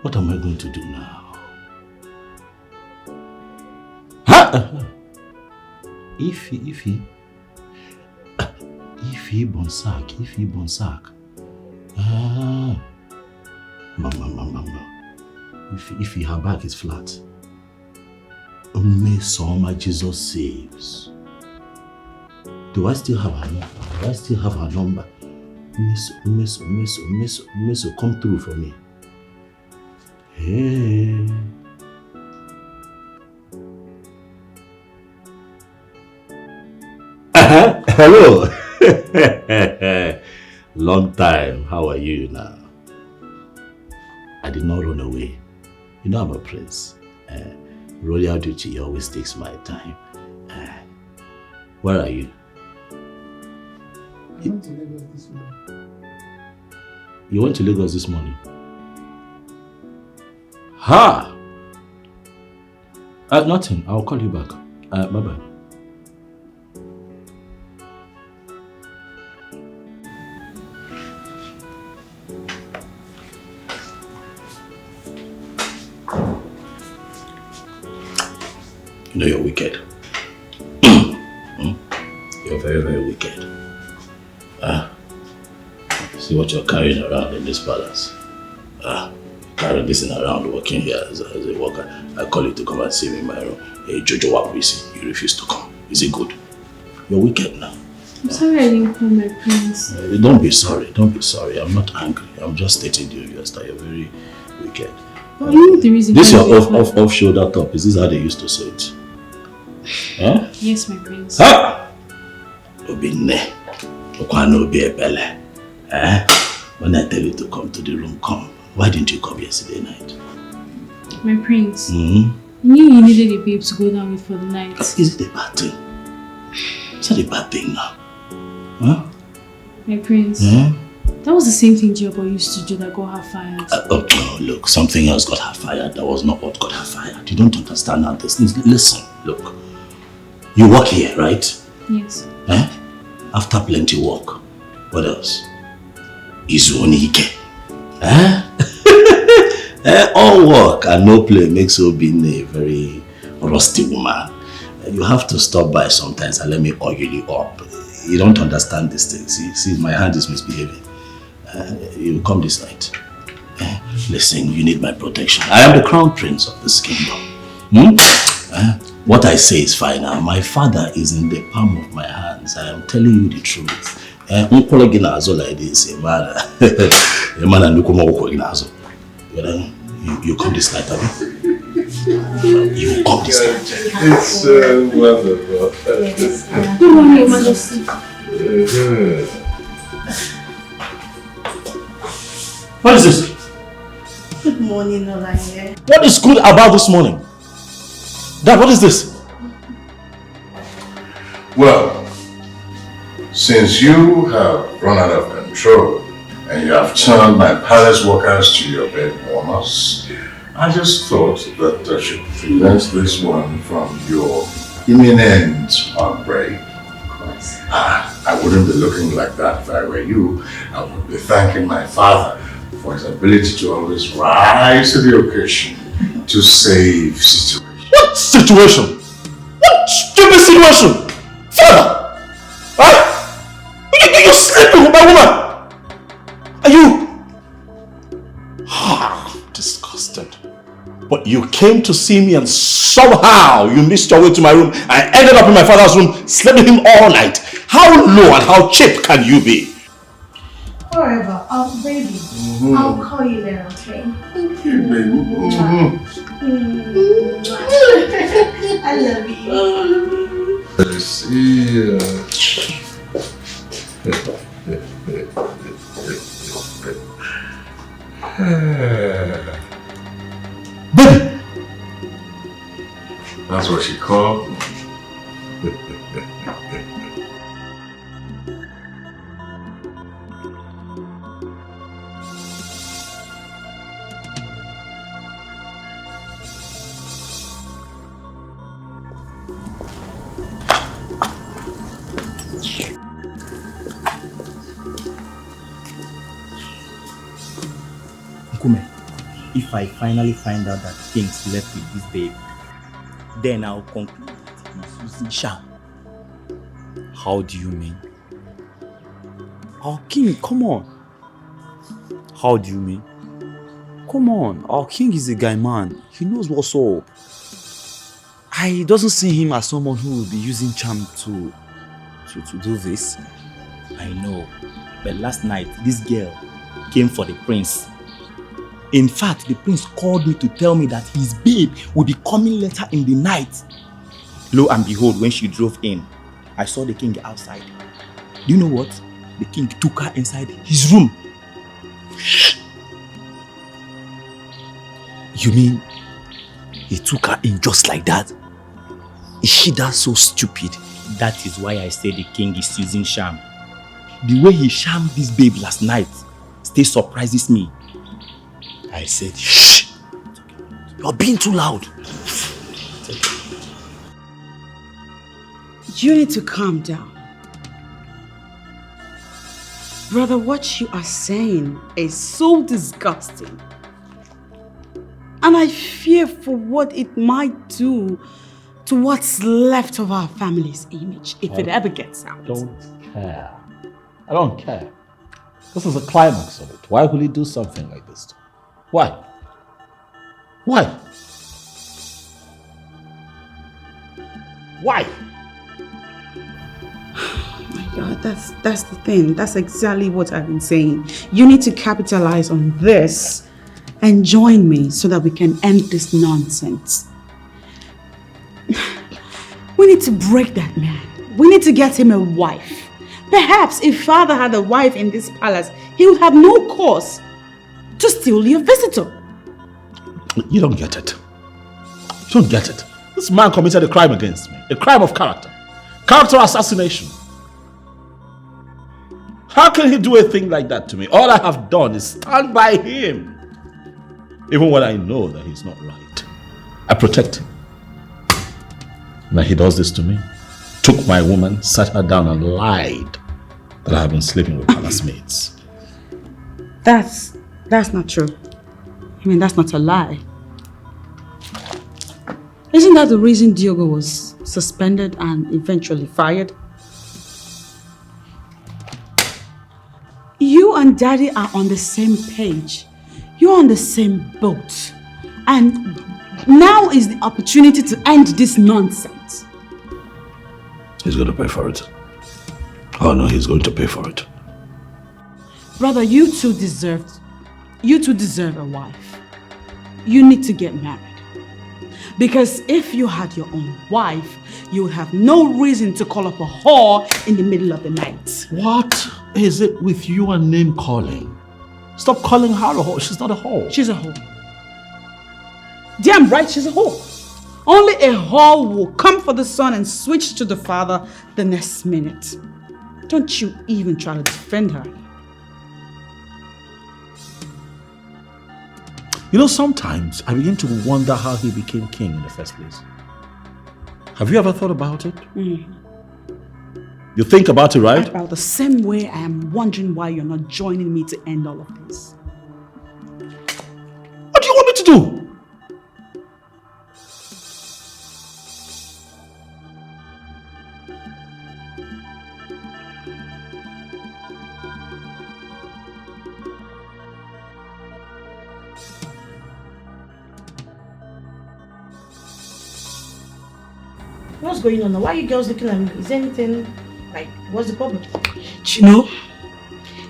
What am I going to do now? If he bonsak. If her back is flat. May Soma Jesus saves. Do I still have her number? Miss, come through for me. Hey. Hello. Long time. How are you now? I did not run away. You know I'm a prince. Royal duty always takes my time. Where are you? I went to Lagos this morning. You went to Lagos this morning? Ha! Nothing. I'll call you back. Bye-bye. You know you're wicked. You're very, very wicked. See what you're carrying around in this palace. Carrying this thing around, working here as a worker. I call you to come and see me in my room. Hey, Jojo Wakwisi, you refuse to come. Is it good? You're wicked now. I'm sorry I didn't come, my prince. Don't be sorry. Don't be sorry. I'm not angry. I'm just stating to you that you're very wicked. Well, you know the reason. This your off shoulder top. Is this how they used to say it? Huh? Yes, my prince. Ha! Obine. Okwano be Ebele. When I tell you to come to the room, come. Why didn't you come yesterday night? My prince. You knew you needed a babe to go down with for the night. Is it a bad thing? It's not a bad thing now. Huh? My prince. That was the same thing Jobo used to do that got her fired. Oh, look, something else got her fired. That was not what got her fired. You don't understand how this is. Listen, look. You work here, right? Yes. After plenty work, what else? Izunike. All work and no play makes Obin a very rusty woman. You have to stop by sometimes and let me oil you up. You don't understand these things. See, my hand is misbehaving. You come this night. Listen, you need my protection. I am the crown prince of this kingdom. What I say is final. My father is in the palm of my hands. I am telling you the truth. You come this night, Abby. You come this night. It's wonderful. Good morning, Your Majesty. What is this? Good morning, Olanye. What is good about this morning? Dad, what is this? Well, since you have run out of control and you have turned my palace workers to your bed warmers, I just thought that I should prevent this one from your imminent outbreak. Of course. I wouldn't be looking like that if I were you. I would be thanking my father for his ability to always rise to the occasion to save situations. What situation? What stupid situation? Father! You're sleeping with my woman! Are you... disgusted. But you came to see me and somehow you missed your way to my room and ended up in my father's room, slept with him all night. How low and how cheap can you be? Whatever, baby. I'll call you then, okay? Thank you, baby. I love you. I see you. Baby! That's what she called me. If I finally find out that King slept with this babe, then I'll conclude that he's using sham. How do you mean? Our king, come on. How do you mean? Come on, our king is a guy man. He knows what's up. I doesn't see him as someone who will be using charm to do this. I know, but last night this girl came for the prince. In fact, the prince called me to tell me that his babe will be coming later in the night. Lo and behold, when she drove in, I saw the king outside. Do you know what? The king took her inside his room. You mean he took her in just like that? Is she that so stupid? That is why I say the king is using sham. The way he shammed this babe last night still surprises me. I said, shh! You're being too loud. You need to calm down. Brother, what you are saying is so disgusting. And I fear for what it might do to what's left of our family's image, if it ever gets out. Don't care. I don't care. This is the climax of it. Why would he do something like this? Why? Why? Why? My God, that's the thing. That's exactly what I've been saying. You need to capitalize on this and join me so that we can end this nonsense. We need to break that man. We need to get him a wife. Perhaps if father had a wife in this palace, he would have no cause to steal your visitor. You don't get it. You don't get it. This man committed a crime against me. A crime of character. Character assassination. How can he do a thing like that to me? All I have done is stand by him. Even when I know that he's not right. I protect him. Now he does this to me. Took my woman, sat her down and lied that I have been sleeping with palace maids. That's not true. I mean, that's not a lie. Isn't that the reason Diogo was suspended and eventually fired? You and Daddy are on the same page. You're on the same boat. And now is the opportunity to end this nonsense. He's going to pay for it. Oh no, he's going to pay for it. Brother, you two deserve a wife. You need to get married. Because if you had your own wife, you would have no reason to call up a whore in the middle of the night. What is it with you and name calling? Stop calling her a whore. She's not a whore. She's a whore. Damn right, she's a whore. Only a whore will come for the son and switch to the father the next minute. Don't you even try to defend her. You know, sometimes I begin to wonder how he became king in the first place. Have you ever thought about it? You think about it, right? About the same way I am wondering why you're not joining me to end all of this. What do you want me to do? What's going on now? Why are you girls looking at me? Is there anything, like, what's the problem? You know,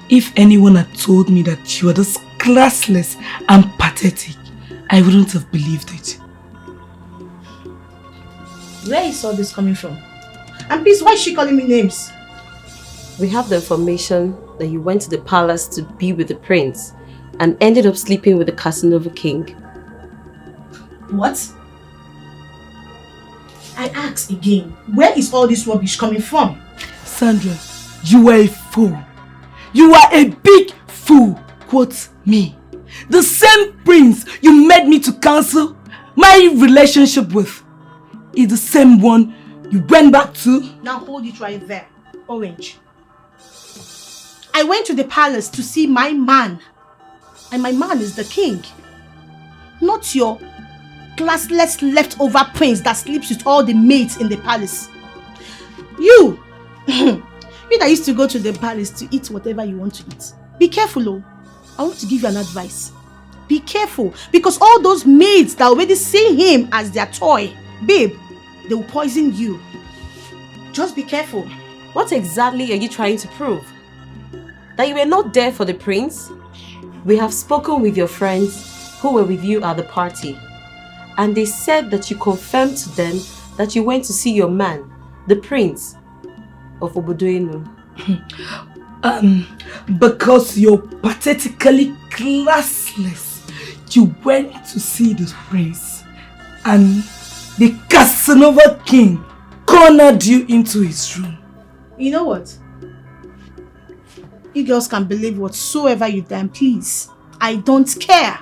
if anyone had told me that you were this classless and pathetic, I wouldn't have believed it. Where is all this coming from? And please, why is she calling me names? We have the information that you went to the palace to be with the prince and ended up sleeping with the Casanova king. What? I ask again, where is all this rubbish coming from? Sandra, you are a fool. You are a big fool, quote me. The same prince you made me to cancel my relationship with is the same one you went back to. Now hold it right there, Orange. I went to the palace to see my man. And my man is the king. Not your classless leftover prince that sleeps with all the maids in the palace. You! You that used to go to the palace to eat whatever you want to eat. Be careful, oh. I want to give you an advice. Be careful, because all those maids that already see him as their toy, babe, they will poison you. Just be careful. What exactly are you trying to prove? That you were not there for the prince? We have spoken with your friends who were with you at the party, and they said that you confirmed to them that you went to see your man, the prince of Obodoinu. Because you're pathetically classless, you went to see the prince, and the Casanova king cornered you into his room. You know what? You girls can believe whatsoever you damn please. I don't care.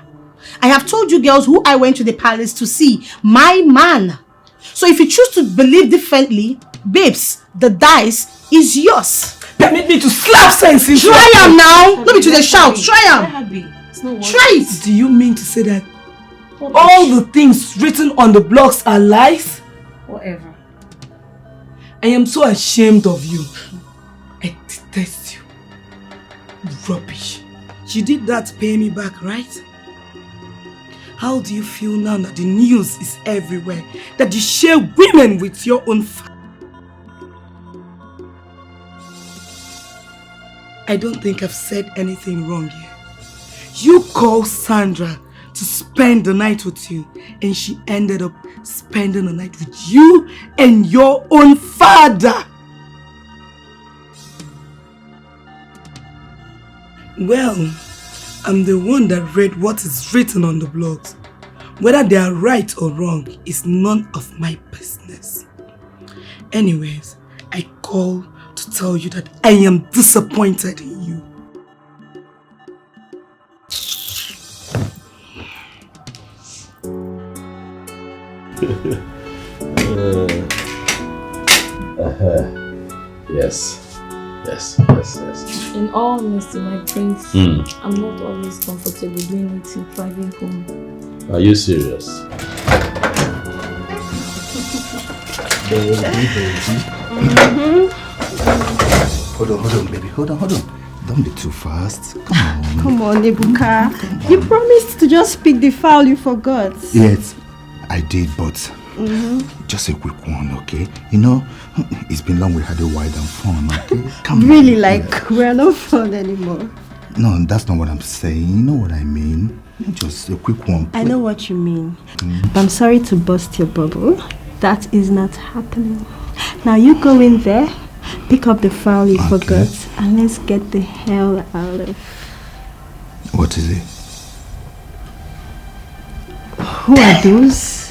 I have told you girls who I went to the palace to see. My man. So if you choose to believe differently, babes, the dice is yours. Permit me to slap sense into Try am now. Not be to the shout. Try am. Try it. Do you mean to say that all the things written on the blocks are lies? Whatever. I am so ashamed of you. I detest you. Rubbish. You did that to pay me back, right? How do you feel now that the news is everywhere? That you share women with your own family? I don't think I've said anything wrong here. You called Sandra to spend the night with you, and she ended up spending the night with you and your own father. Well, I'm the one that read what is written on the blogs. Whether they are right or wrong is none of my business. Anyways, I call to tell you that I am disappointed in you. Yes. In all honesty, my prince, I'm not always comfortable doing it in private home. Are you serious? Baby. Hold on, baby. Hold on. Don't be too fast. Come on, Ebuka. You promised to just pick the fowl you forgot. Yes, I did, but just a quick one, okay? You know, it's been long we had a wide and fun, okay? Come really, on. like, we're not fun anymore. No, that's not what I'm saying. You know what I mean? Just a quick one. I know what you mean. But I'm sorry to burst your bubble. That is not happening. Now you go in there, pick up the fowl you forgot, and let's get the hell out of... What is it? Who are those?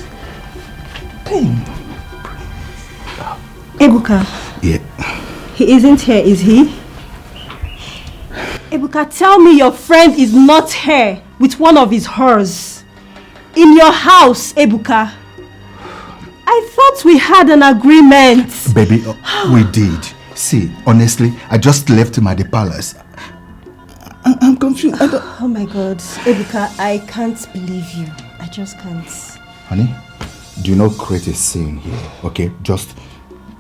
Ebuka. Yeah. He isn't here, is he? Ebuka, tell me your friend is not here with one of his whores. In your house, Ebuka. I thought we had an agreement. Baby, we did. See, honestly, I just left him at the palace. I'm confused. Oh my God. Ebuka, I can't believe you. I just can't. Honey, do not create a scene here, okay? Just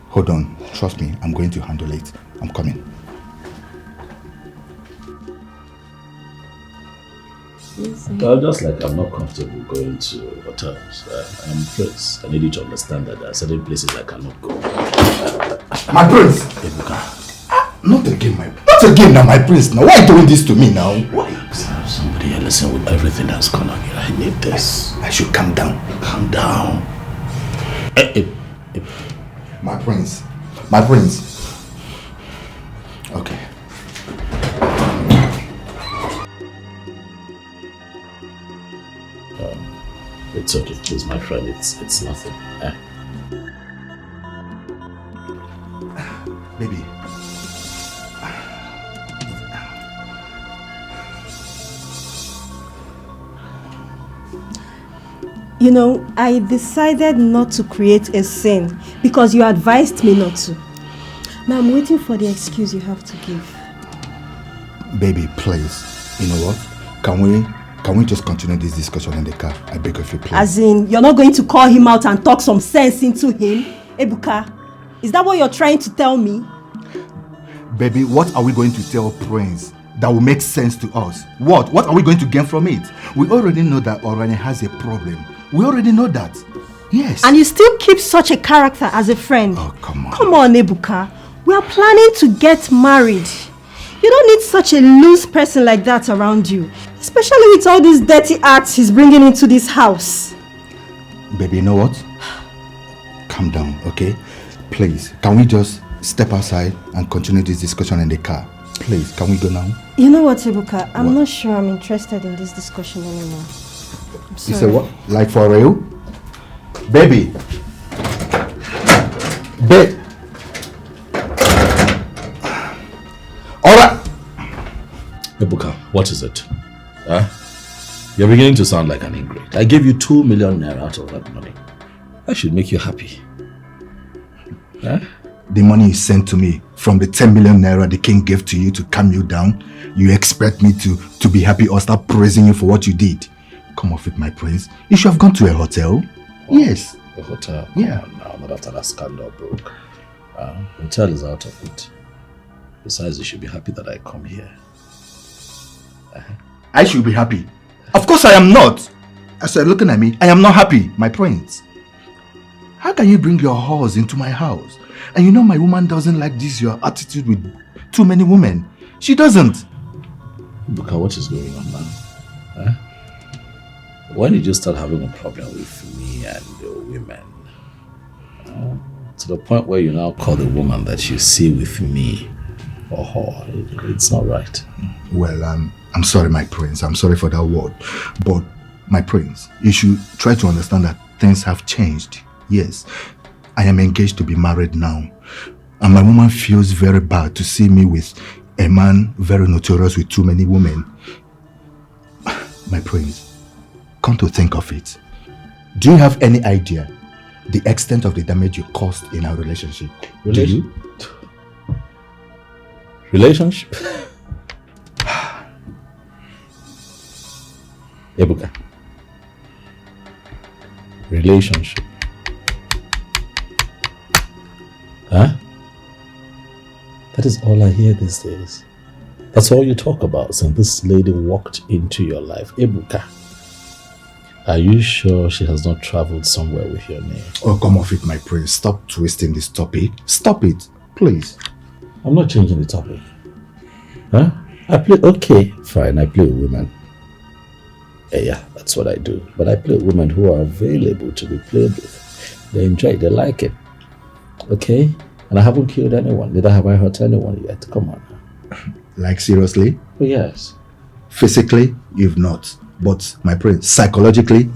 hold on. Trust me, I'm going to handle it. I'm coming. Just like I'm not comfortable going to hotels. I'm Prince. I need you to understand that there are certain places I cannot go. My prince! Not again now, my prince. Now, why are you doing this to me now? Why? Somebody here, listen, with everything that's gone on here, I need this. I should calm down. Calm down. My prince. My prince. Okay. It's okay, please, my friend. It's nothing. Baby. You know, I decided not to create a scene because you advised me not to. Now I'm waiting for the excuse you have to give. Baby, please. You know what? Can we just continue this discussion in the car? I beg of you, please. As in, you're not going to call him out and talk some sense into him? Ebuka, is that what you're trying to tell me? Baby, what are we going to tell Prince that will make sense to us? What are we going to gain from it? We already know that Orani has a problem. We already know that. Yes. And you still keep such a character as a friend. Oh, come on. Come on, Ebuka. We are planning to get married. You don't need such a loose person like that around you. Especially with all these dirty acts he's bringing into this house. Baby, you know what? Calm down, okay? Please, can we just step outside and continue this discussion in the car? Please, can we go now? You know what, Ebuka? I'm not sure I'm interested in this discussion anymore. I'm sorry. You said what? Like for real? Baby! Babe! Alright! Ebuka, what is it? Huh? You're beginning to sound like an ingrate. I gave you 2 million naira out of that money. That should make you happy. Huh? The money you sent to me from the 10 million naira the king gave to you to calm you down, you expect me to be happy or start praising you for what you did? Come off it, my prince. You should have gone to a hotel. Yes. The hotel? Yeah. Come on now, not after that scandal broke. Hotel is out of it. Besides, you should be happy that I come here. I should be happy. Of course I am not. As you're looking at me, I am not happy, my prince. How can you bring your horse into my house? And you know my woman doesn't like this, your attitude with too many women. She doesn't. Look at what is going on now. When did you start having a problem with me and the women? To the point where you now call the woman that you see with me or her. It's not right. Well, I'm sorry, my prince. I'm sorry for that word. But, my prince, you should try to understand that things have changed. Yes, I am engaged to be married now. And my woman feels very bad to see me with a man very notorious with too many women. My prince, come to think of it, do you have any idea the extent of the damage you caused in our relationship? Do you? Relationship? Ebuka. Relationship. Huh? That is all I hear these days. That's all you talk about since this lady walked into your life. Ebuka. Are you sure she has not traveled somewhere with your name? Oh, come off it, my prince. Stop twisting this topic. Stop it, please. I'm not changing the topic. Huh? Okay, fine, I play with women. Yeah, that's what I do. But I play with women who are available to be played with. They enjoy it, they like it. Okay? And I haven't killed anyone, neither have I hurt anyone yet. Come on. Like seriously? Oh, yes. Physically, you've not. But my prince, psychologically,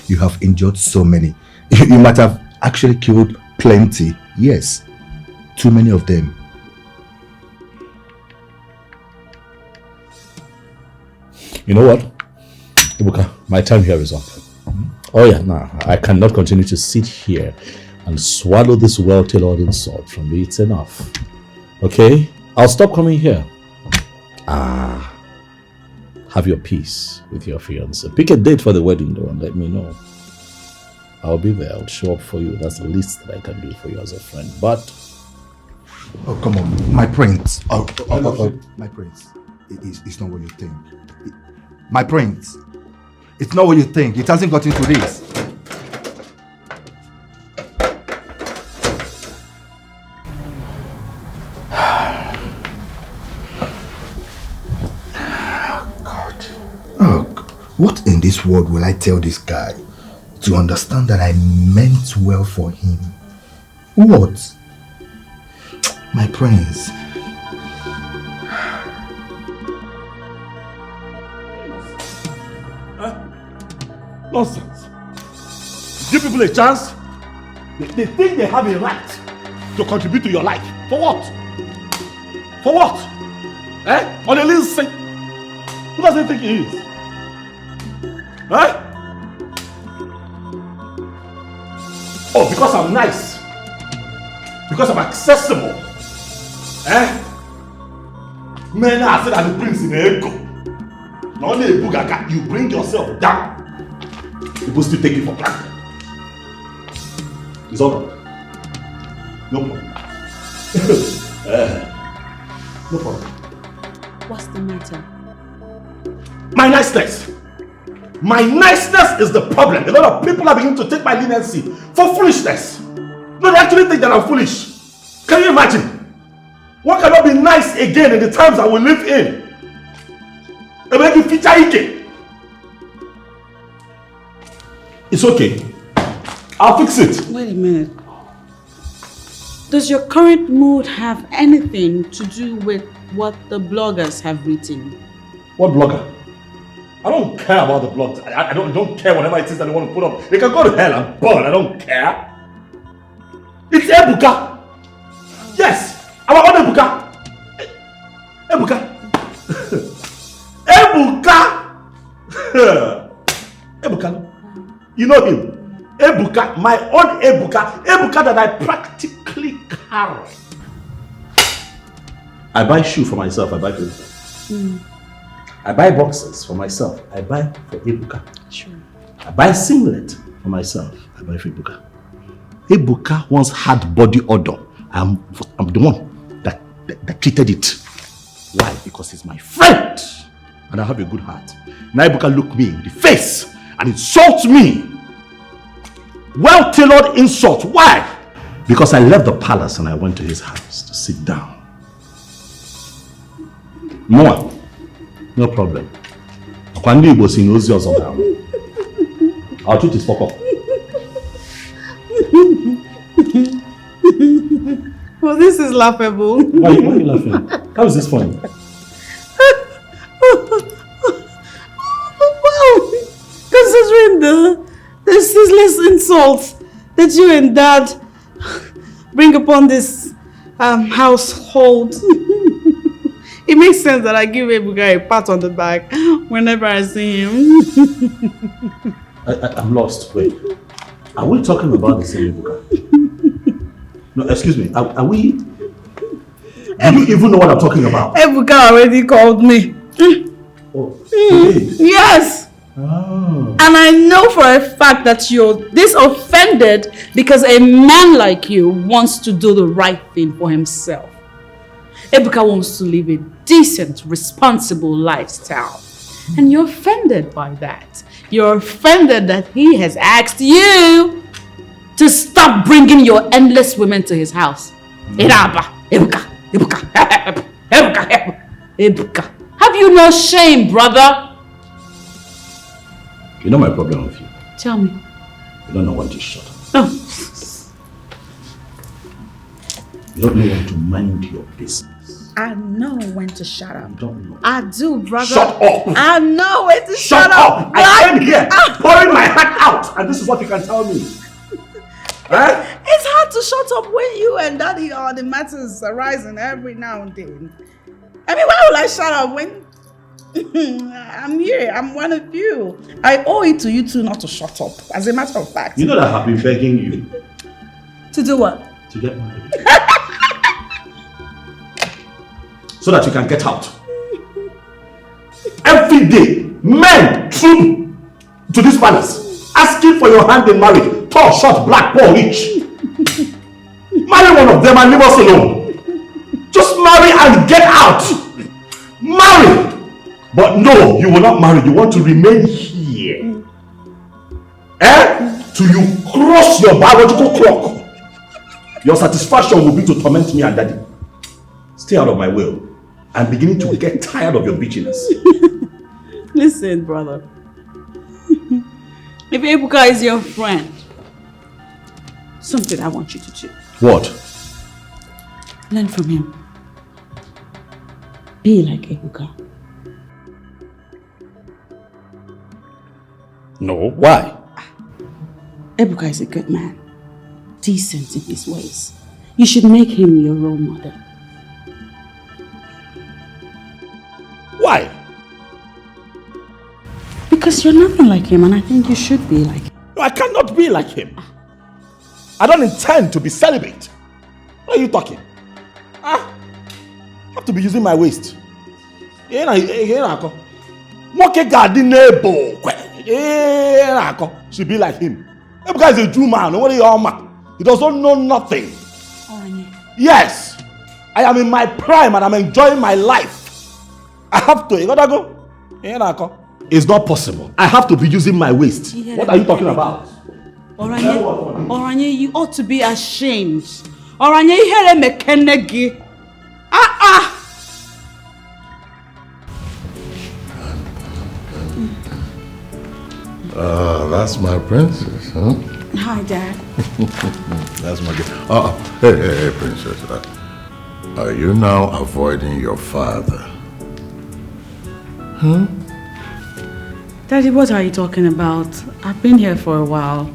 you have injured so many. You might have actually killed plenty. Yes. Too many of them. You know what? Ibuka, my time here is up. Oh yeah, nah, I cannot continue to sit here and swallow this well-tailored insult from me. It's enough. Okay? I'll stop coming here. Have your peace with your fiancé. Pick a date for the wedding though and let me know. I'll be there. I'll show up for you. That's the least that I can do for you as a friend. But... Oh, come on. My prince. My prince. It's not what you think. My prince. It's not what you think. It hasn't got into this. What in this world will I tell this guy to understand that I meant well for him? What? My prince. Nonsense. Give people a chance. They think they have a right to contribute to your life. For what? For what? On a little thing. Who does he think he is? Oh, because I'm nice. Because I'm accessible. Men are said I'm the prince in Etiko. Not only a bugaga, you bring yourself down. People still take it for granted. It's all right. No problem. No problem. What's the matter? My niceness. My niceness is the problem. A lot of people are beginning to take my leniency for foolishness. No, they actually think that I'm foolish. Can you imagine? One cannot be nice again in the times that we live in. And make you feature Ike. It's okay. I'll fix it. Wait a minute. Does your current mood have anything to do with what the bloggers have written? What blogger? I don't care about the blogs. I don't care whatever it is that they want to put up. They can go to hell and burn. I don't care. It's Ebuka. Yes, our own Ebuka. Ebuka. Ebuka. Ebuka. You know him. Ebuka, my own Ebuka. Ebuka that I practically carry. I buy shoes for myself. I buy clothes. I buy boxes for myself. I buy for Etiko. Sure. I buy singlet for myself. my wife Ebuka. Ebuka once had body odor. I'm the one that treated it. Why? Because he's my friend. And I have a good heart. Now Ebuka looked me in the face and insults me. Well-tailored insult. Why? Because I left the palace and I went to his house to sit down. Moa, no problem. I'll treat his fuck up. Well, this is laughable. Why are you laughing? How is this funny? Well, considering the ceaseless insults that you and Dad bring upon this household, it makes sense that I give Ebuka a pat on the back whenever I see him. I'm lost. Wait. Are we talking about the same Ebuka? No, excuse me. Are we... Do you even know what I'm talking about? Ebuka already called me. Oh, yes! Oh. And I know for a fact that you're this offended because a man like you wants to do the right thing for himself. Ebuka wants to live a decent, responsible lifestyle. And you're offended by that. You're offended that he has asked you to stop bringing your endless women to his house. Ebuka. Have you no shame, brother? You know my problem with you? Tell me. You don't know when to shut up. Oh. You don't know when to mind your business. I know when to shut up. You don't know. I do, brother. Shut up! I know when to shut up! I came here pouring my heart out, and this is what you can tell me. Eh? It's hard to shut up when you and Daddy are the matters arising every now and then. I mean, why will I shut up when I'm here? I'm one of you. I owe it to you two not to shut up, as a matter of fact. You know that I've been begging you. To do what? To get married. So that you can get out. Every day, men troop to this palace, asking for your hand in marriage. Tall, short, black, poor, rich. Marry one of them and leave us alone. Just marry and get out. Marry. But no, you will not marry. You want to remain here. Till you cross your biological clock. Your satisfaction will be to torment me and Daddy. Stay out of my way. I'm beginning to get tired of your bitchiness. Listen, brother. If Ebuka is your friend, something I want you to do. What? Learn from him. Be like Ebuka. No, why? Ebuka is a good man. Decent in his ways. You should make him your role model. Why? Because you're nothing like him and I think you should be like him. No, I cannot be like him. I don't intend to be celibate. What are you talking? I have to be using my waist. Should be like him. Ebuka is a Jew man. He doesn't know nothing. Yes, I am in my prime and I'm enjoying my life. I have to. You gotta go. It's not possible. I have to be using my waist. What are you talking about? Oranye, you ought to be ashamed. Oranye, here mekenegi. That's my princess, huh? Hi, Dad. That's my girl. Hey, princess. Are you now avoiding your father? Huh? Daddy, what are you talking about? I've been here for a while.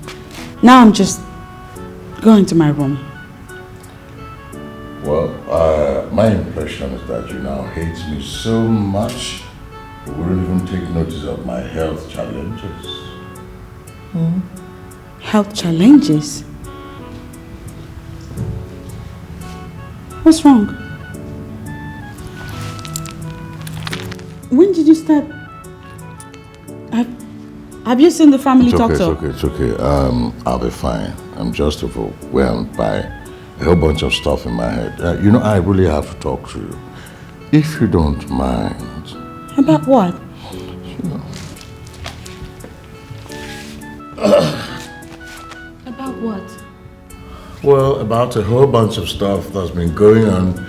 Now I'm just going to my room. Well, my impression is that you now hate me so much you wouldn't even take notice of my health challenges. Health challenges? What's wrong? When did you start Have you seen the family doctor? It's okay. I'll be fine. I'm just overwhelmed by a whole bunch of stuff in my head. I really have to talk to you. If you don't mind. About what? About what? Well, about a whole bunch of stuff that's been going on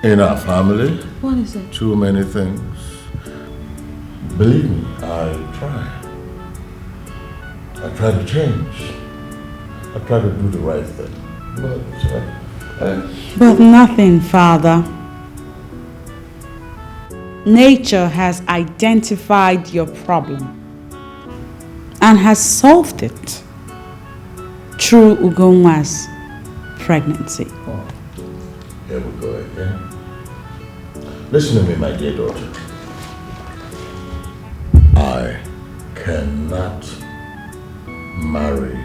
in our family. What is it? Too many things. Believe me, I try. I try to change. I try to do the right thing. But nothing, Father. Nature has identified your problem and has solved it through Ugonwa's pregnancy. Oh, here we go again. Listen to me, my dear daughter. I cannot marry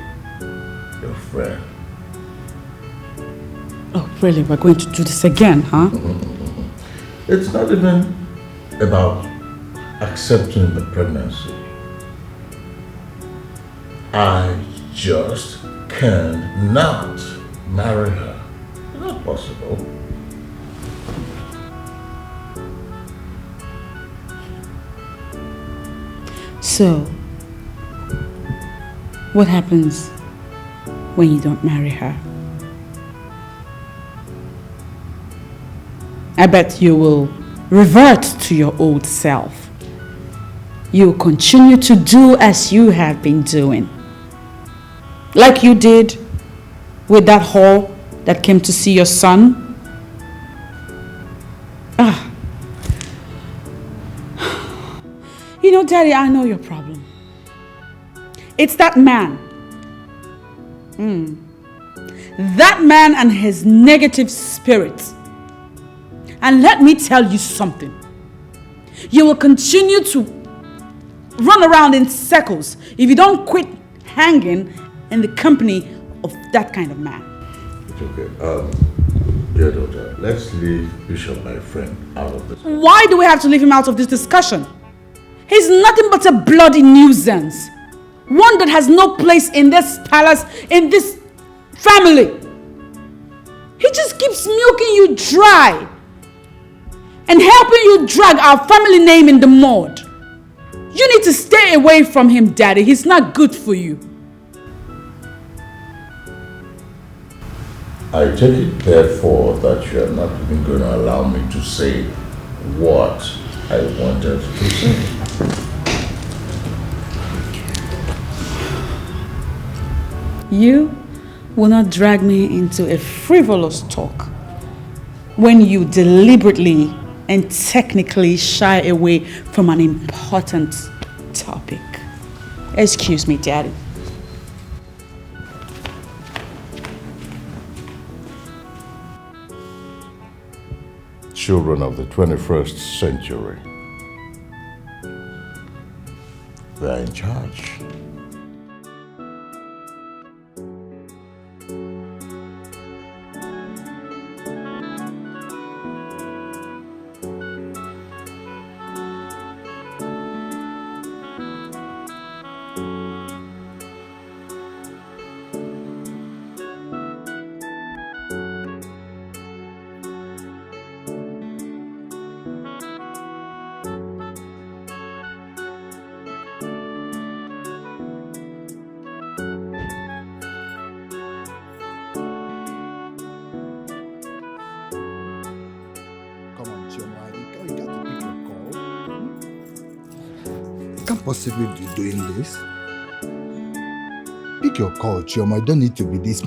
your friend. Oh, really? We're going to do this again, huh? It's not even about accepting the pregnancy. I just cannot marry her. It's not possible. So, what happens when you don't marry her? I bet you will revert to your old self. You will continue to do as you have been doing. Like you did with that whore that came to see your son. You know, Daddy, I know your problem. It's that man. That man and his negative spirit. And let me tell you something. You will continue to run around in circles if you don't quit hanging in the company of that kind of man. It's okay. Dear daughter, let's leave Bishop, my friend, out of this. Why do we have to leave him out of this discussion? He's nothing but a bloody nuisance. One that has no place in this palace, in this family. He just keeps milking you dry and helping you drag our family name in the mud. You need to stay away from him, Daddy. He's not good for you. I take it therefore that you are not even going to allow me to say what I wanted to say. You will not drag me into a frivolous talk when you deliberately and technically shy away from an important topic. Excuse me, Daddy. Children of the 21st century, they are in charge. Possibly be doing this. Pick your call, Chioma. I don't need to be this.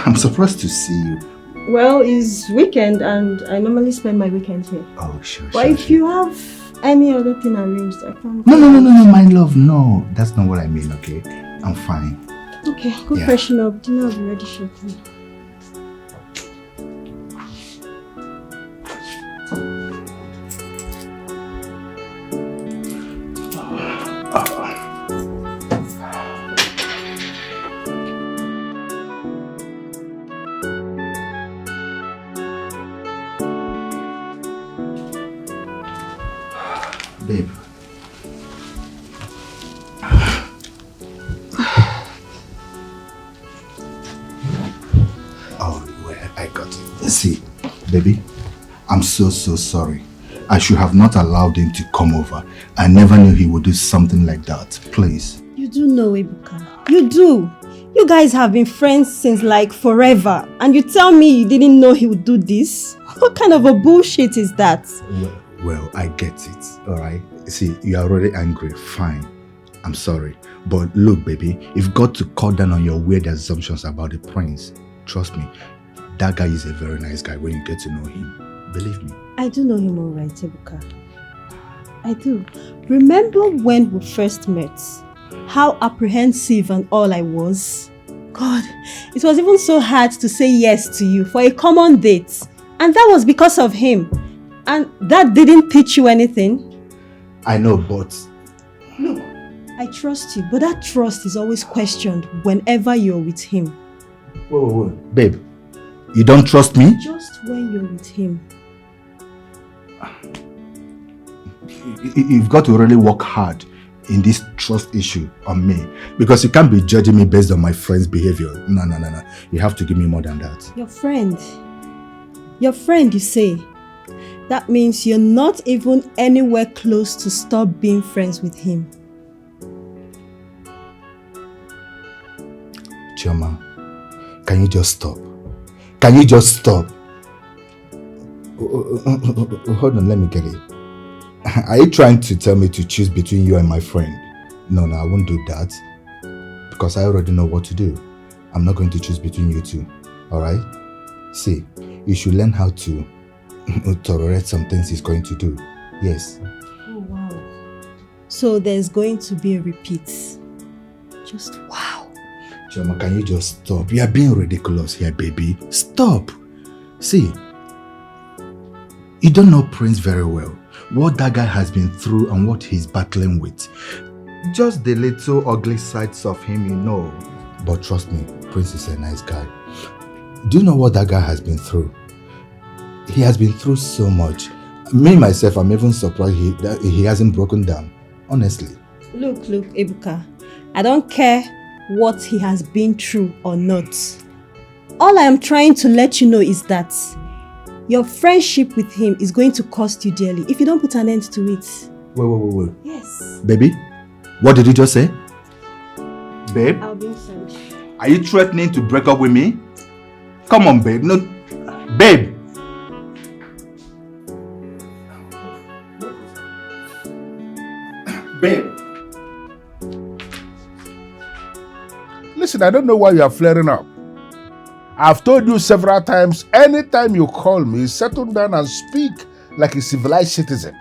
I'm surprised to see you. Well, it's weekend and I normally spend my weekends here. Oh, sure, But if you have any other thing arranged, I can't. No, my love, no. That's not what I mean, okay? I'm fine. Okay, go freshen up. Dinner will be ready shortly. Babe. Oh, well, I got it. See, baby, I'm so sorry. I should have not allowed him to come over. I never knew he would do something like that. Please. You do know Ebuka. You do. You guys have been friends since like forever. And you tell me you didn't know he would do this? What kind of a bullshit is that? Well, I get it, alright? See, you are already angry, fine. I'm sorry. But look, baby, you've got to cut down on your weird assumptions about the prince. Trust me, that guy is a very nice guy when you get to know him. Believe me. I do know him alright, Ebuka. I do. Remember when we first met? How apprehensive and all I was? God, it was even so hard to say yes to you for a common date. And that was because of him. And that didn't teach you anything? I know, but... Look, I trust you, but that trust is always questioned whenever you're with him. Wait. Babe, you don't trust me? Just when you're with him. You've got to really work hard in this trust issue on me. Because you can't be judging me based on my friend's behavior. No. You have to give me more than that. Your friend? Your friend, you say? That means you're not even anywhere close to stop being friends with him. Chioma, can you just stop? Can you just stop? Hold on, let me get it. Are you trying to tell me to choose between you and my friend? No, I won't do that. Because I already know what to do. I'm not going to choose between you two. Alright? See, you should learn how to tolerate some things he's going to do. Yes. Oh, wow. So there's going to be a repeat. Just wow. Chioma, can you just stop? You are being ridiculous here, baby. Stop. See, you don't know Prince very well. What that guy has been through and what he's battling with. Just the little ugly sides of him, you know. But trust me, Prince is a nice guy. Do you know what that guy has been through? He has been through so much. Me, myself, I'm even surprised that he hasn't broken down. Honestly. Look, Ebuka. I don't care what he has been through or not. All I am trying to let you know is that your friendship with him is going to cost you dearly if you don't put an end to it. Wait. Yes. Baby, what did you just say? Babe? I'll be inside. Are you threatening to break up with me? Come on, babe. No, babe. Babe. Listen, I don't know why you are flaring up. I've told you several times, anytime you call me, settle down and speak like a civilized citizen.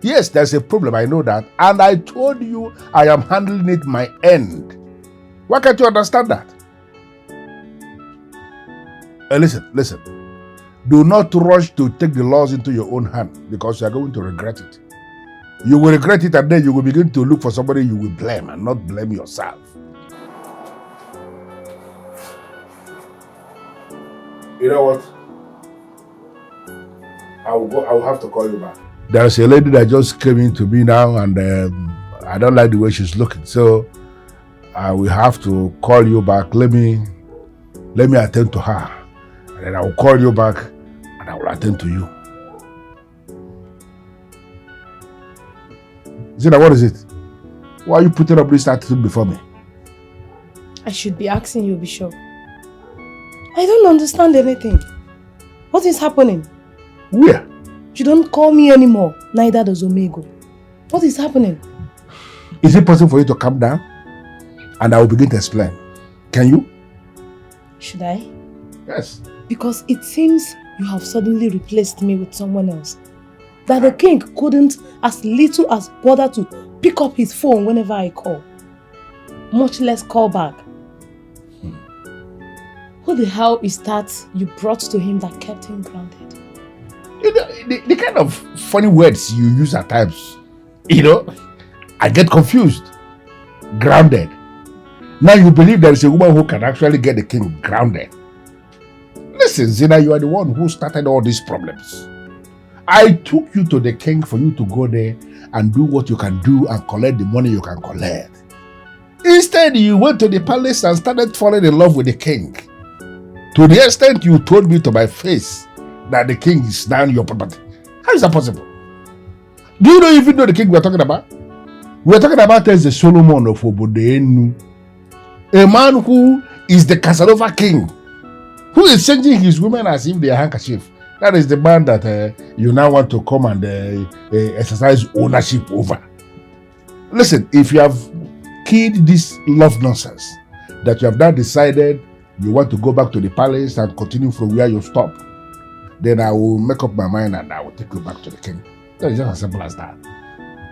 Yes, there's a problem, I know that. And I told you I am handling it my end. Why can't you understand that? Listen. Do not rush to take the laws into your own hand because you are going to regret it. You will regret it and then you will begin to look for somebody you will blame and not blame yourself. You know what? I'll have to call you back. There's a lady that just came in to me now and I don't like the way she's looking. So I will have to call you back. Let me attend to her. And then I will call you back and I will attend to you. Zina, what is it? Why are you putting up this attitude before me? I should be asking you, Bishop. I don't understand anything. What is happening? Where? You don't call me anymore. Neither does Omego. What is happening? Is it possible for you to calm down? And I will begin to explain. Can you? Should I? Yes. Because it seems you have suddenly replaced me with someone else. That the king couldn't as little as bother to pick up his phone whenever I call. Much less call back. Who the hell is that you brought to him that kept him grounded? You know, the kind of funny words you use at times, you know, I get confused. Grounded. Now you believe there is a woman who can actually get the king grounded. Listen, Zina, you are the one who started all these problems. I took you to the king for you to go there and do what you can do and collect the money you can collect. Instead, you went to the palace and started falling in love with the king. To the extent you told me to my face that the king is now your property. How is that possible? Do you even know the king we're talking about? We're talking about the Solomon of Obodenu. A man who is the CASANOVA king, who is changing his women as if they are handkerchief. That is the man that you now want to come and exercise ownership over. Listen, if you have killed this love nonsense, that you have now decided you want to go back to the palace and continue from where you stopped, then I will make up my mind and I will take you back to the king. That is just as simple as that.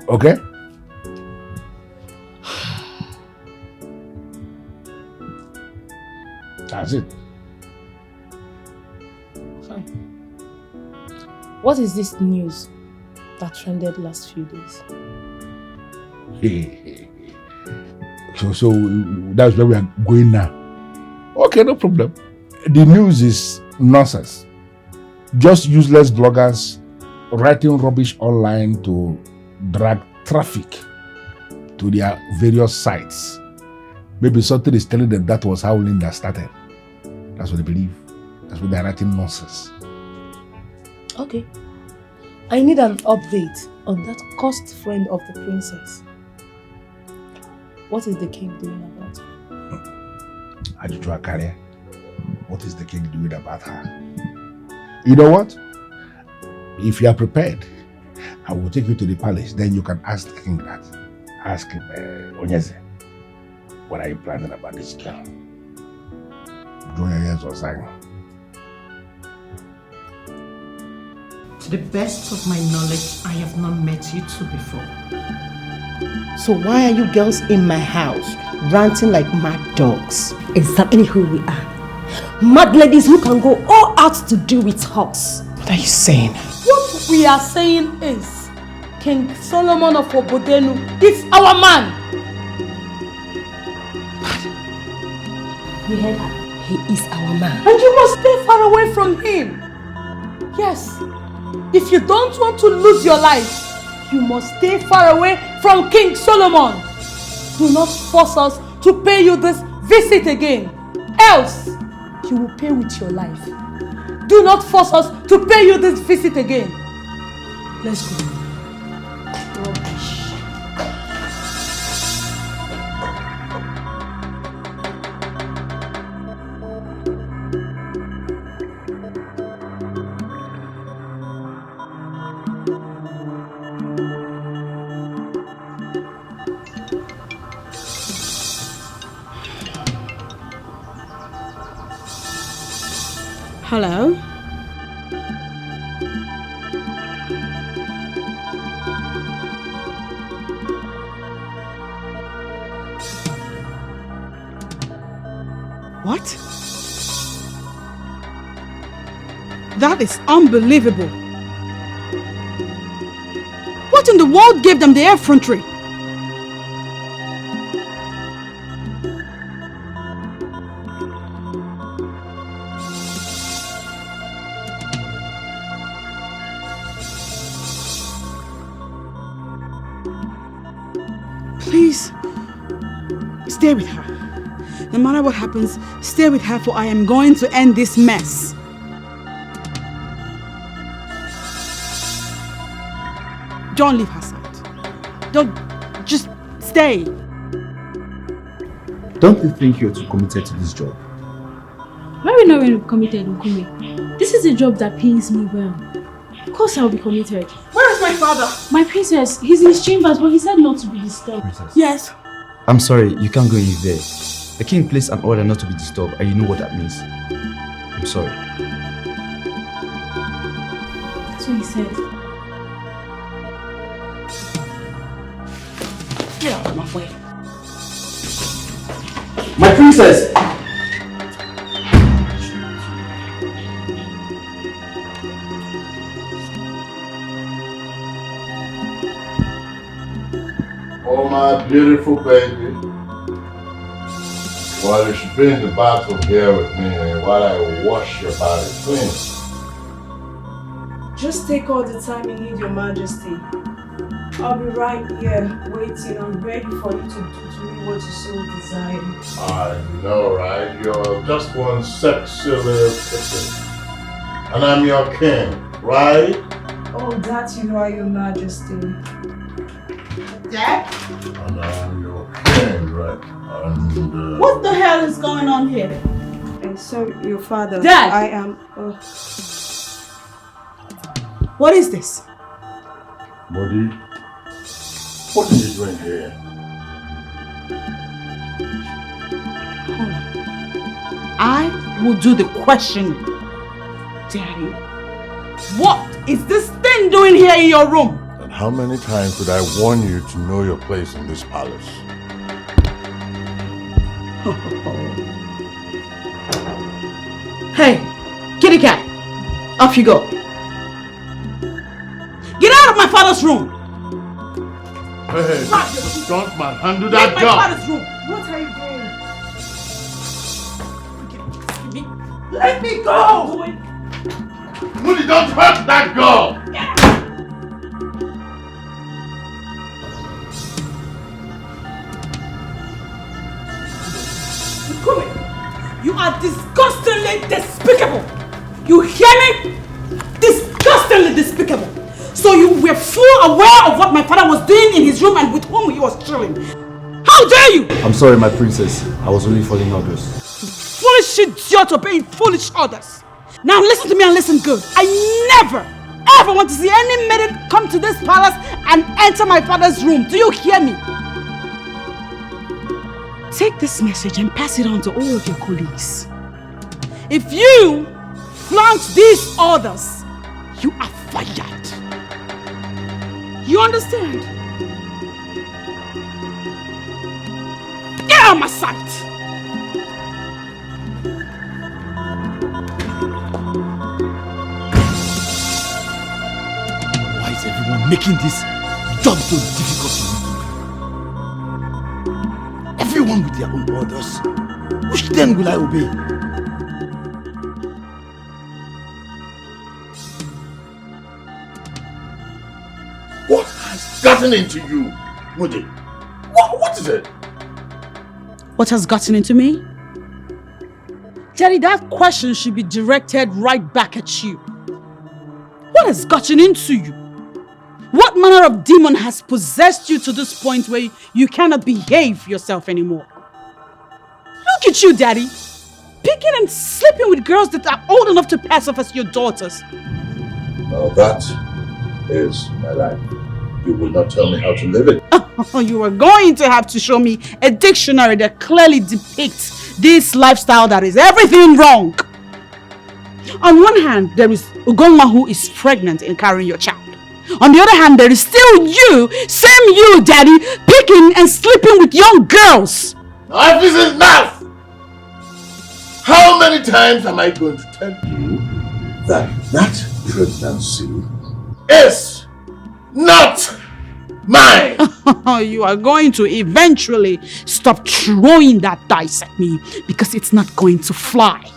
Okay? That's it. Fine. What is this news that trended last few days? So that's where we are going now. Okay, no problem. The news is nonsense. Just useless bloggers writing rubbish online to drag traffic to their various sites. Maybe something is telling them that was how Linda started. That's what they believe. That's what they're writing nonsense. Okay. I need an update on that cursed friend of the princess. What is the king doing about her? Uju Okoli. What is the king doing about her? You know what? If you are prepared, I will take you to the palace. Then you can ask the king that. Ask him, Onyeze, what are you planning about this girl? Draw your ears or sang. To the best of my knowledge, I have not met you two before. So why are you girls in my house ranting like mad dogs? Exactly who we are. Mad ladies who can go all out to do with us. What are you saying? What we are saying is, King Solomon of Obodenu is our man. We heard her. He is our man. And you must stay far away from him. Yes. If you don't want to lose your life, you must stay far away from King Solomon. Do not force us to pay you this visit again. Else, you will pay with your life. Do not force us to pay you this visit again. Let's go. Rubbish. Hello? What? That is unbelievable. What in the world gave them the effrontery? Please, stay with her. No matter what happens, stay with her, for I am going to end this mess. Don't leave her side. Don't, just stay. Don't you think you're too committed to this job? Why are we not really committed, Nkume? This is a job that pays me well. Of course I'll be committed. Where is my father? My princess, he's in his chambers, but he said not to be disturbed. Yes. I'm sorry, you can't go in there. The king placed an order not to be disturbed, and you know what that means. I'm sorry. That's what he said. Get out of my way. My princess! Oh, my beautiful baby. Well, you should be in the bathroom here with me while I wash your body clean. Just take all the time you need, Your Majesty. I'll be right here waiting. I'm ready for you to do to me what you so desire. I know, right? You're just one sexy little kitten. And I'm your king, right? Oh, that you are, Your Majesty. Dad? And I'm your king, right? And, What the hell is going on here? And so, your father, Dad! I am... What is this? Buddy, what are you doing here? Hold on. I will do the questioning. Daddy, what is this thing doing here in your room? And how many times did I warn you to know your place in this palace? Hey, kitty cat, off you go. Get out of my father's room. Hey, don't manhandle Leave that my girl. father's room. What are you doing? Let me go. Moody, don't hurt that girl. You are disgustingly despicable. You hear me? Disgustingly despicable. So you were full aware of what my father was doing in his room and with whom he was chilling. How dare you? I'm sorry, my princess. I was only following orders. Foolish idiot obeying foolish orders. Now listen to me and listen good. I never, ever want to see any maiden come to this palace and enter my father's room. Do you hear me? Take this message and pass it on to all of your colleagues. If you flaunt these orders, you are fired. You understand? Get out of my sight! Why is everyone making this job so difficult for me? Everyone with their own orders. Which then will I obey? What has gotten into you, Moody? What is it? What has gotten into me? Jerry, that question should be directed right back at you. What has gotten into you? What manner of demon has possessed you to this point where you cannot behave yourself anymore? Look at you, Daddy. Picking and sleeping with girls that are old enough to pass off as your daughters. Well, that is my life. You will not tell me how to live it. You are going to have to show me a dictionary that clearly depicts this lifestyle that is everything wrong. On one hand, there is Ugoma who is pregnant and carrying your child. On the other hand, there is still you, same you, Daddy, picking and sleeping with young girls. Enough is enough! How many times am I going to tell you that pregnancy is not mine? You are going to eventually stop throwing that dice at me because it's not going to fly.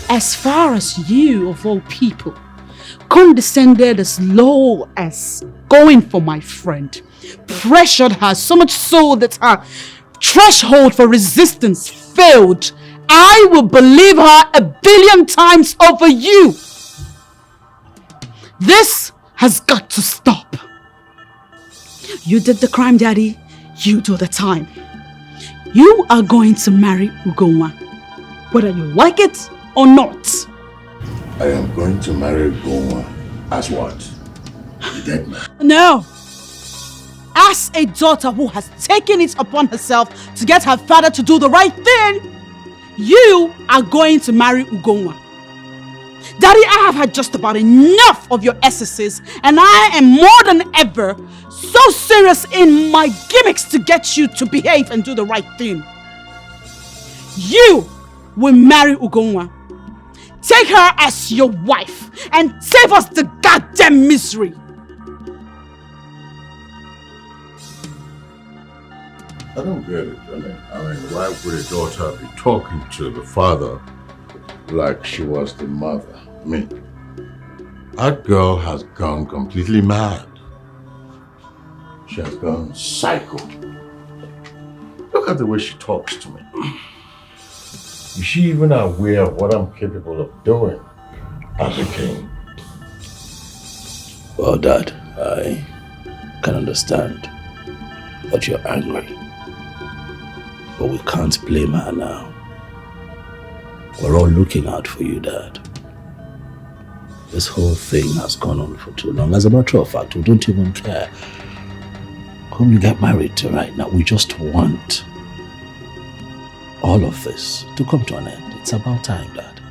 As far as you, of all people, condescended as low as going for my friend, pressured her so much so that her threshold for resistance failed, I will believe her 1,000,000,000 times over you. This has got to stop. You did the crime, Daddy. You do the time. You are going to marry Ugoma, whether you like it or not. I am going to marry Ugoma as what? A dead man. No. as a daughter who has taken it upon herself to get her father to do the right thing, you are going to marry Ugonwa. Daddy, I have had just about enough of your excesses, and I am more than ever so serious in my gimmicks to get you to behave and do the right thing. You will marry Ugonwa. Take her as your wife and save us the goddamn misery. I don't get it, Johnny. I mean, why would a daughter be talking to the father like she was the mother? I mean, that girl has gone completely mad. She has gone psycho. Look at the way she talks to me. Is she even aware of what I'm capable of doing as a king? Well, Dad, I can understand that you're angry. But we can't blame her now. We're all looking out for you, Dad. This whole thing has gone on for too long. As a matter of fact, we don't even care whom you get married to right now. We just want all of this to come to an end. It's about time, Dad.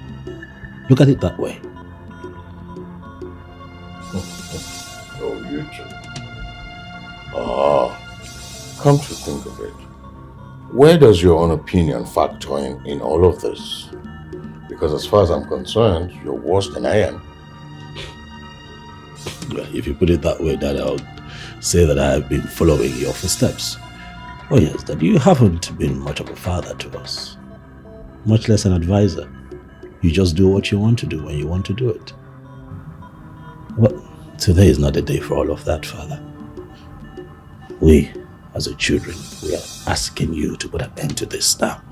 Look at it that way. Oh, you too. Come to think of it, where does your own opinion factor in all of this? Because as far as I'm concerned, you're worse than I am. Well, if you put it that way, Dad, I'll say that I have been following your footsteps. Oh yes, Dad, you haven't been much of a father to us. Much less an advisor. You just do what you want to do when you want to do it. Well, today is not a day for all of that, Father. We, as a children, we are asking you to put an end to this now.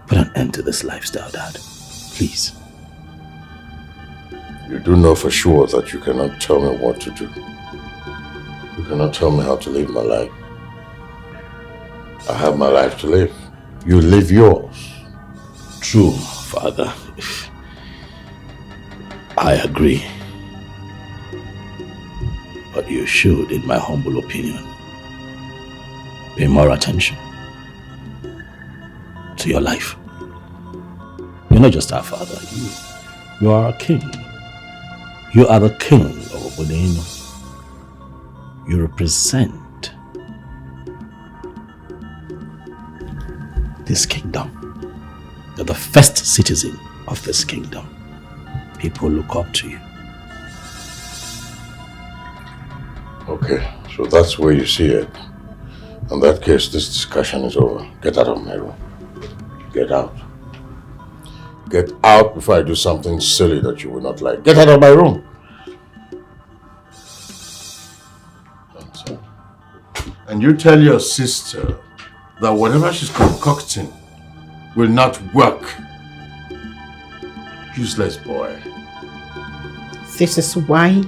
Put an end to this lifestyle, Dad. Please. You do know for sure that you cannot tell me what to do. You cannot tell me how to live my life. I have my life to live. You live yours. True, Father. I agree. But you should, in my humble opinion, pay more attention to your life. You're not just our father, you are our king. You are the king of Obodeno. You represent this kingdom. You're the first citizen of this kingdom. People look up to you. Okay, so that's where you see it. In that case, this discussion is over. Get out of my room. Get out. Get out before I do something silly that you will not like. Get out of my room. That's it. And you tell your sister that whatever she's concocting will not work. Useless boy. This is why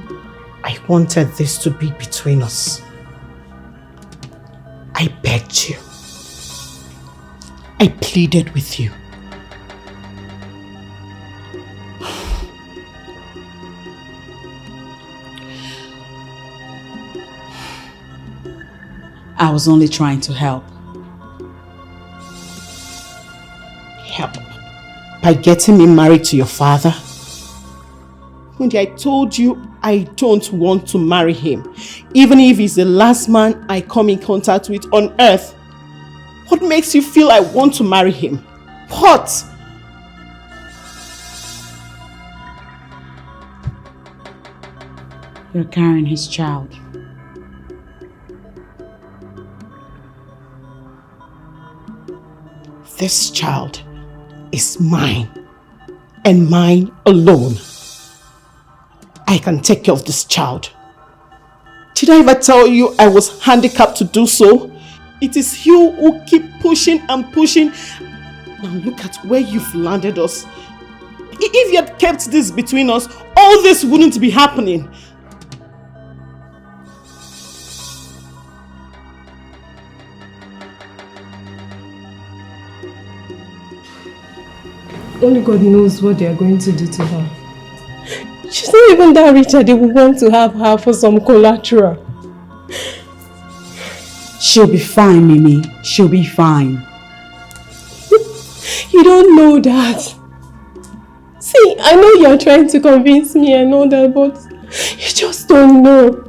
I wanted this to be between us. I begged you. I pleaded with you. I was only trying to help. Help? By getting me married to your father? When I told you I don't want to marry him, even if he's the last man I come in contact with on earth. What makes you feel I want to marry him? What? You're carrying his child. This child is mine, and mine alone. I can take care of this child. Did I ever tell you I was handicapped to do so? It is you who keep pushing and pushing. Now look at where you've landed us. If you had kept this between us, all this wouldn't be happening. Only God knows what they are going to do to her. She's not even that rich that they would want to have her for some collateral. She'll be fine, Mimi. She'll be fine. You don't know that. See, I know you're trying to convince me and all that, but you just don't know.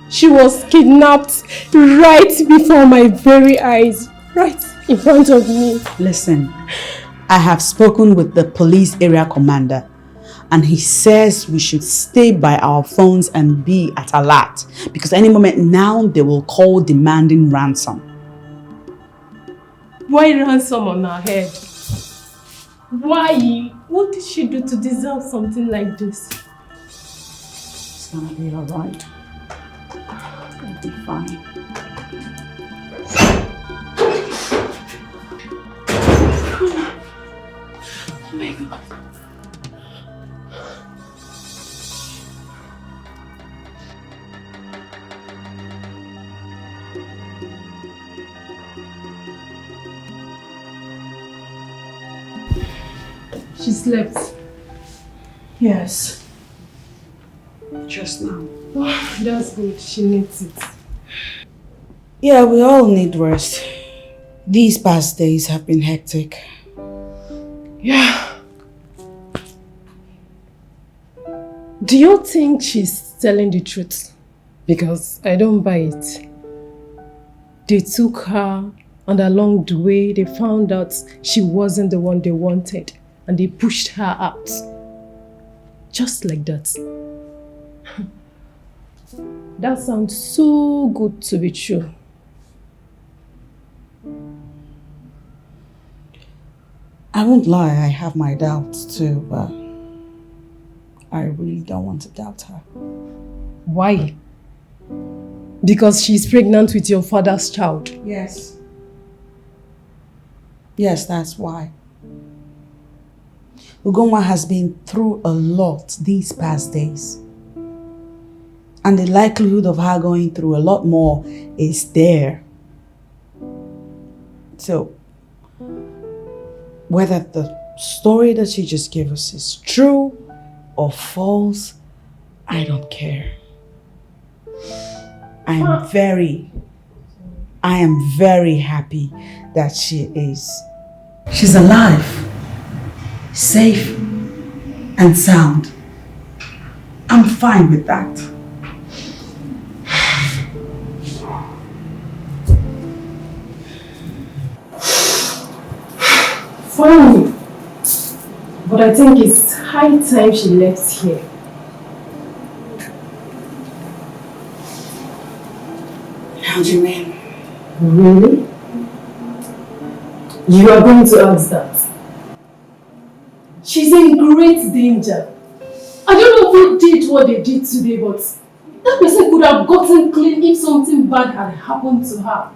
She was kidnapped right before my very eyes, right in front of me. Listen, I have spoken with the police area commander and he says we should stay by our phones and be at alert because any moment now they will call demanding ransom. Why ransom on her head? Why? What did she do to deserve something like this? It's gonna be alright. It'll be fine. Oh my God. She slept. Yes. Just now. Oh, that's good. She needs it. Yeah, we all need rest. These past days have been hectic. Yeah. Do you think she's telling the truth? Because I don't buy it. They took her, and along the way they found out she wasn't the one they wanted. And they pushed her out. Just like that. That sounds so good to be true. I won't lie, I have my doubts too, but I really don't want to doubt her. Why? Because she's pregnant with your father's child. Yes. Yes, that's why. Ugoma has been through a lot these past days. And the likelihood of her going through a lot more is there. So, whether the story that she just gave us is true or false, I don't care. I am very happy that she is. She's alive. Safe and sound. I'm fine with that. Fine. But I think it's high time she left here. How do you mean? Really? You are going to ask that? She's in great danger. I don't know who did what they did today, but that person could have gotten clean if something bad had happened to her.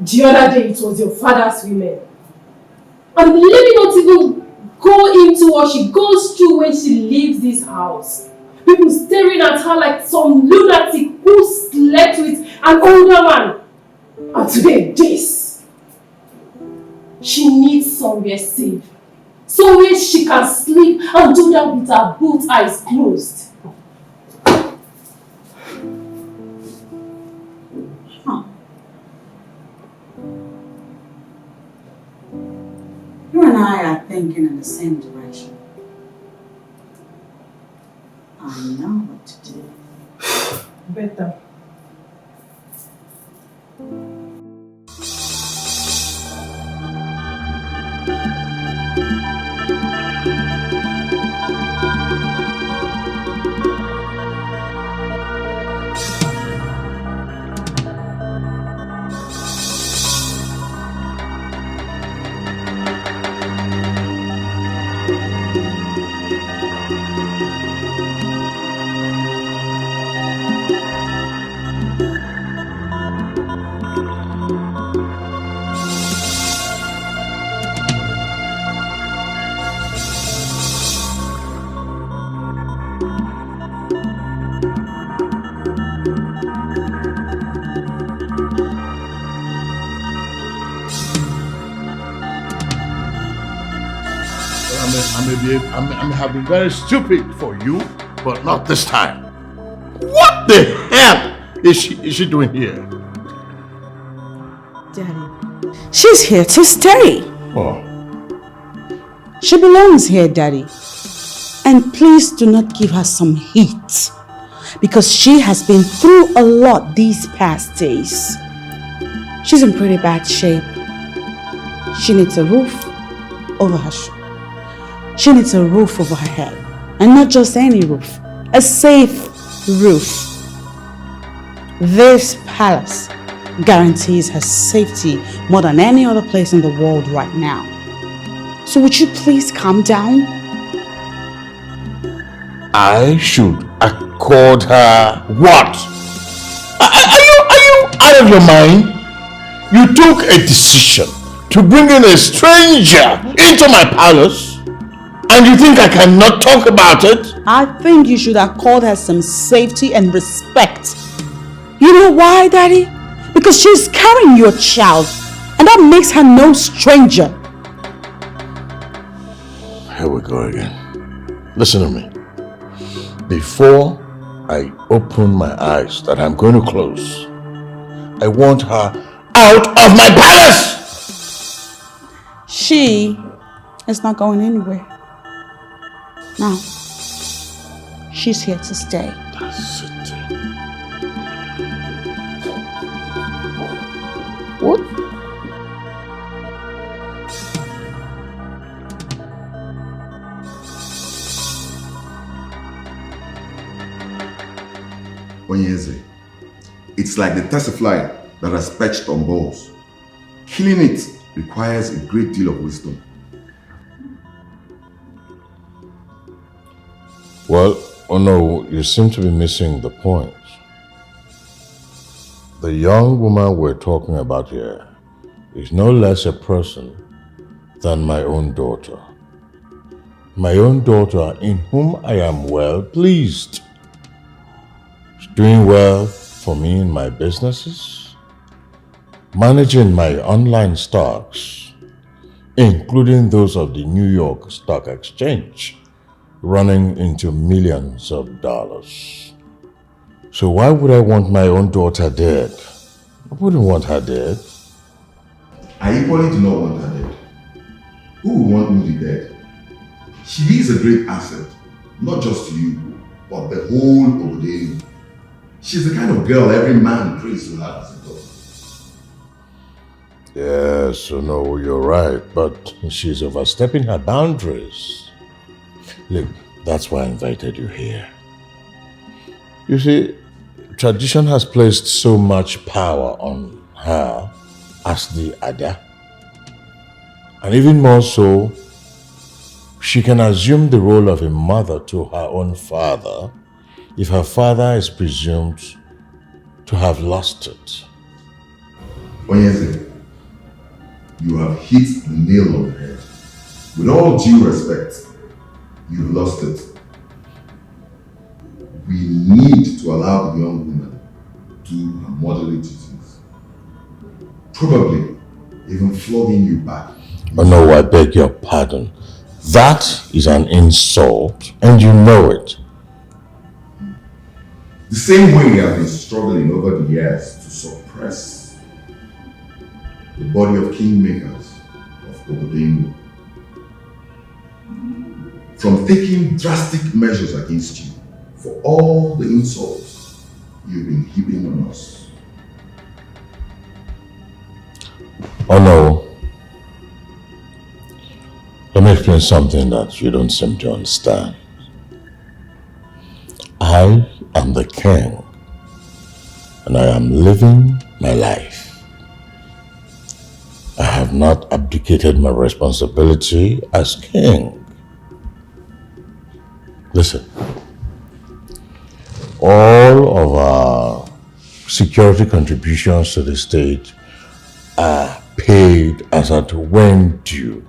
The other day it was your father's women. And let me not even go into what she goes through when she leaves this house. People staring at her like some lunatic who slept with an older man. And today this. She needs somewhere safe. Somewhere she can sleep and do that with her both eyes closed. Huh. You and I are thinking in the same direction. I know what to do. Better. I may have been very stupid for you, but not this time. What the hell is she doing here? Daddy, she's here to stay. Oh. She belongs here, Daddy. And please do not give her some heat, because she has been through a lot these past days. She's in pretty bad shape. She needs a roof over her She needs a roof over her head. And not just any roof, a safe roof. This palace guarantees her safety more than any other place in the world right now. So would you please calm down? I should accord her what? Are you out of your mind? You took a decision to bring in a stranger into my palace, and you think I cannot talk about it? I think you should accord her some safety and respect. You know why, Daddy? Because she's carrying your child, and that makes her no stranger. Here we go again. Listen to me. Before I open my eyes that I'm going to close, I want her out of my palace! She is not going anywhere. No. She's here to stay. That's it. What? Onyeze, it's like the tessifly that has perched on balls. Killing it requires a great deal of wisdom. Well, oh no, you seem to be missing the point. The young woman we're talking about here is no less a person than my own daughter. My own daughter in whom I am well pleased. She's doing well for me in my businesses, managing my online stocks, including those of the New York Stock Exchange, running into millions of dollars. So why would I want my own daughter dead? I wouldn't want her dead. I equally do not want her dead. Who would want Moody dead? She is a great asset, not just to you, but the whole Obodenu. She's the kind of girl every man prays to have as a daughter. Yes, no, you're right, but she's overstepping her boundaries. Look, that's why I invited you here. You see, tradition has placed so much power on her as the Ada. And even more so, she can assume the role of a mother to her own father if her father is presumed to have lost it. Onyeze, you have hit the nail on the head. With all due respect, you've lost it. We need to allow the young woman to do her motherly duties. Probably even flogging you back. Oh no, I beg your pardon. That is an insult, and you know it. The same way we have been struggling over the years to suppress the body of kingmakers of Obodenu from taking drastic measures against you for all the insults you've been heaping on us. Oh no. Let me explain something that you don't seem to understand. I am the king, and I am living my life. I have not abdicated my responsibility as king. Listen, all of our security contributions to the state are paid as at when due.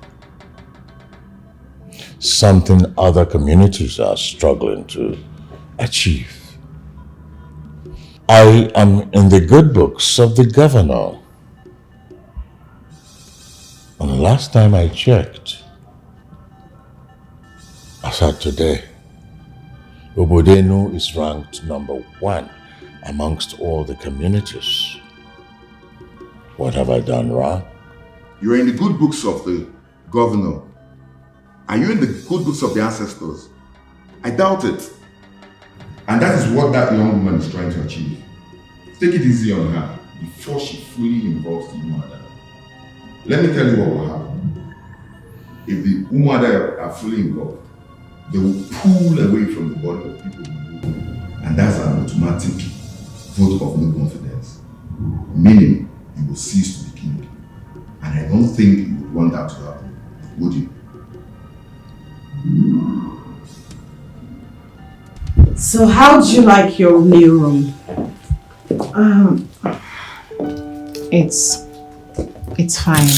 Something other communities are struggling to achieve. I am in the good books of the governor. And the last time I checked, as at today, Obodenu is ranked number 1 amongst all the communities. What have I done wrong? You're in the good books of the governor. Are you in the good books of the ancestors? I doubt it. And that is what that young woman is trying to achieve. Take it easy on her before she fully involves the Umuada. Let me tell you what will happen. If the Umuada are fully involved, they will pull away from the body of people who rule. And that's an automatic vote of no confidence. Meaning, you will cease to be king. And I don't think you would want that to happen, would you? So how do you like your new room? It's fine.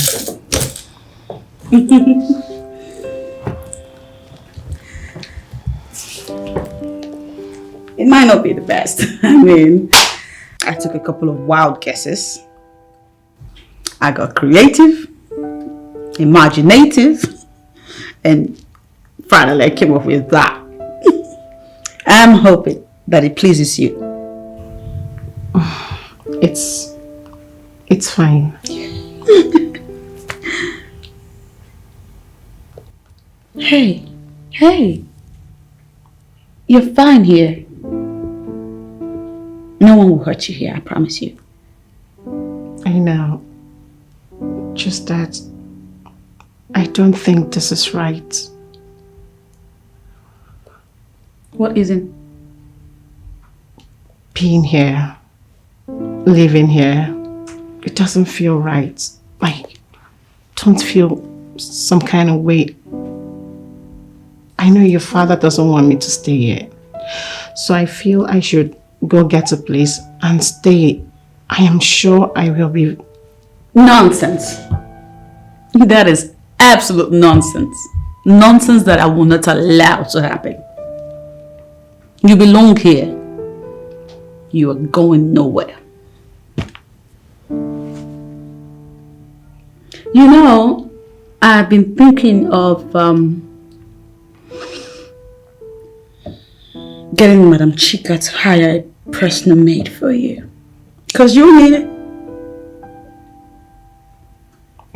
It might not be the best. I mean, I took a couple of wild guesses. I got creative, imaginative, and finally I came up with that. I'm hoping that it pleases you. It's fine. Hey, you're fine here. No one will hurt you here, I promise you. I know. Just that I don't think this is right. What isn't? Being here, living here, it doesn't feel right. I don't feel some kind of way. I know your father doesn't want me to stay here. So I feel I should go get a place and stay. I am sure I will be... Nonsense. That is absolute nonsense. Nonsense that I will not allow to happen. You belong here. You are going nowhere. You know, I've been thinking of getting Madam Chika to hire a personal maid for you. Because you need it.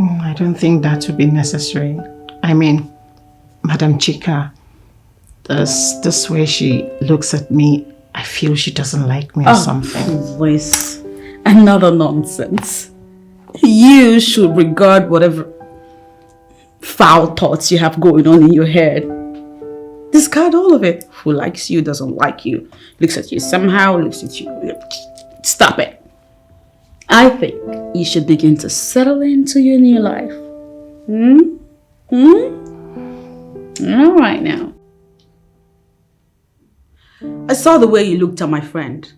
I don't think that would be necessary. I mean, Madam Chika, this way she looks at me, I feel she doesn't like me or something. Please. Another nonsense. You should regard whatever foul thoughts you have going on in your head. Discard all of it. Who likes you, doesn't like you, looks at you somehow, looks at you. Stop it. I think you should begin to settle into your new life. All right now. I saw the way you looked at my friend.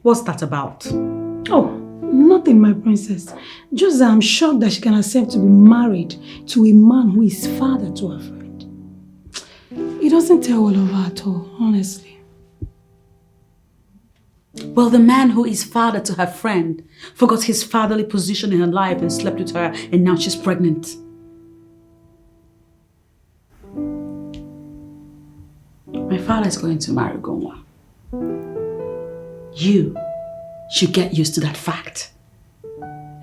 What's that about? Oh, nothing, my princess. Just that I'm shocked that she can accept to be married to a man who is father to her friend. It doesn't tell all of her at all, honestly. Well, the man who is father to her friend forgot his fatherly position in her life and slept with her, and now she's pregnant. My father is going to marry Gonwa. You should get used to that fact.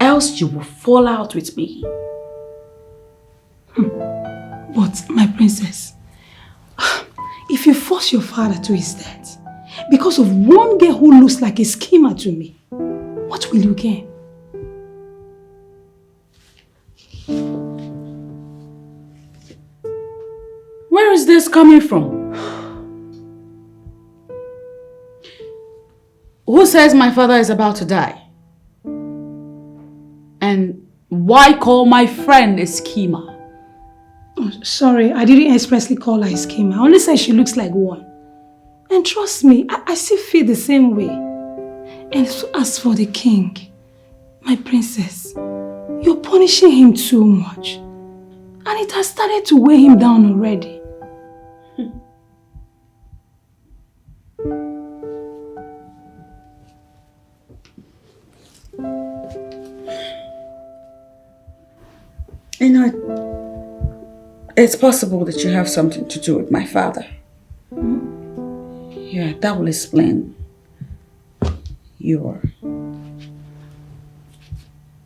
Else you will fall out with me. But, my princess, if you force your father to his death because of one girl who looks like a schemer to me, what will you gain? Where is this coming from? Who says my father is about to die? And why call my friend a schemer? Oh, sorry, I didn't expressly call her a schemer. I only said she looks like one. And trust me, I still feel the same way. And as for the king, my princess, you're punishing him too much. And it has started to weigh him down already. You know, it's possible that you have something to do with my father. Yeah, that will explain your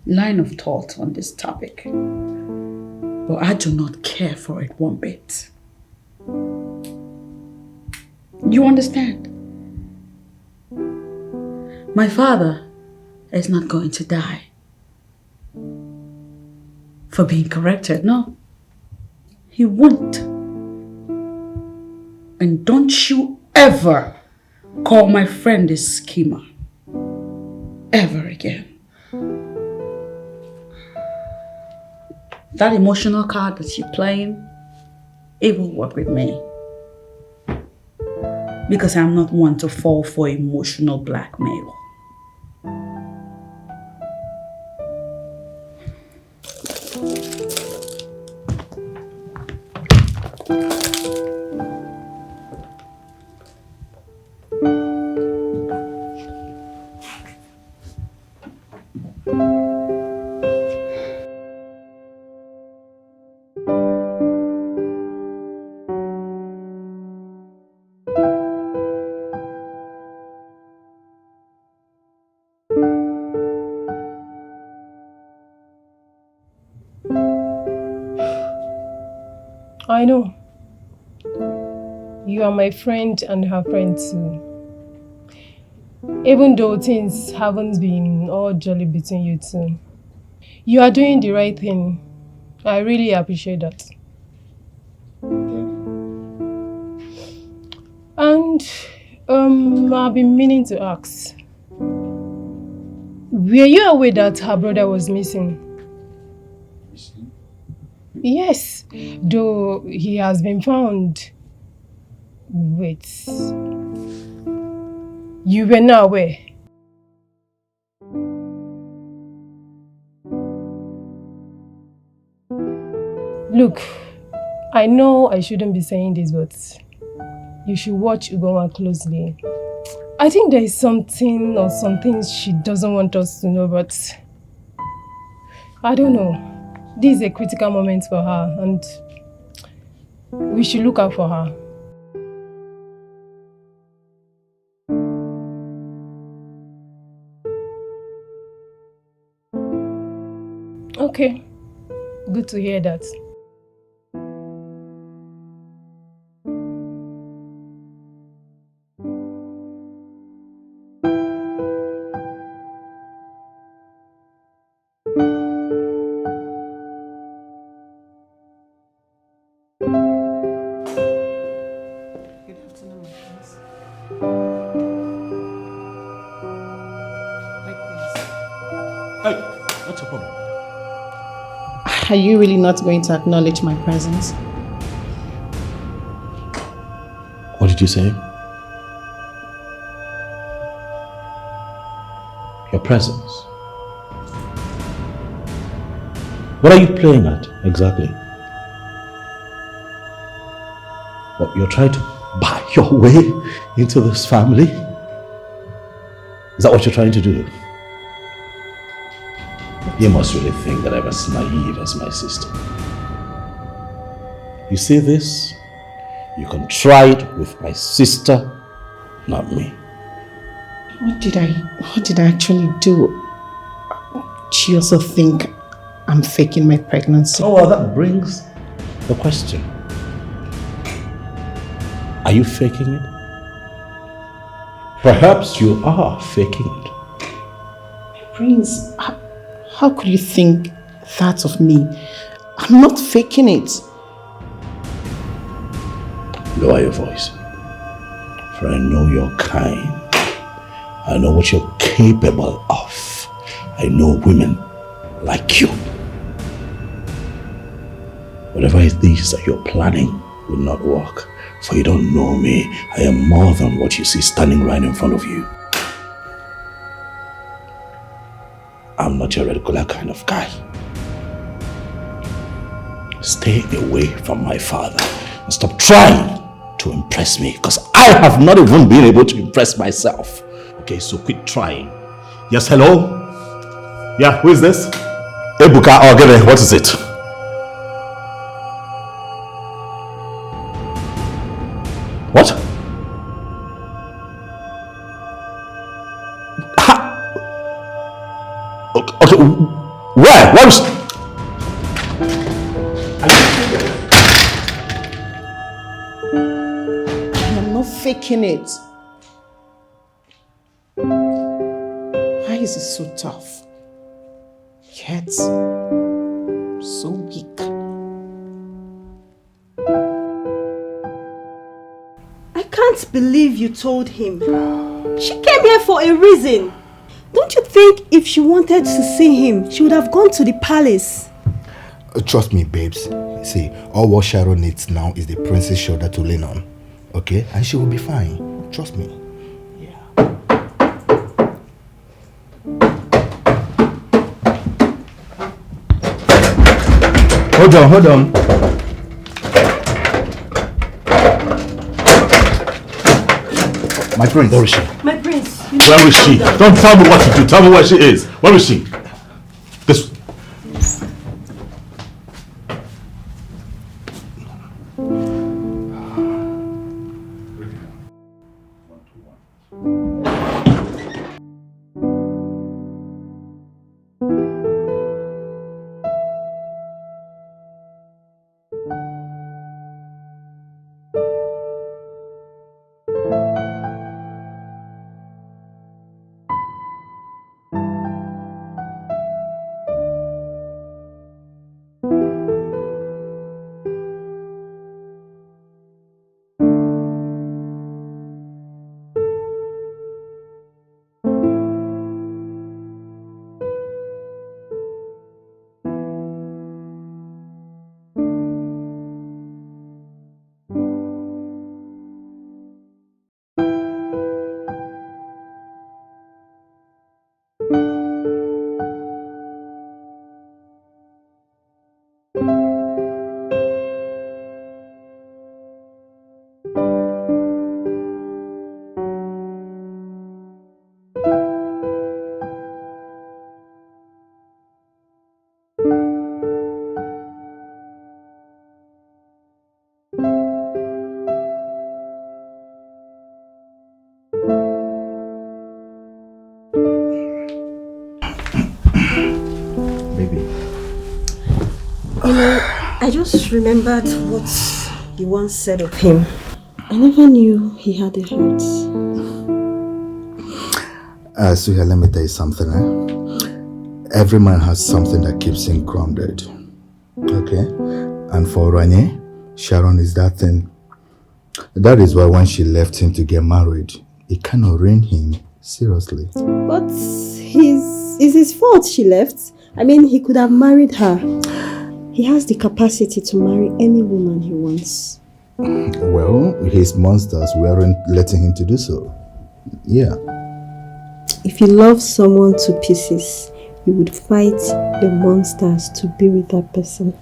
line of thought on this topic, but I do not care for it one bit. You understand? My father is not going to die for being corrected, no. He won't. And don't you ever call my friend a schemer. Ever again. That emotional card that you're playing, it will work with me. Because I'm not one to fall for emotional blackmail. I know. You are my friend and her friend too. Even though things haven't been all jolly between you two. You are doing the right thing. I really appreciate that. And I've been meaning to ask. Were you aware that her brother was missing? Yes, though he has been found. Wait. You were not aware? Look, I know I shouldn't be saying this, but you should watch Ugoma closely. I think there is something or some things she doesn't want us to know, but I don't know. This is a critical moment for her and we should look out for her. Okay, good to hear that. Are you really not going to acknowledge my presence? What did you say? Your presence. What are you playing at exactly? What, you're trying to buy your way into this family? Is that what you're trying to do? You must really think that I'm as naive as my sister. You see this? You can try it with my sister, not me. What did I actually do? Do you also think I'm faking my pregnancy? Oh, well, that brings the question. Are you faking it? Perhaps you are faking it. Prince, how could you think that of me? I'm not faking it. Lower your voice. For I know your kind. I know what you're capable of. I know women like you. Whatever it is that you're planning will not work. For you don't know me. I am more than what you see standing right in front of you. I'm not your regular kind of guy. Stay away from my father and stop trying to impress me, because I have not even been able to impress myself. Okay, so quit trying. Yes, hello? Yeah, who is this? Ebuka Ogere, what is it? What? Okay, where? Where is... I am not faking it. Why is it so tough? Yet, so weak. I can't believe you told him. She came here for a reason. Don't you think if she wanted to see him, she would have gone to the palace? Trust me, babes. See, all what Sharon needs now is the prince's shoulder to lean on. Okay? And she will be fine. Trust me. Hold on, hold on. My prince. Where is she? My prince. Where is she? Don't tell me what to do. Tell me where she is. Where is she? This... I just remembered what you once said of him. I never knew he had a heart. Suya, let me tell you something. Every man has something that keeps him grounded. Okay? And for Ranye, Sharon is that thing. That is why when she left him to get married, it kind of ruined him. Seriously. But it's his fault she left. I mean, he could have married her. He has the capacity to marry any woman he wants. Well, his monsters weren't letting him to do so. Yeah. If you love someone to pieces, you would fight the monsters to be with that person.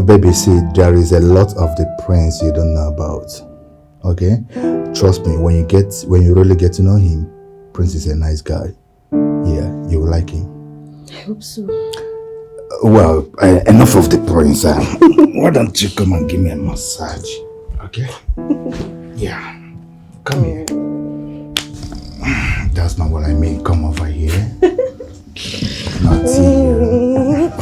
Baby, see, there is a lot of the prince you don't know about. Okay? Trust me, when you really get to know him, Prince is a nice guy. Yeah, you will like him. I hope so. Well, enough of the prince. Why don't you come and give me a massage? Okay? Yeah. Come here. That's not what I mean. Come over here. Not here.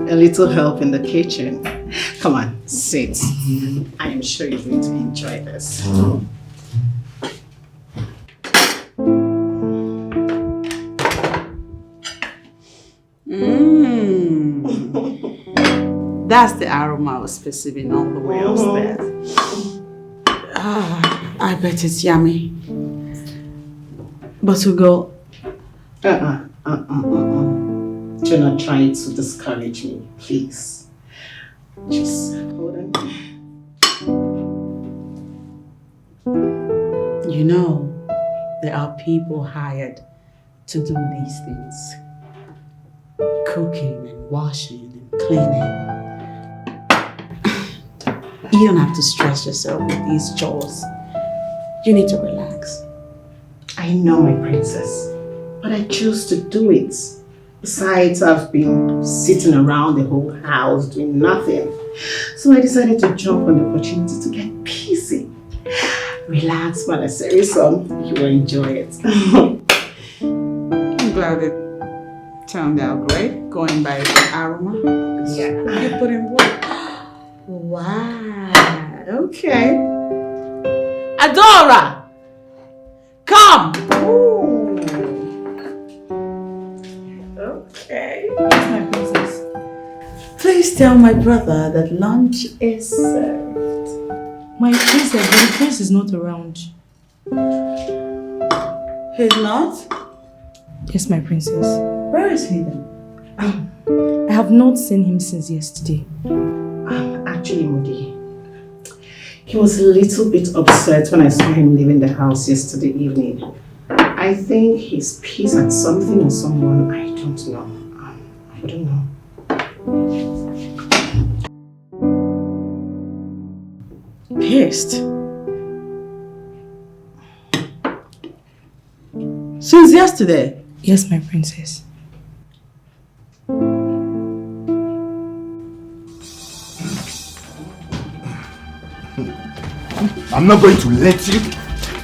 A little help in the kitchen. Come on, sit. I am sure you're going to enjoy this. That's the aroma I was perceiving all the way upstairs. I bet it's yummy. But we'll go. Do not try to discourage me, please. Just hold on. You know, There are people hired to do these things. Cooking and washing and cleaning. You don't have to stress yourself with these chores. You need to relax. I know, my princess, but I choose to do it. Besides, I've been sitting around the whole house doing nothing. So I decided to jump on the opportunity to get busy. Relax, Mother Sarison. You will enjoy it. I'm glad it turned out great, going by the aroma. Yeah. You put in work. Wow. Okay. Adora! Come! Ooh. Okay. Yes, my princess. Please tell my brother that lunch is served. My princess, but the prince is not around. He's not? Yes, my princess. Where is he then? I have not seen him since yesterday. Actually, Moody, he was a little bit upset when I saw him leaving the house yesterday evening. I think he's pissed at something or someone. I don't know. I don't know. Pissed? Since yesterday? Yes, my princess. I'm not going to let you,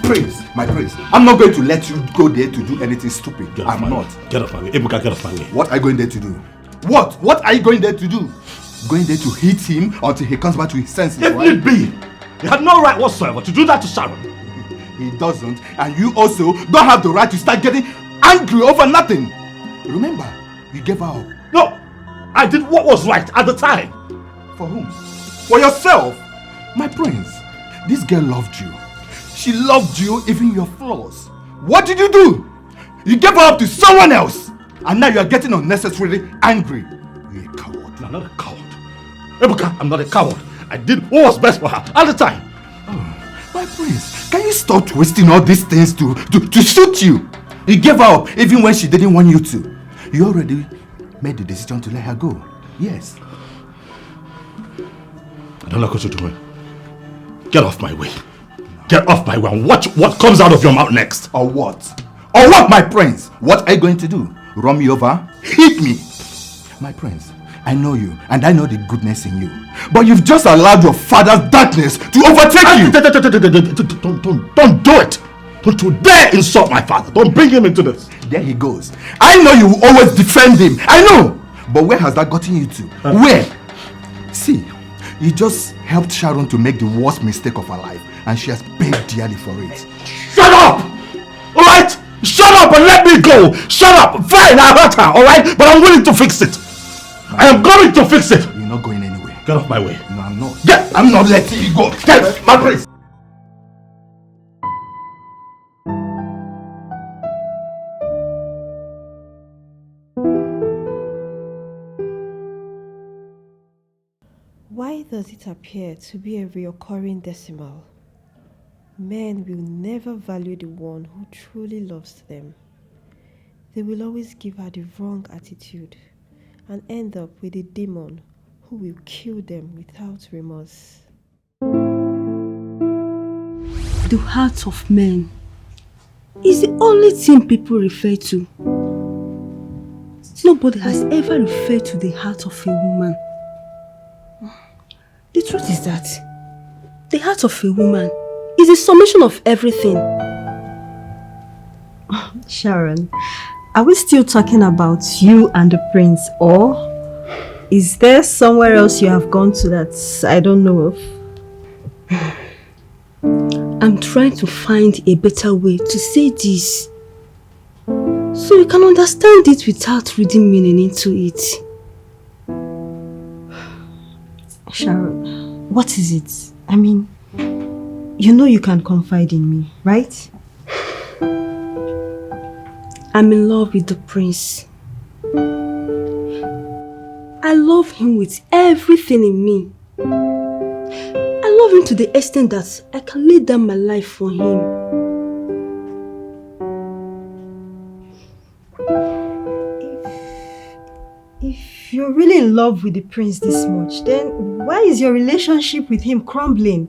Prince, my prince, I'm not going to let you go there to do anything stupid. I'm not. Get off my way. Ebuka, get off my way. What are you going there to do? What? What are you going there to do? Going there to hit him until he comes back to his senses, If right? need be, you had no right whatsoever to do that to Sharon. He doesn't, and you also don't have the right to start getting angry over nothing. Remember, you gave her up. No, I did what was right at the time. For whom? For yourself. My prince, this girl loved you. She loved you, even your flaws. What did you do? You gave her up to someone else, and now you are getting unnecessarily angry. You're a coward. No, I'm not a coward. Ebuka, I'm not a coward. I did what was best for her at the time. Oh, my prince, can you stop twisting all these things to suit you? You gave her up even when she didn't want you to. You already made the decision to let her go. Yes. I don't like what you're doing. Get off my way. Get off my way and watch what comes out of your mouth next. Or what? Or what, my prince? What are you going to do? Run me over? Hit me? My prince, I know you and I know the goodness in you. But you've just allowed your father's darkness to overtake you. Don't do it. Don't you dare insult my father. Don't bring him into this. There he goes. I know you will always defend him. I know. But where has that gotten you to? Where? See, you just helped Sharon to make the worst mistake of her life, and she has paid dearly for it. Shut up! Alright? Shut up and let me go! Shut up! Fine, I hurt her, alright? But I'm willing to fix it. I am going to fix it. You're not going anywhere. Get off my way. No, I'm not. Get! I'm not letting you go. Get my prince. Why does it appear to be a recurring decimal? Men will never value the one who truly loves them. They will always give her the wrong attitude and end up with a demon who will kill them without remorse. The heart of men is the only thing people refer to. Nobody has ever referred to the heart of a woman. The truth is that the heart of a woman is a summation of everything. Sharon, are we still talking about you and the prince, or is there somewhere else you have gone to that I don't know of? I'm trying to find a better way to say this so you can understand it without reading meaning into it. Sharon, what is it? I mean, you know you can confide in me, right? I'm in love with the prince. I love him with everything in me. I love him to the extent that I can lay down my life for him. you're really in love with the prince this much, then why is your relationship with him crumbling?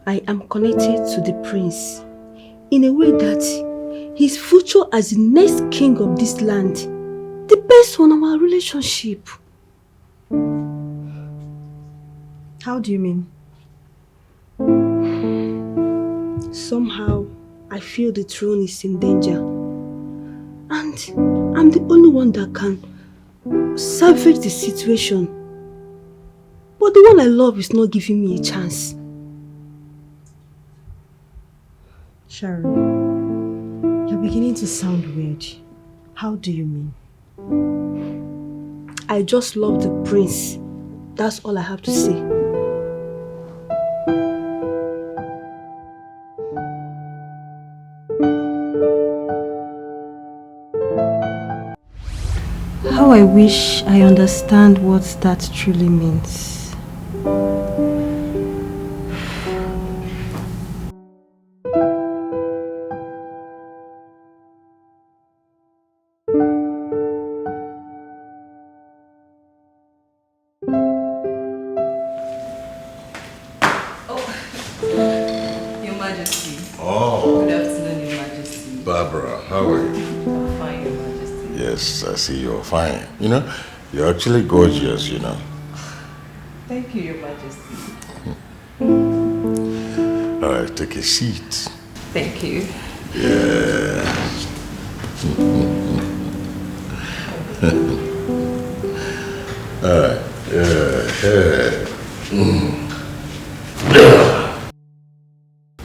I am connected to the prince in a way that his future as the next king of this land depends on our relationship. How do you mean? Somehow, I feel the throne is in danger. And I'm the only one that can salvage the situation. But the one I love is not giving me a chance. Sharon, you're beginning to sound weird. How do you mean? I just love the prince. That's all I have to say. How I wish I understand what that truly means. Your Majesty. Oh. Good afternoon, Your Majesty. Barbara, how are you? I'm fine, Your Majesty. Yes, I see you're fine. You know, you're actually gorgeous, you know. Thank you, Your Majesty. All right, take a seat. Thank you. Yeah. All right.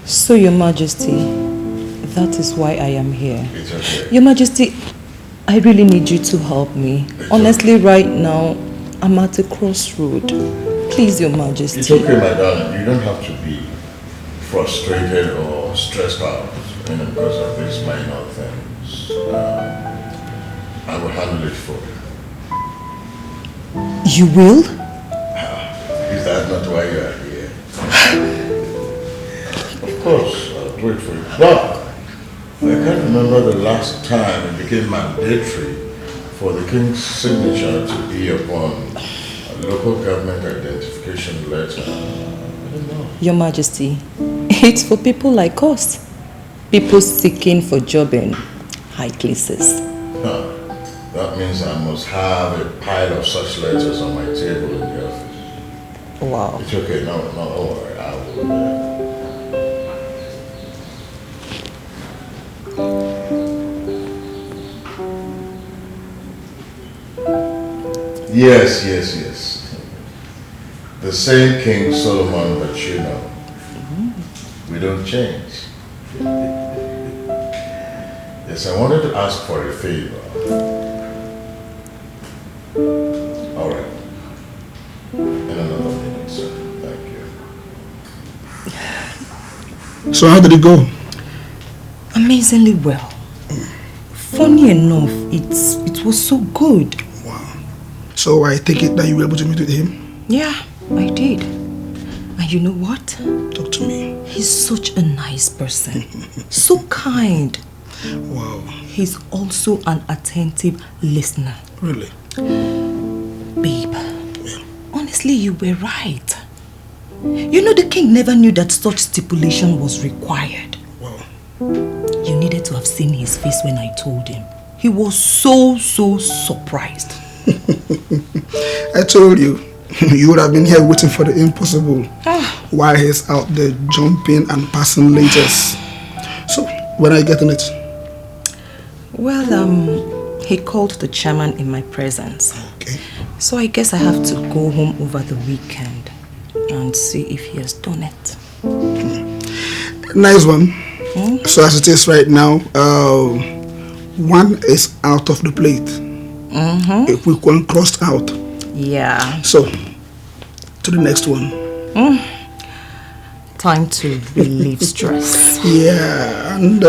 So, Your Majesty, that is why I am here. It's okay. Your Majesty, I really need you to help me. Honestly, right now, I'm at a crossroad. Please, Your Majesty. It's okay, my darling. You don't have to be frustrated or stressed out, you know, because of these minor things. I will handle it for you. You will? Is that not why you are here? Of course, I'll do it for you. But I can't remember the last time it became mandatory for the king's signature to be upon a local government identification letter. I don't know. Your Majesty, it's for people like us. People seeking for job in high places. Huh. That means I must have a pile of such letters on my table in the office. Wow. It's okay, no, don't worry. I will. Yes. The same King Solomon that you know. We don't change. Yes, I wanted to ask for a favor. All right. In another minute, sir. Thank you. So how did it go? Amazingly well. Funny enough, it was so good. Wow. So I take it that you were able to meet with him? Yeah, I did. And you know what? Talk to me. He's such a nice person. So kind. Wow. He's also an attentive listener. Really? Babe, honestly, you were right. You know, the king never knew that such stipulation was required. Wow. You needed to have seen his face when I told him. He was so surprised. I told you, you would have been here waiting for the impossible while he's out there jumping and passing letters. So, when are you getting it? Well, he called the chairman in my presence. Okay. So I guess I have to go home over the weekend and see if he has done it. Nice one. So as it is right now, one is out of the plate. A quick one crossed out. Yeah. So, to the next one. Time to relieve stress. Yeah, and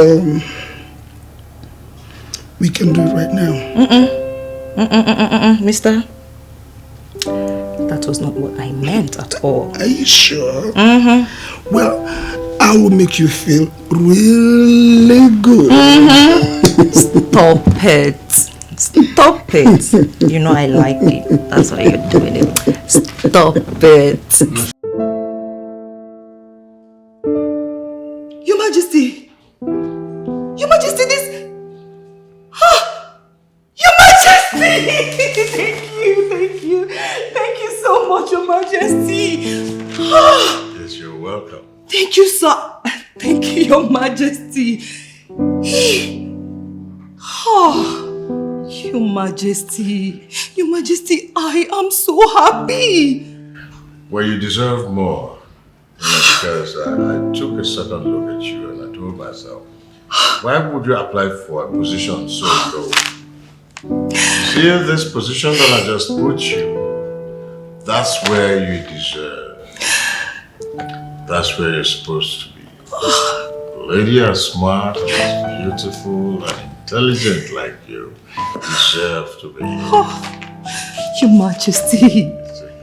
we can do it right now. Mister, that was not what I meant at all. Are you sure? Well, That will make you feel really good. Stop it. Stop it. You know I like it. That's why you're doing it. Stop it. Your Majesty. Your Majesty, this... Your Majesty! Thank you. Thank you so much, Your Majesty. Yes, you're welcome. Thank you, sir. Thank you, Your Majesty. Your Majesty. Your Majesty, I am so happy. Well, you deserve more. Because I took a second look at you and I told myself, why would you apply for a position so low? See, this position that I just put you, that's where you deserve. That's where you're supposed to be. A lady as smart, as beautiful, and intelligent like you deserve to be. Your Majesty.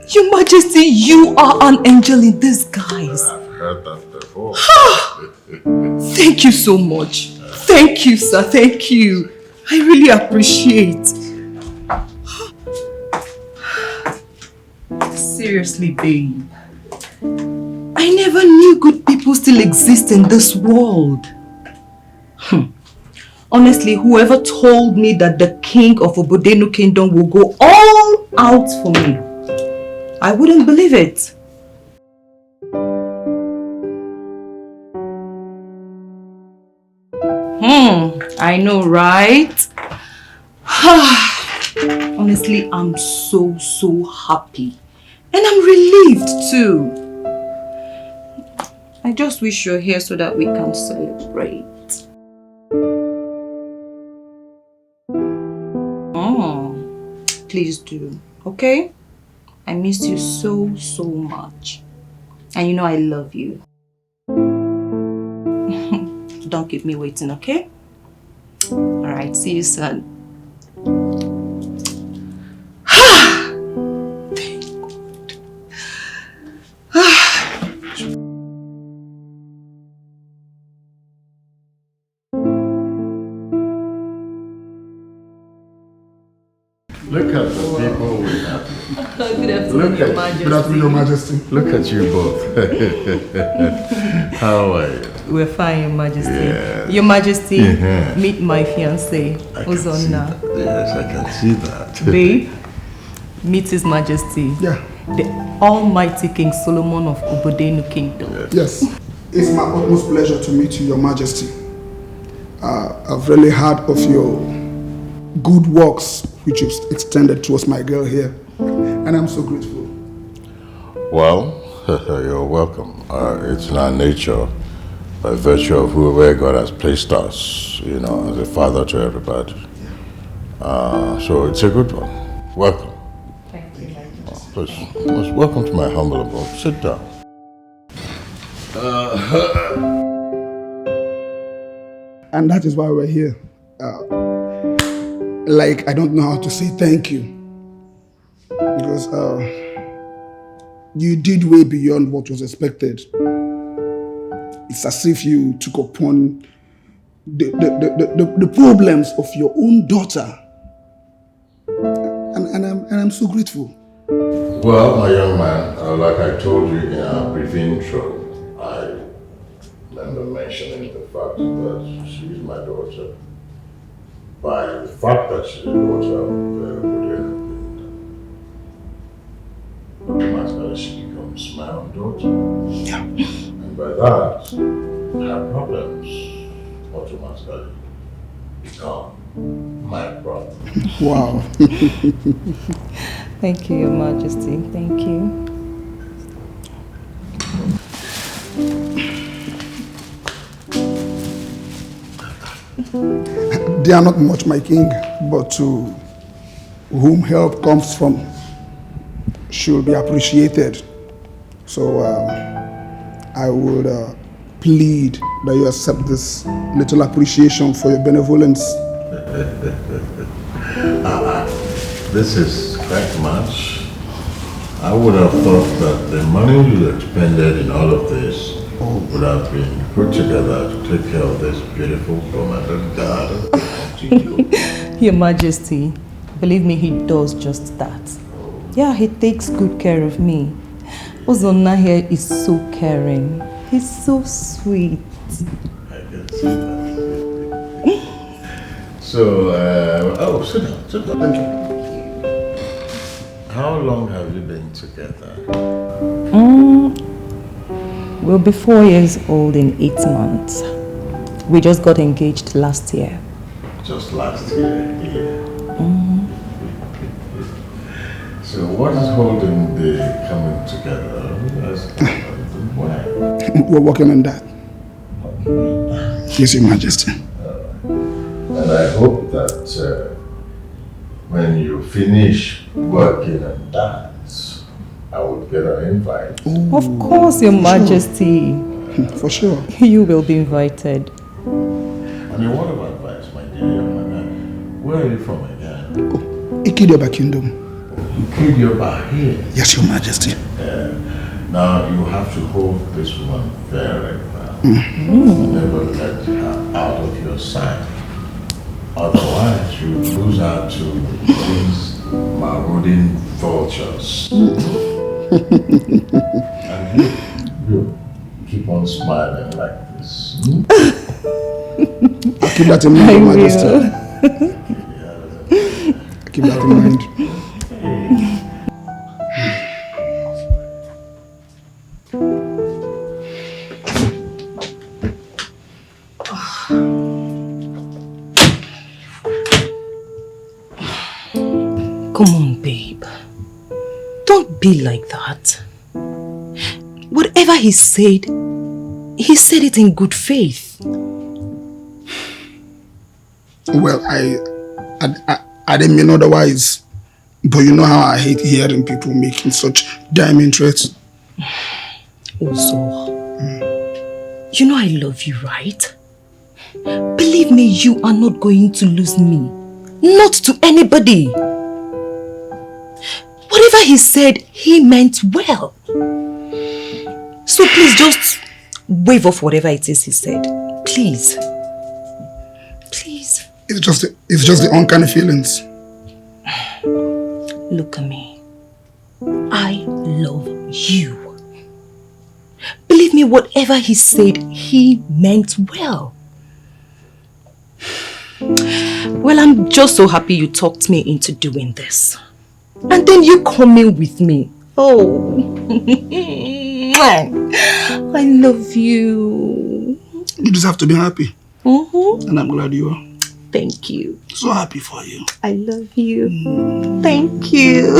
Your Majesty, you are an angel in disguise. I've heard that before. Thank you so much. Thank you, sir. Thank you. I really appreciate. Seriously, babe. I never knew good people still exist in this world. Honestly, whoever told me that the king of Obodenu Kingdom will go all out for me, I wouldn't believe it. I know, right? Honestly, I'm so happy. And I'm relieved too. I just wish you're here so that we can celebrate. Please do, okay? I miss you so much. And you know I love you. Don't keep me waiting, okay? Alright, see you soon. Thank Look at the people we have. Good afternoon, Your Majesty. Good afternoon, Your Majesty. Look at you both. How are you? We're fine, Your Majesty. Yes. Your Majesty, meet my fiancée, Ozonna. Yes, I can see that. Babe, meet His Majesty. Yeah. The Almighty King Solomon of Obodenu Kingdom. Yes. It's my utmost pleasure to meet you, Your Majesty. I've really heard of your good works which you've extended towards my girl here. And I'm so grateful. Well, you're welcome. It's in our nature, by virtue of whoever God has placed us, you know, as a father to everybody. So it's a good one. Welcome. Thank you. Please, most welcome to my humble abode. Sit down. And that is why we're here. Like, I don't know how to say thank you. Because you did way beyond what was expected. It's as if you took upon the problems of your own daughter. And I'm so grateful. Well, my young man, like I told you in our brief intro, I remember mentioning the fact that she's my daughter. By the fact that she's a daughter of automatically she becomes my own daughter. Yeah. And by that, her problems automatically become my problem. Wow. Thank you, Your Majesty. Thank you. They are not much, my king, but to whom help comes from should be appreciated. So I would plead that you accept this little appreciation for your benevolence. This is quite much. I would have thought that the money you expended in all of this would have been put together to take care of this beautiful romantic garden. Your Majesty, believe me, he does just that. Yeah, he takes good care of me. Ozonna here is so caring. He's so sweet. I can see that. So, oh, sit down. Thank you. How long have you been together? We'll be 4 years old in 8 months. We just got engaged last year. Just last year, yeah. So what is holding the coming together? Why? We're working on that. Yes, Your Majesty. And I hope that when you finish working on that, I will get an invite. Of course, Your Majesty. For sure. You will be invited. On a word of advice, my dear man, where are you from again? Ikidioba Kingdom. Ikidioba here? Yes, Your Majesty. Now you have to hold this woman very well. Never let her out of your sight. Otherwise, you lose her to these marauding vultures. And you keep on smiling like this. I'll keep that in mind, Your Majesty. I'll keep that in mind. Come on, babe. Don't be like that. Whatever he said it in good faith. Well, I didn't mean otherwise. But you know how I hate hearing people making such damning threats. Also, you know I love you, right? Believe me, you are not going to lose me. Not to anybody. Whatever he said, he meant well. So please just wave off whatever it is he said. Please. Please. It's just the uncanny feelings. Look at me. I love you. Believe me, whatever he said, he meant well. Well, I'm just so happy you talked me into doing this. And then you come in with me. Oh. I love you. You just have to be happy. And I'm glad you are. Thank you. So happy for you. I love you. Thank you.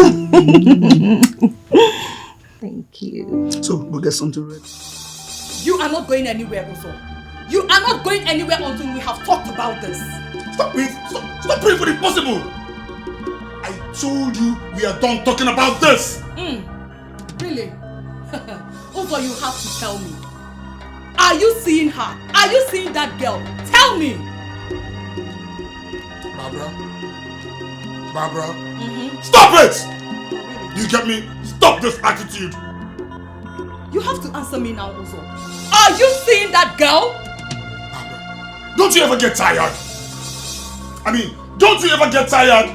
Thank you. So, we'll get something ready. You are not going anywhere, Uzo. You are not going anywhere until we have talked about this. Stop praying for the impossible. I told you we are done talking about this. Really? Uzo, you have to tell me. Are you seeing her? Are you seeing that girl? Tell me. Barbara. Stop it! You get me? Stop this attitude. You have to answer me now, Uzo. Are you seeing that girl? Barbara, don't you ever get tired? I mean, don't you ever get tired?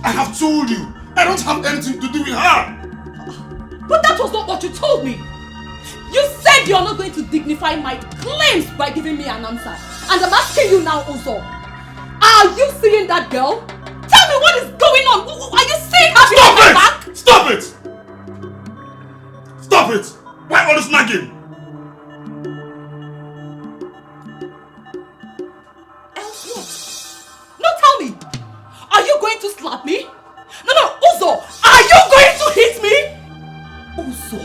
I have told you, I don't have anything to do with her. But that was not what you told me. You said you're not going to dignify my claims by giving me an answer. And I'm asking you now, Uzo. Are you seeing that girl? Tell me what is going on. Are you seeing her behind my back? Stop it! Stop it! Why all this nagging? Else what? No, tell me. Are you going to slap me? No, Uzo. Are you going to hit me? Uzo.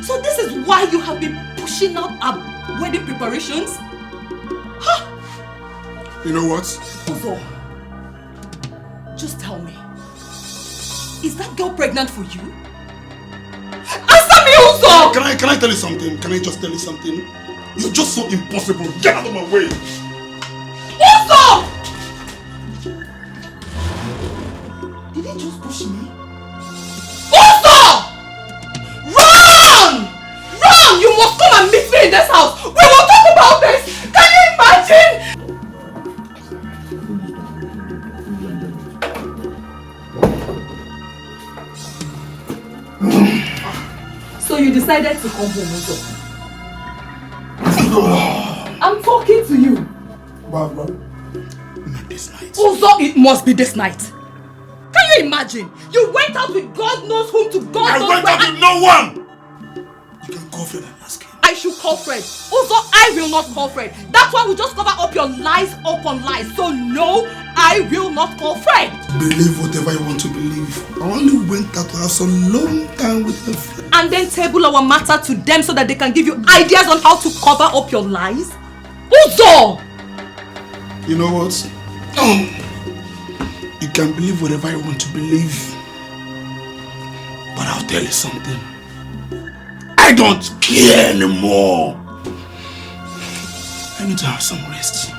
So this is why you have been pushing out our wedding preparations? Huh? You know what? Uzo, just tell me. Is that girl pregnant for you? Answer me, Uzo! Can I tell you something? Can I just tell you something? You're just so impossible. Get out of my way. Uzo! Did he just push me? Uzo! Run! Run! come home, Uzo. I'm talking to you. Barbara, not this night. Uzo, it must be this night. Can you imagine? You went out with God knows whom to God knows where. I went out with no one! You can call Fred and ask him. I should call Fred. Uzo, I will not call Fred. That's why we just cover up your lies upon lies. So no, I will not call Fred. Believe whatever you want to believe. I only went out to have some long time with your friend. And then table our matter to them so that they can give you ideas on how to cover up your lies? Uzo! You know what? You can believe whatever you want to believe. But I'll tell you something. I don't care anymore. I need to have some rest.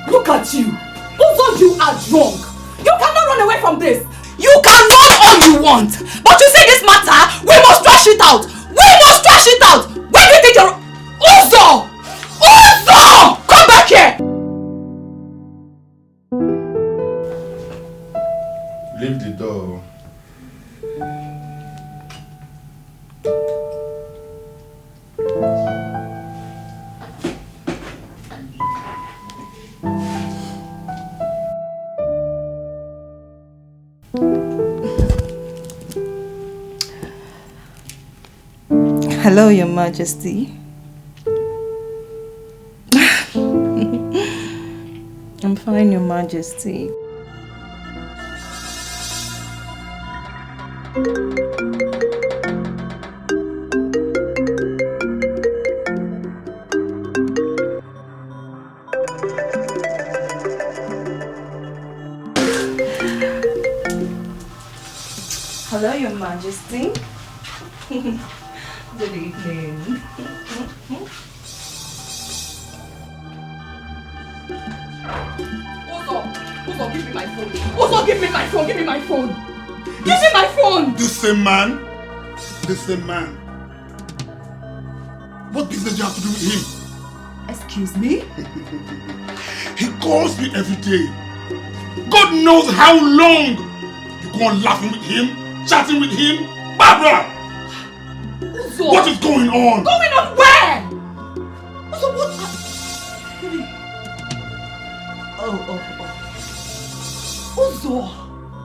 Look at you. Uzo, you are drunk. You cannot run away from this. You can run all you want. But you see this matter, we must trash it out. We must trash it out. Where do you think you're... Uzo! Uzo! Come back here! Leave the door. Hello, Your Majesty. I'm fine, Your Majesty. Hello, Your Majesty. Good evening. Uzo, give me my phone. Uzo, give me my phone. Give me my phone. Give me my phone. The same man. The same man. What business do you have to do with him? Excuse me? He calls me every day. God knows how long. You go on laughing with him, chatting with him. Barbara! Uzo! What is going on? Going on where? Uzo, what? Uzo!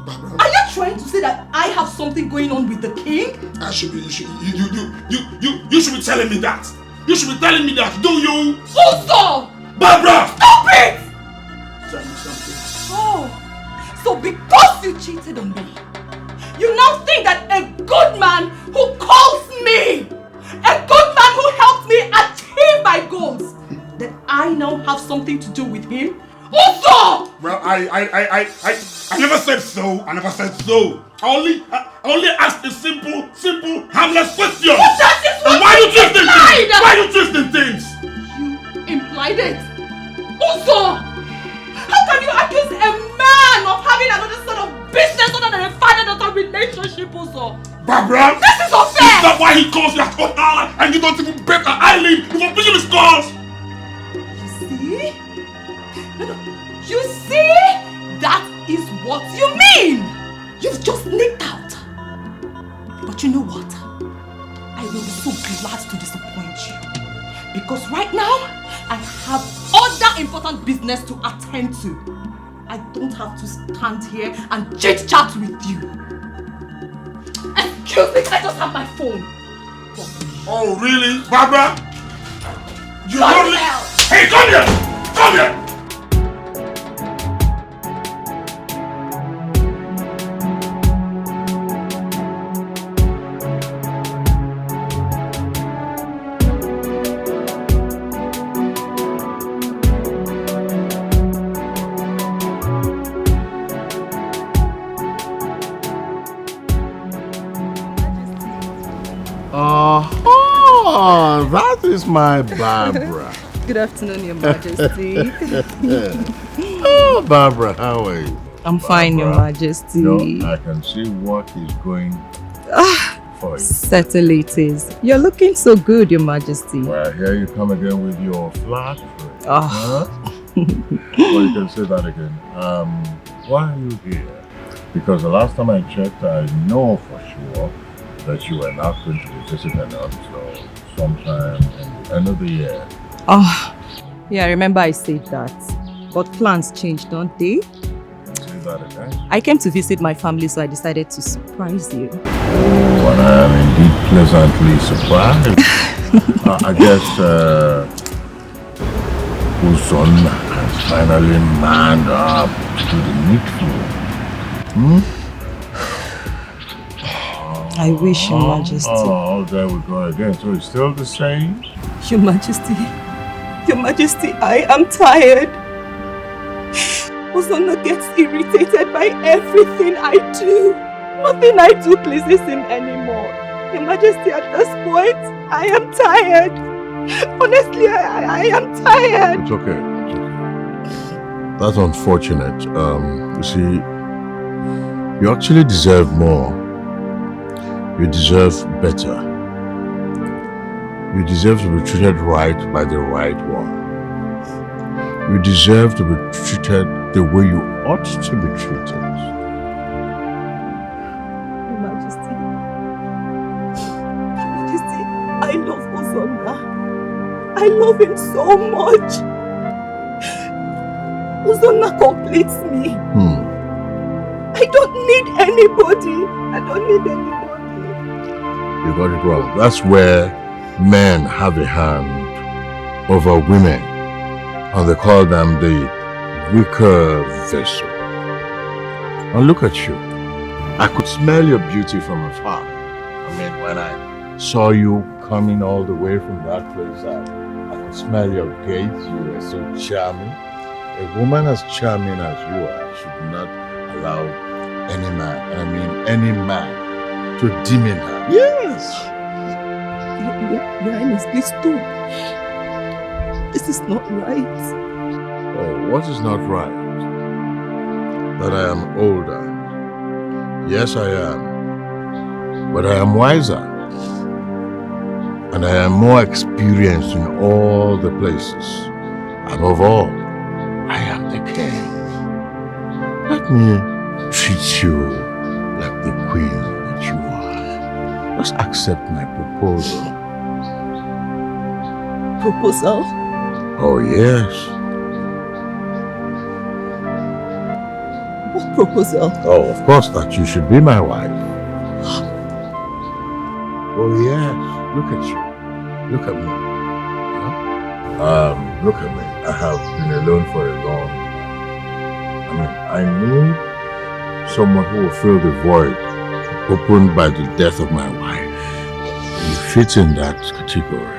Barbara. Are you trying to say that I have something going on with the king? I should be, you should be telling me that. You should be telling me that, do you? Uzo! Barbara! Stop it! Tell me something. Oh, so because you cheated on me, you now think that a good man who calls me, a good man who helped me achieve my goals, that I now have something to do with him? Uzo! Well, I never said so. I never said so. I only asked a simple, harmless question. But that is what why you you twisting implied! things? Why you twisting things? You implied it. Uzo! How can you accuse a man of having another sort of business other than a father-daughter relationship, Uzo? Barbara! This is unfair! Is that why he calls you at all hour and you don't even bet an eyelid before picking his calls? You see? No. You see? That is what you mean! You've just nicked out. But you know what? I will be so glad to disappoint you. Because right now, I have other important business to attend to. I don't have to stand here and chit-chat with you. Excuse me, I just have my phone. Oh, really? Barbara? You Shut only... hell. Hey, come here! Come here! That is my Barbara. Good afternoon, Your Majesty. Oh, Barbara, how are you? I'm fine, Your Majesty. I can see what is going for you. Certainly it is. You're looking so good, Your Majesty. Well, here you come again with your flattery. Oh. Huh? Well, you can say that again. Why are you here? Because the last time I checked, I know for sure that you were not going to be visiting us until sometime in the end of the year. Oh, yeah, I remember I said that. But plans change, don't they? Say that again. I came to visit my family, so I decided to surprise you. Oh, and I am indeed pleasantly surprised. I guess Uson has finally manned up to the needful. I wish, Your Majesty. Oh, there we go again. So it's still the same? Your Majesty, I am tired. Uzonna gets irritated by everything I do. Nothing I do pleases him anymore. Your Majesty, at this point, I am tired. Honestly, I am tired. It's okay. It's okay. That's unfortunate. You see, you actually deserve more. You deserve better. You deserve to be treated right by the right one. You deserve to be treated the way you ought to be treated. Your Majesty, I love Uzonna. I love him so much. Uzonna completes me. I don't need anybody. You got it wrong. That's where men have a hand over women, and they call them the weaker vessel. And look at you. I could smell your beauty from afar. I mean, when I saw you coming all the way from that place, I could smell your gait. You were so charming. A woman as charming as you are should not allow any man to demean her. Yes! Your Highness, please stop. This is not right. Oh, what is not right? That I am older. Yes, I am. But I am wiser. And I am more experienced in all the places. Above all, I am the king. Let me treat you like the queen that you are. Just accept my proposal. Proposal? Oh, yes. What proposal? Oh, of course, that you should be my wife. Oh, yes. Look at you. Look at me. Huh? Look at me. I have been alone for a long time. I need someone who will fill the void opened by the death of my wife. You fit in that category.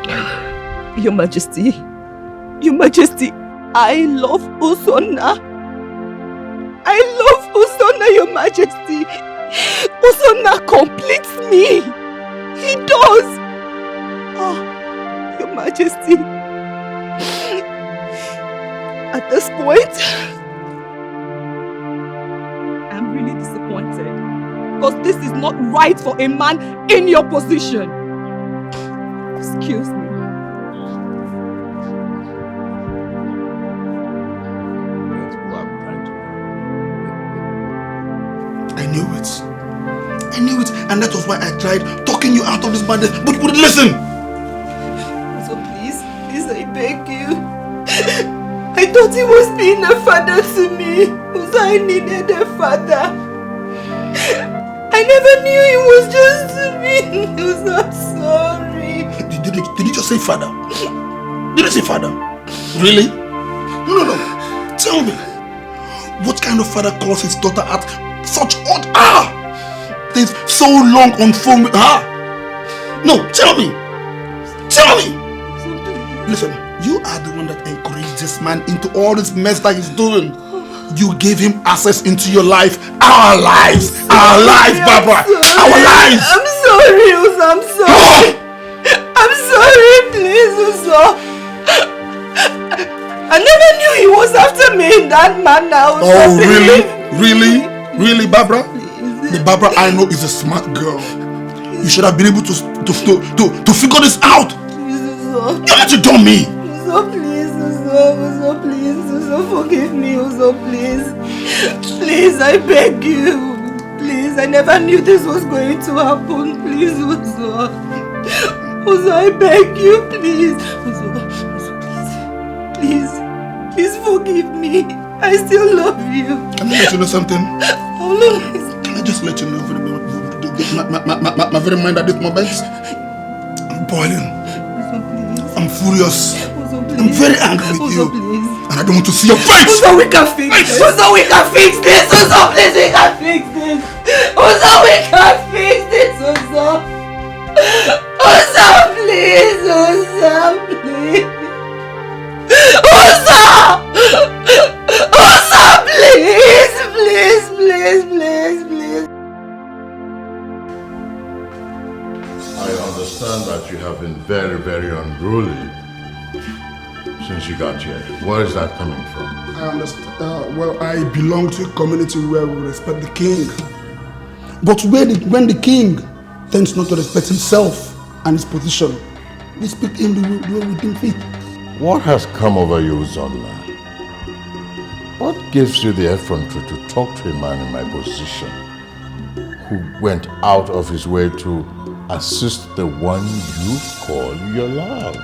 Your Majesty, I love Uzonna. Your Majesty. Uzonna completes me. He does. Oh, Your Majesty. At this point, I'm really disappointed. Because this is not right for a man in your position. Excuse me. I knew it, and that was why I tried talking you out of this madness, but you wouldn't listen. So please, I beg you. I thought he was being a father to me, because I needed a father. I never knew he was just me. I'm sorry. Did you just say father? Did you say father? Really? No. Tell me, what kind of father calls his daughter at such odd hour? Things so long on phone with her. No, tell me. Listen, you are the one that encouraged this man into all this mess that he's doing. You gave him access into your life. Our lives, Barbara. Our lives. I'm sorry, Uzo. I'm sorry. I'm sorry, please, Uzo. I never knew he was after me in that manner. Oh, really, Barbara? The Barbara I know is a smart girl. You should have been able to figure this out. Uzo. You have to do me. Uzo, please, Uzo, please, Uzo, forgive me, Uzo, please. Please, I beg you. Please, I never knew this was going to happen. Please, Uzo. Uzo, I beg you, please. Uzo, please forgive me. I still love you. Can I let you know something? Can I just let you know my very mind at this moment? I'm boiling. I'm furious. I'm very angry with you. And I don't want to see your face. Uzo, we can fix this. Uzo, we can fix this. Uzo, please, we can fix this. Uzo, we can fix this. Uzo. Uzo, please. Uzo, please. Uzo! Uzo, please. I understand that you have been very, very unruly since you got here. Where is that coming from? I understand. Well, I belong to a community where we respect the king. But when the king tends not to respect himself and his position, we speak him the way we think fit. What has come over you, Zonla? What gives you the effrontery to talk to a man in my position who went out of his way to assist the one you call your love?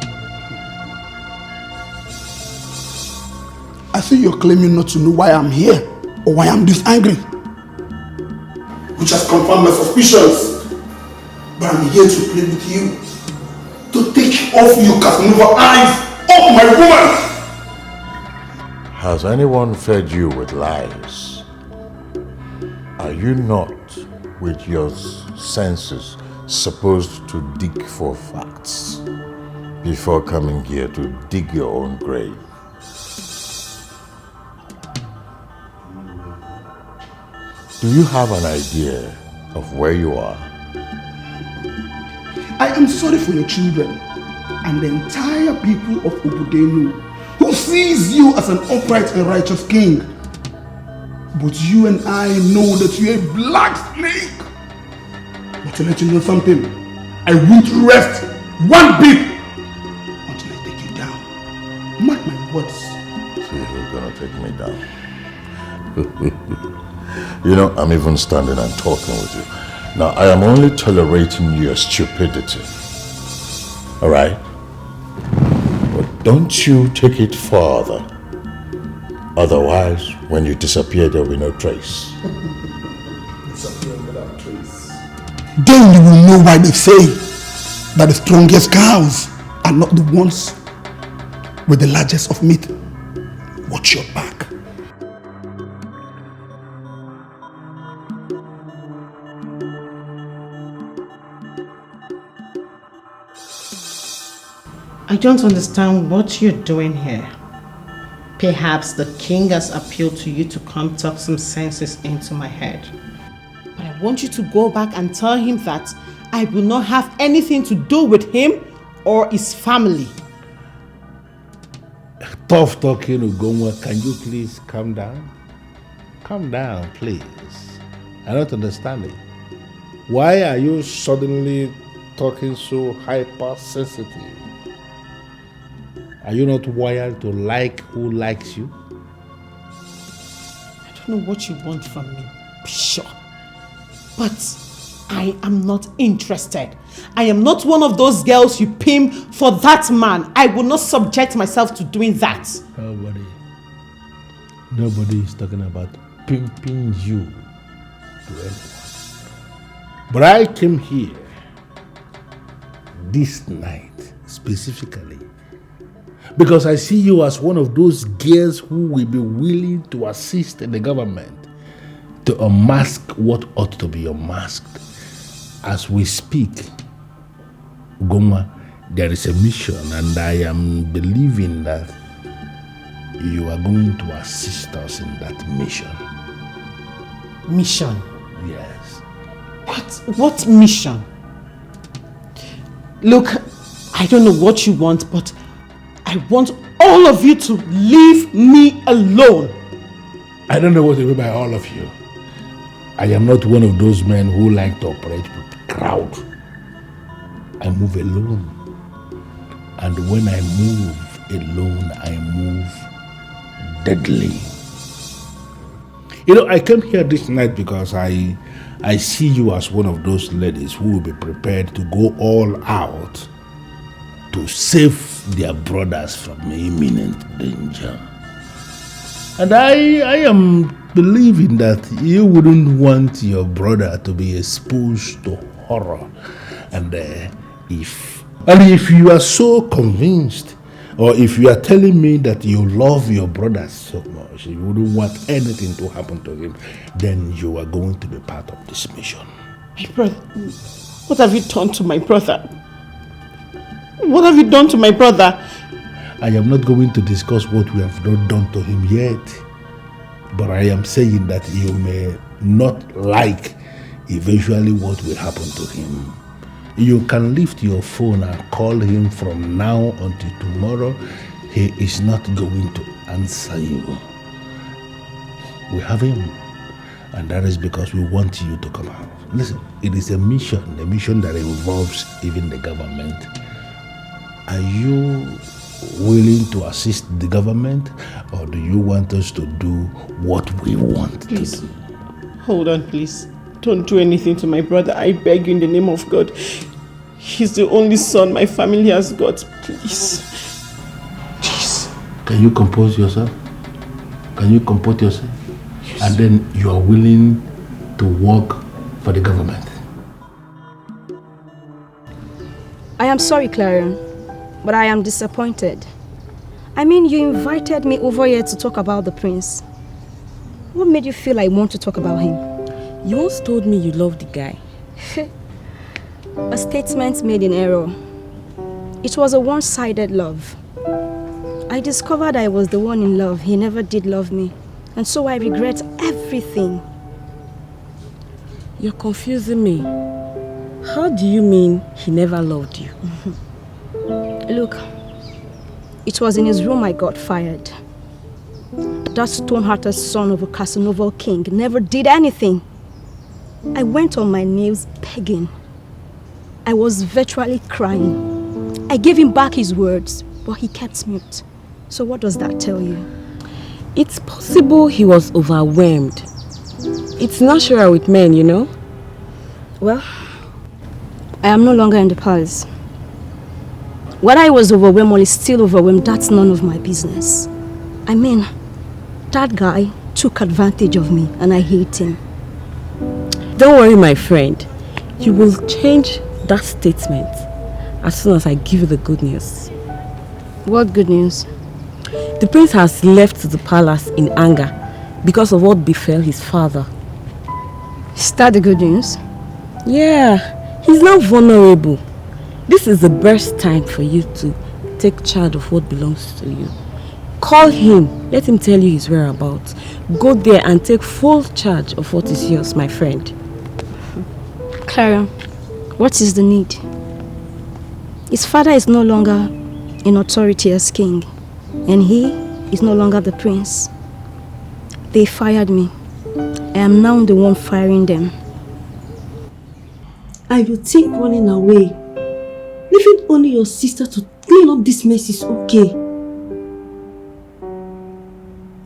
I see you're claiming not to know why I'm here or why I'm this angry, which has confirmed my suspicions. But I'm here to play with you, to take off your CASANOVA eyes off my woman. Has anyone fed you with lies? Are you not, with your senses, supposed to dig for facts before coming here to dig your own grave? Do you have an idea of where you are? I am sorry for your children and the entire people of Obudenu who sees you as an upright and righteous king. But you and I know that you're a black snake. But to let you know something, I won't rest one bit until I take you down. Mark my words. See who's gonna take me down. You know, I'm even standing and talking with you. Now, I am only tolerating your stupidity. Alright? But don't you take it further. Otherwise, when you disappear, there will be no trace. Disappear without trace. Then you will know why they say that the strongest cows are not the ones with the largest of meat. Watch your back. I don't understand what you're doing here. Perhaps the king has appealed to you to come talk some senses into my head. But I want you to go back and tell him that I will not have anything to do with him or his family. Tough talking, Ugomwa. Can you please calm down? Calm down, please. I don't understand it. Why are you suddenly talking so hypersensitive? Are you not wired to like who likes you? I don't know what you want from me, sure. But I am not interested. I am not one of those girls you pimp for that man. I will not subject myself to doing that. Nobody is talking about pimping you to anyone. But I came here this night specifically because I see you as one of those girls who will be willing to assist the government to unmask what ought to be unmasked. As we speak, Goma, there is a mission, and I am believing that you are going to assist us in that mission. Mission? Yes. What mission? Look, I don't know what you want, but I want all of you to leave me alone. I don't know what you mean by all of you. I am not one of those men who like to operate with crowd. I move alone. And when I move alone, I move deadly. You know, I came here this night because I see you as one of those ladies who will be prepared to go all out to save their brothers from imminent danger. And I am believing that you wouldn't want your brother to be exposed to horror. And if you are so convinced, or if you are telling me that you love your brother so much, you wouldn't want anything to happen to him, then you are going to be part of this mission. My brother, what have you done to my brother? What have you done to my brother? I am not going to discuss what we have not done to him yet, but I am saying that you may not like eventually what will happen to him. You can lift your phone and call him from now until tomorrow. He is not going to answer you. We have him, and that is because we want you to come out. Listen, it is a mission that involves even the government. Are you willing to assist the government, or do you want us to do what we want Please, to do? hold on, please. Don't do anything to my brother. I beg you in the name of God. He's the only son my family has got. Please. Please. Can you compose yourself? Can you comport yourself? Yes. And then you are willing to work for the government. I am sorry, Clarion, but I am disappointed. I mean, you invited me over here to talk about the prince. What made you feel I want to talk about him? You once told me you loved the guy. A statement made in error. It was a one-sided love. I discovered I was the one in love. He never did love me. And so I regret everything. You're confusing me. How do you mean he never loved you? Look, it was in his room I got fired. That stone-hearted son of a CASANOVA king never did anything. I went on my knees begging. I was virtually crying. I gave him back his words, but he kept mute. So what does that tell you? It's possible he was overwhelmed. It's natural with men, you know? Well, I am no longer in the palace. Whether I was overwhelmed or is still overwhelmed, that's none of my business. I mean, that guy took advantage of me and I hate him. Don't worry, my friend. You will change that statement as soon as I give you the good news. What good news? The prince has left the palace in anger because of what befell his father. Is that the good news? Yeah, he's now vulnerable. This is the best time for you to take charge of what belongs to you. Call him, let him tell you his whereabouts. Go there and take full charge of what is yours, my friend. Clara, what is the need? His father is no longer in authority as king, and he is no longer the prince. They fired me. I am now the one firing them. I will think running away, leaving only your sister to clean up this mess is okay.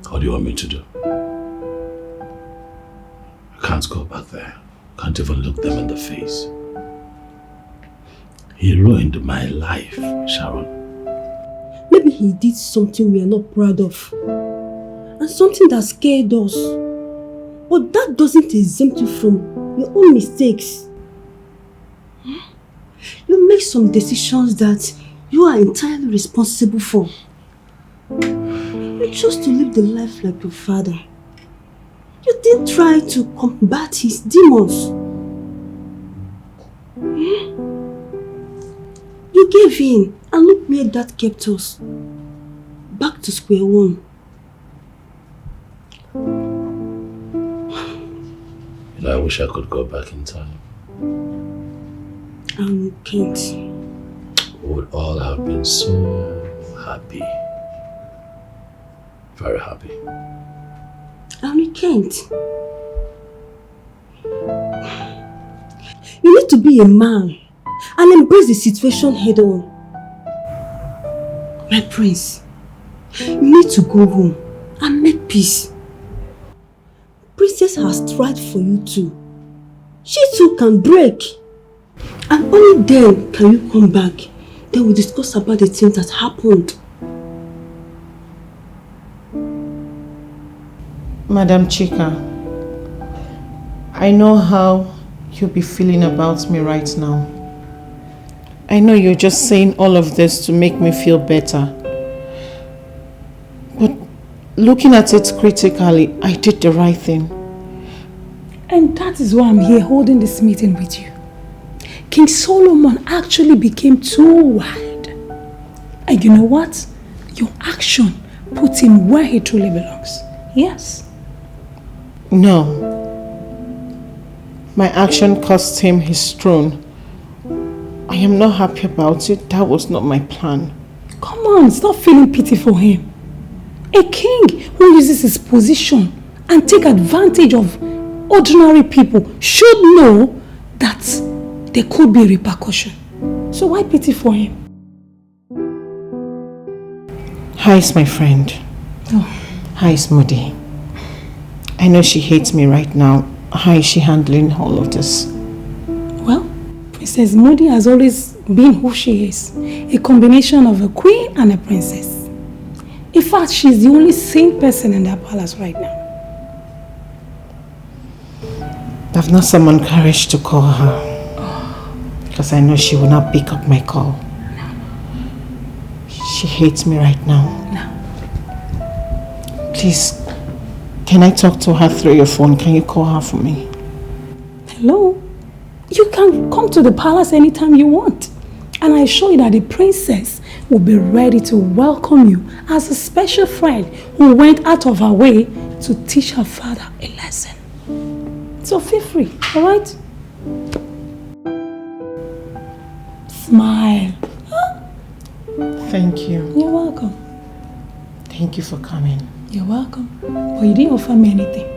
What do you want me to do? I can't go back there. Can't even look them in the face. He ruined my life, Sharon. Maybe he did something we are not proud of. And something that scared us. But that doesn't exempt you from your own mistakes. You make some decisions that you are entirely responsible for. You chose to live the life like your father. You didn't try to combat his demons. You gave in, and look where that kept us. Back to square one. You know, I wish I could go back in time. And you can't. We would all have been so happy. Very happy. And we can't. You need to be a man and embrace the situation head on. My prince, you need to go home and make peace. Princess has tried for you too. She too can break. And only then can you come back. Then we'll discuss about the things that happened. Madam Chika, I know how you'll be feeling about me right now. I know you're just saying all of this to make me feel better. But looking at it critically, I did the right thing. And that is why I'm here holding this meeting with you. King Solomon actually became too wild. And you know what? Your action put him where he truly belongs. Yes. No. My action cost him his throne. I am not happy about it. That was not my plan. Come on, stop feeling pity for him. A king who uses his position and take advantage of ordinary people should know that there could be a repercussion. So why pity for him? How is my friend? Oh. How is Moody? I know she hates me right now. How is she handling all of this? Well, Princess Moody has always been who she is. A combination of a queen and a princess. In fact, she's the only sane person in that palace right now. I've not summoned courage to call her. Because I know she will not pick up my call. No. She hates me right now. No. Please, can I talk to her through your phone? Can you call her for me? Hello? You can come to the palace anytime you want. And I assure you that the princess will be ready to welcome you as a special friend who went out of her way to teach her father a lesson. So feel free, alright? Smile. Thank you. You're welcome. Thank you for coming. You're welcome. But you didn't offer me anything.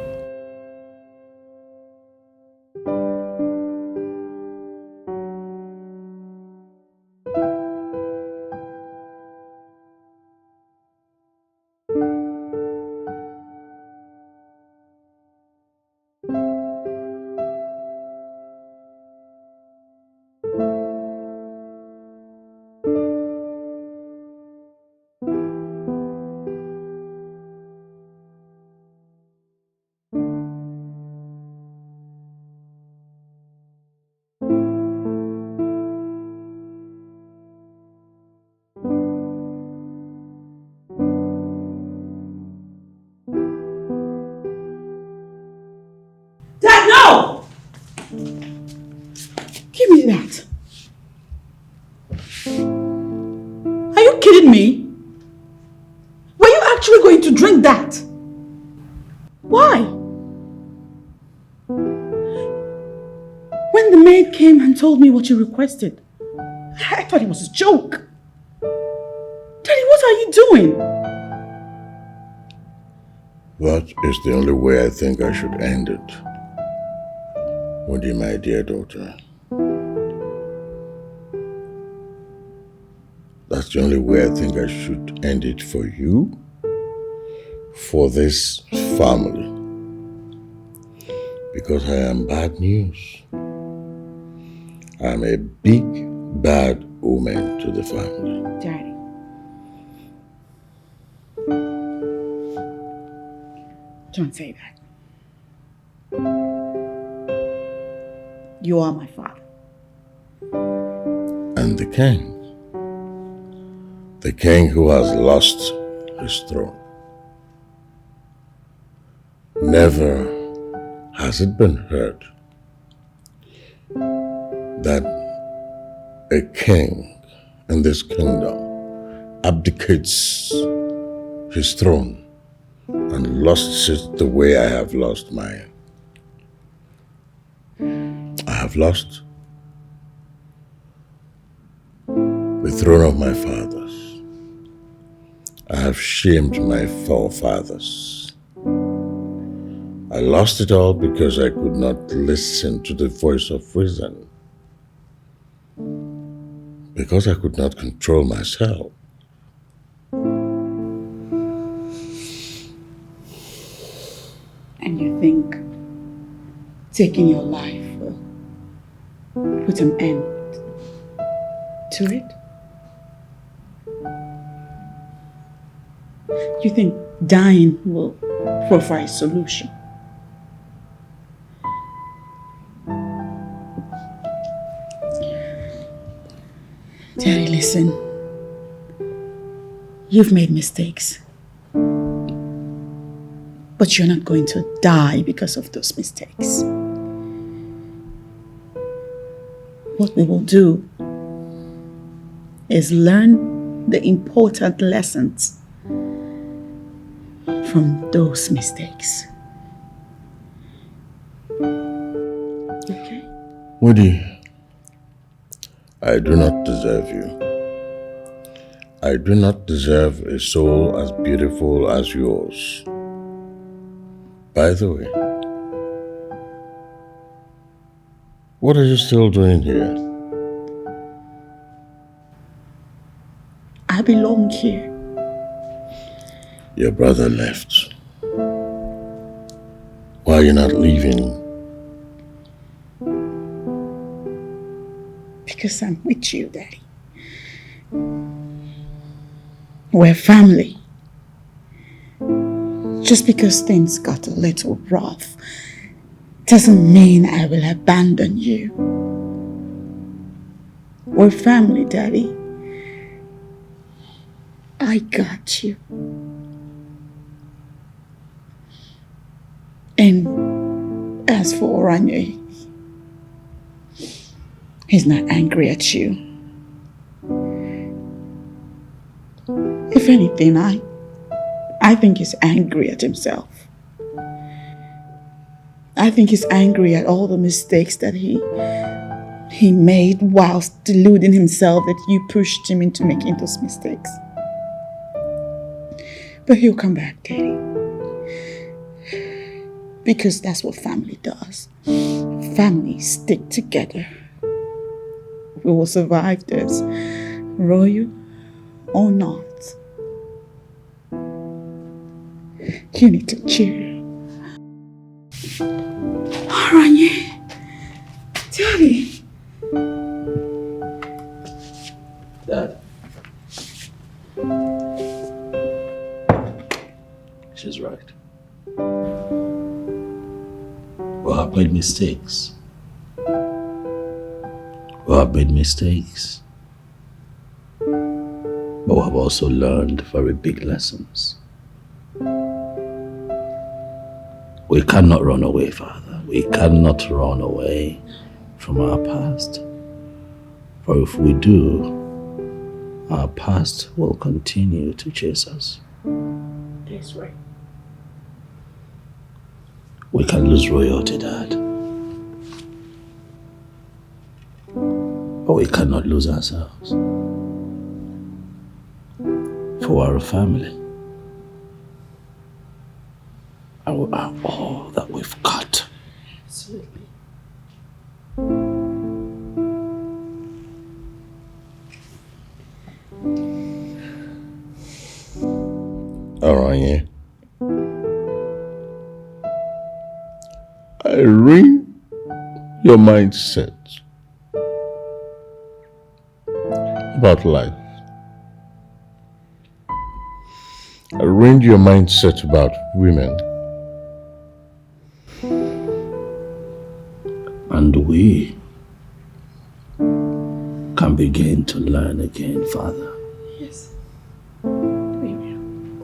That? Are you kidding me? Were you actually going to drink that? Why? When the maid came and told me what you requested, I thought it was a joke. Daddy, what are you doing? That is the only way I think I should end it. Moody, my dear daughter. That's the only way I think I should end it for you, for this family. Because I am bad news. I am a big, bad omen to the family. Daddy. Don't say that. You are my father. And the king. The king who has lost his throne. Never has it been heard that a king in this kingdom abdicates his throne and lost it the way I have lost mine. I have lost the throne of my fathers. I have shamed my forefathers. I lost it all because I could not listen to the voice of reason. Because I could not control myself. And you think taking your life will put an end to it? You think dying will provide a solution? Daddy, listen. You've made mistakes. But you're not going to die because of those mistakes. What we will do is learn the important lessons from those mistakes. Okay? Woody, I do not deserve you. I do not deserve a soul as beautiful as yours. By the way, what are you still doing here? I belong here. Your brother left. Why are you not leaving? Because I'm with you, Daddy. We're family. Just because things got a little rough doesn't mean I will abandon you. We're family, Daddy. I got you. And as for Oranye, he's not angry at you. If anything, I think he's angry at himself. I think he's angry at all the mistakes that he made whilst deluding himself that you pushed him into making those mistakes. But he'll come back, Daddy. Because that's what family does. Families stick together. We will survive this, royal or not. You need to cheer. Oranye, Daddy. Dad. She's right. We have made mistakes. We have made mistakes. But we have also learned very big lessons. We cannot run away, Father. We cannot run away from our past. For if we do, our past will continue to chase us. That's right. We can lose royalty, Dad. But we cannot lose ourselves. For our family. And we are all that we've got. Absolutely. Oranye, I read your mindset about life. I read your mindset about women. And we can begin to learn again, Father. Yes.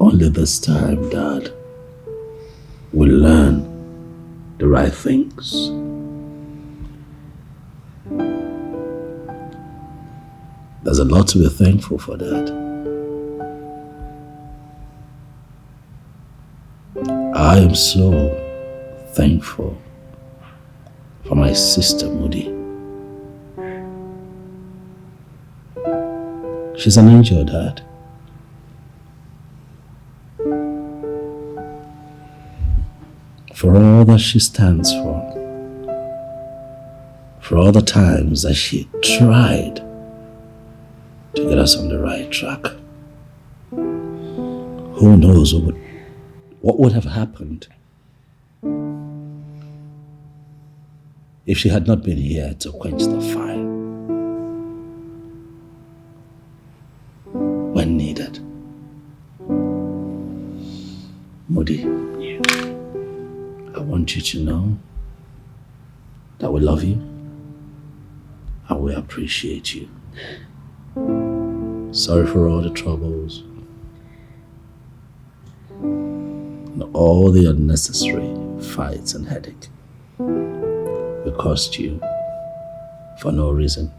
Only this time, Dad, we'll learn the right things. There's a lot to be thankful for, Dad. I am so thankful for my sister, Moody. She's an angel, Dad. For all that she stands for all the times that she tried to get us on the right track. Who knows what would have happened if she had not been here to quench the fire when needed. Moody, I want you to know that we love you and we appreciate you. Sorry for all the troubles and all the unnecessary fights and headache we caused you for no reason.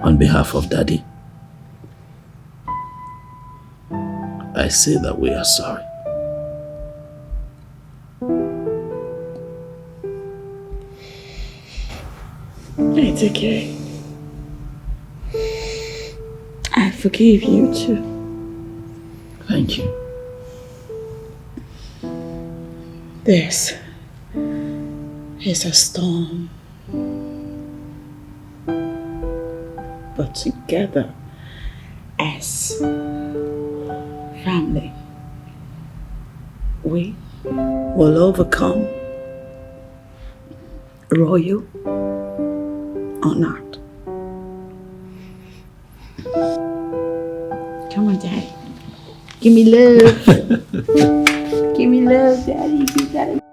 On behalf of Daddy, I say that we are sorry. It's okay. I forgive you too. Thank you. This is a storm. But together as family, we will overcome, royal or not. Come on, Daddy. Give me love. Give me love, Daddy. You got it.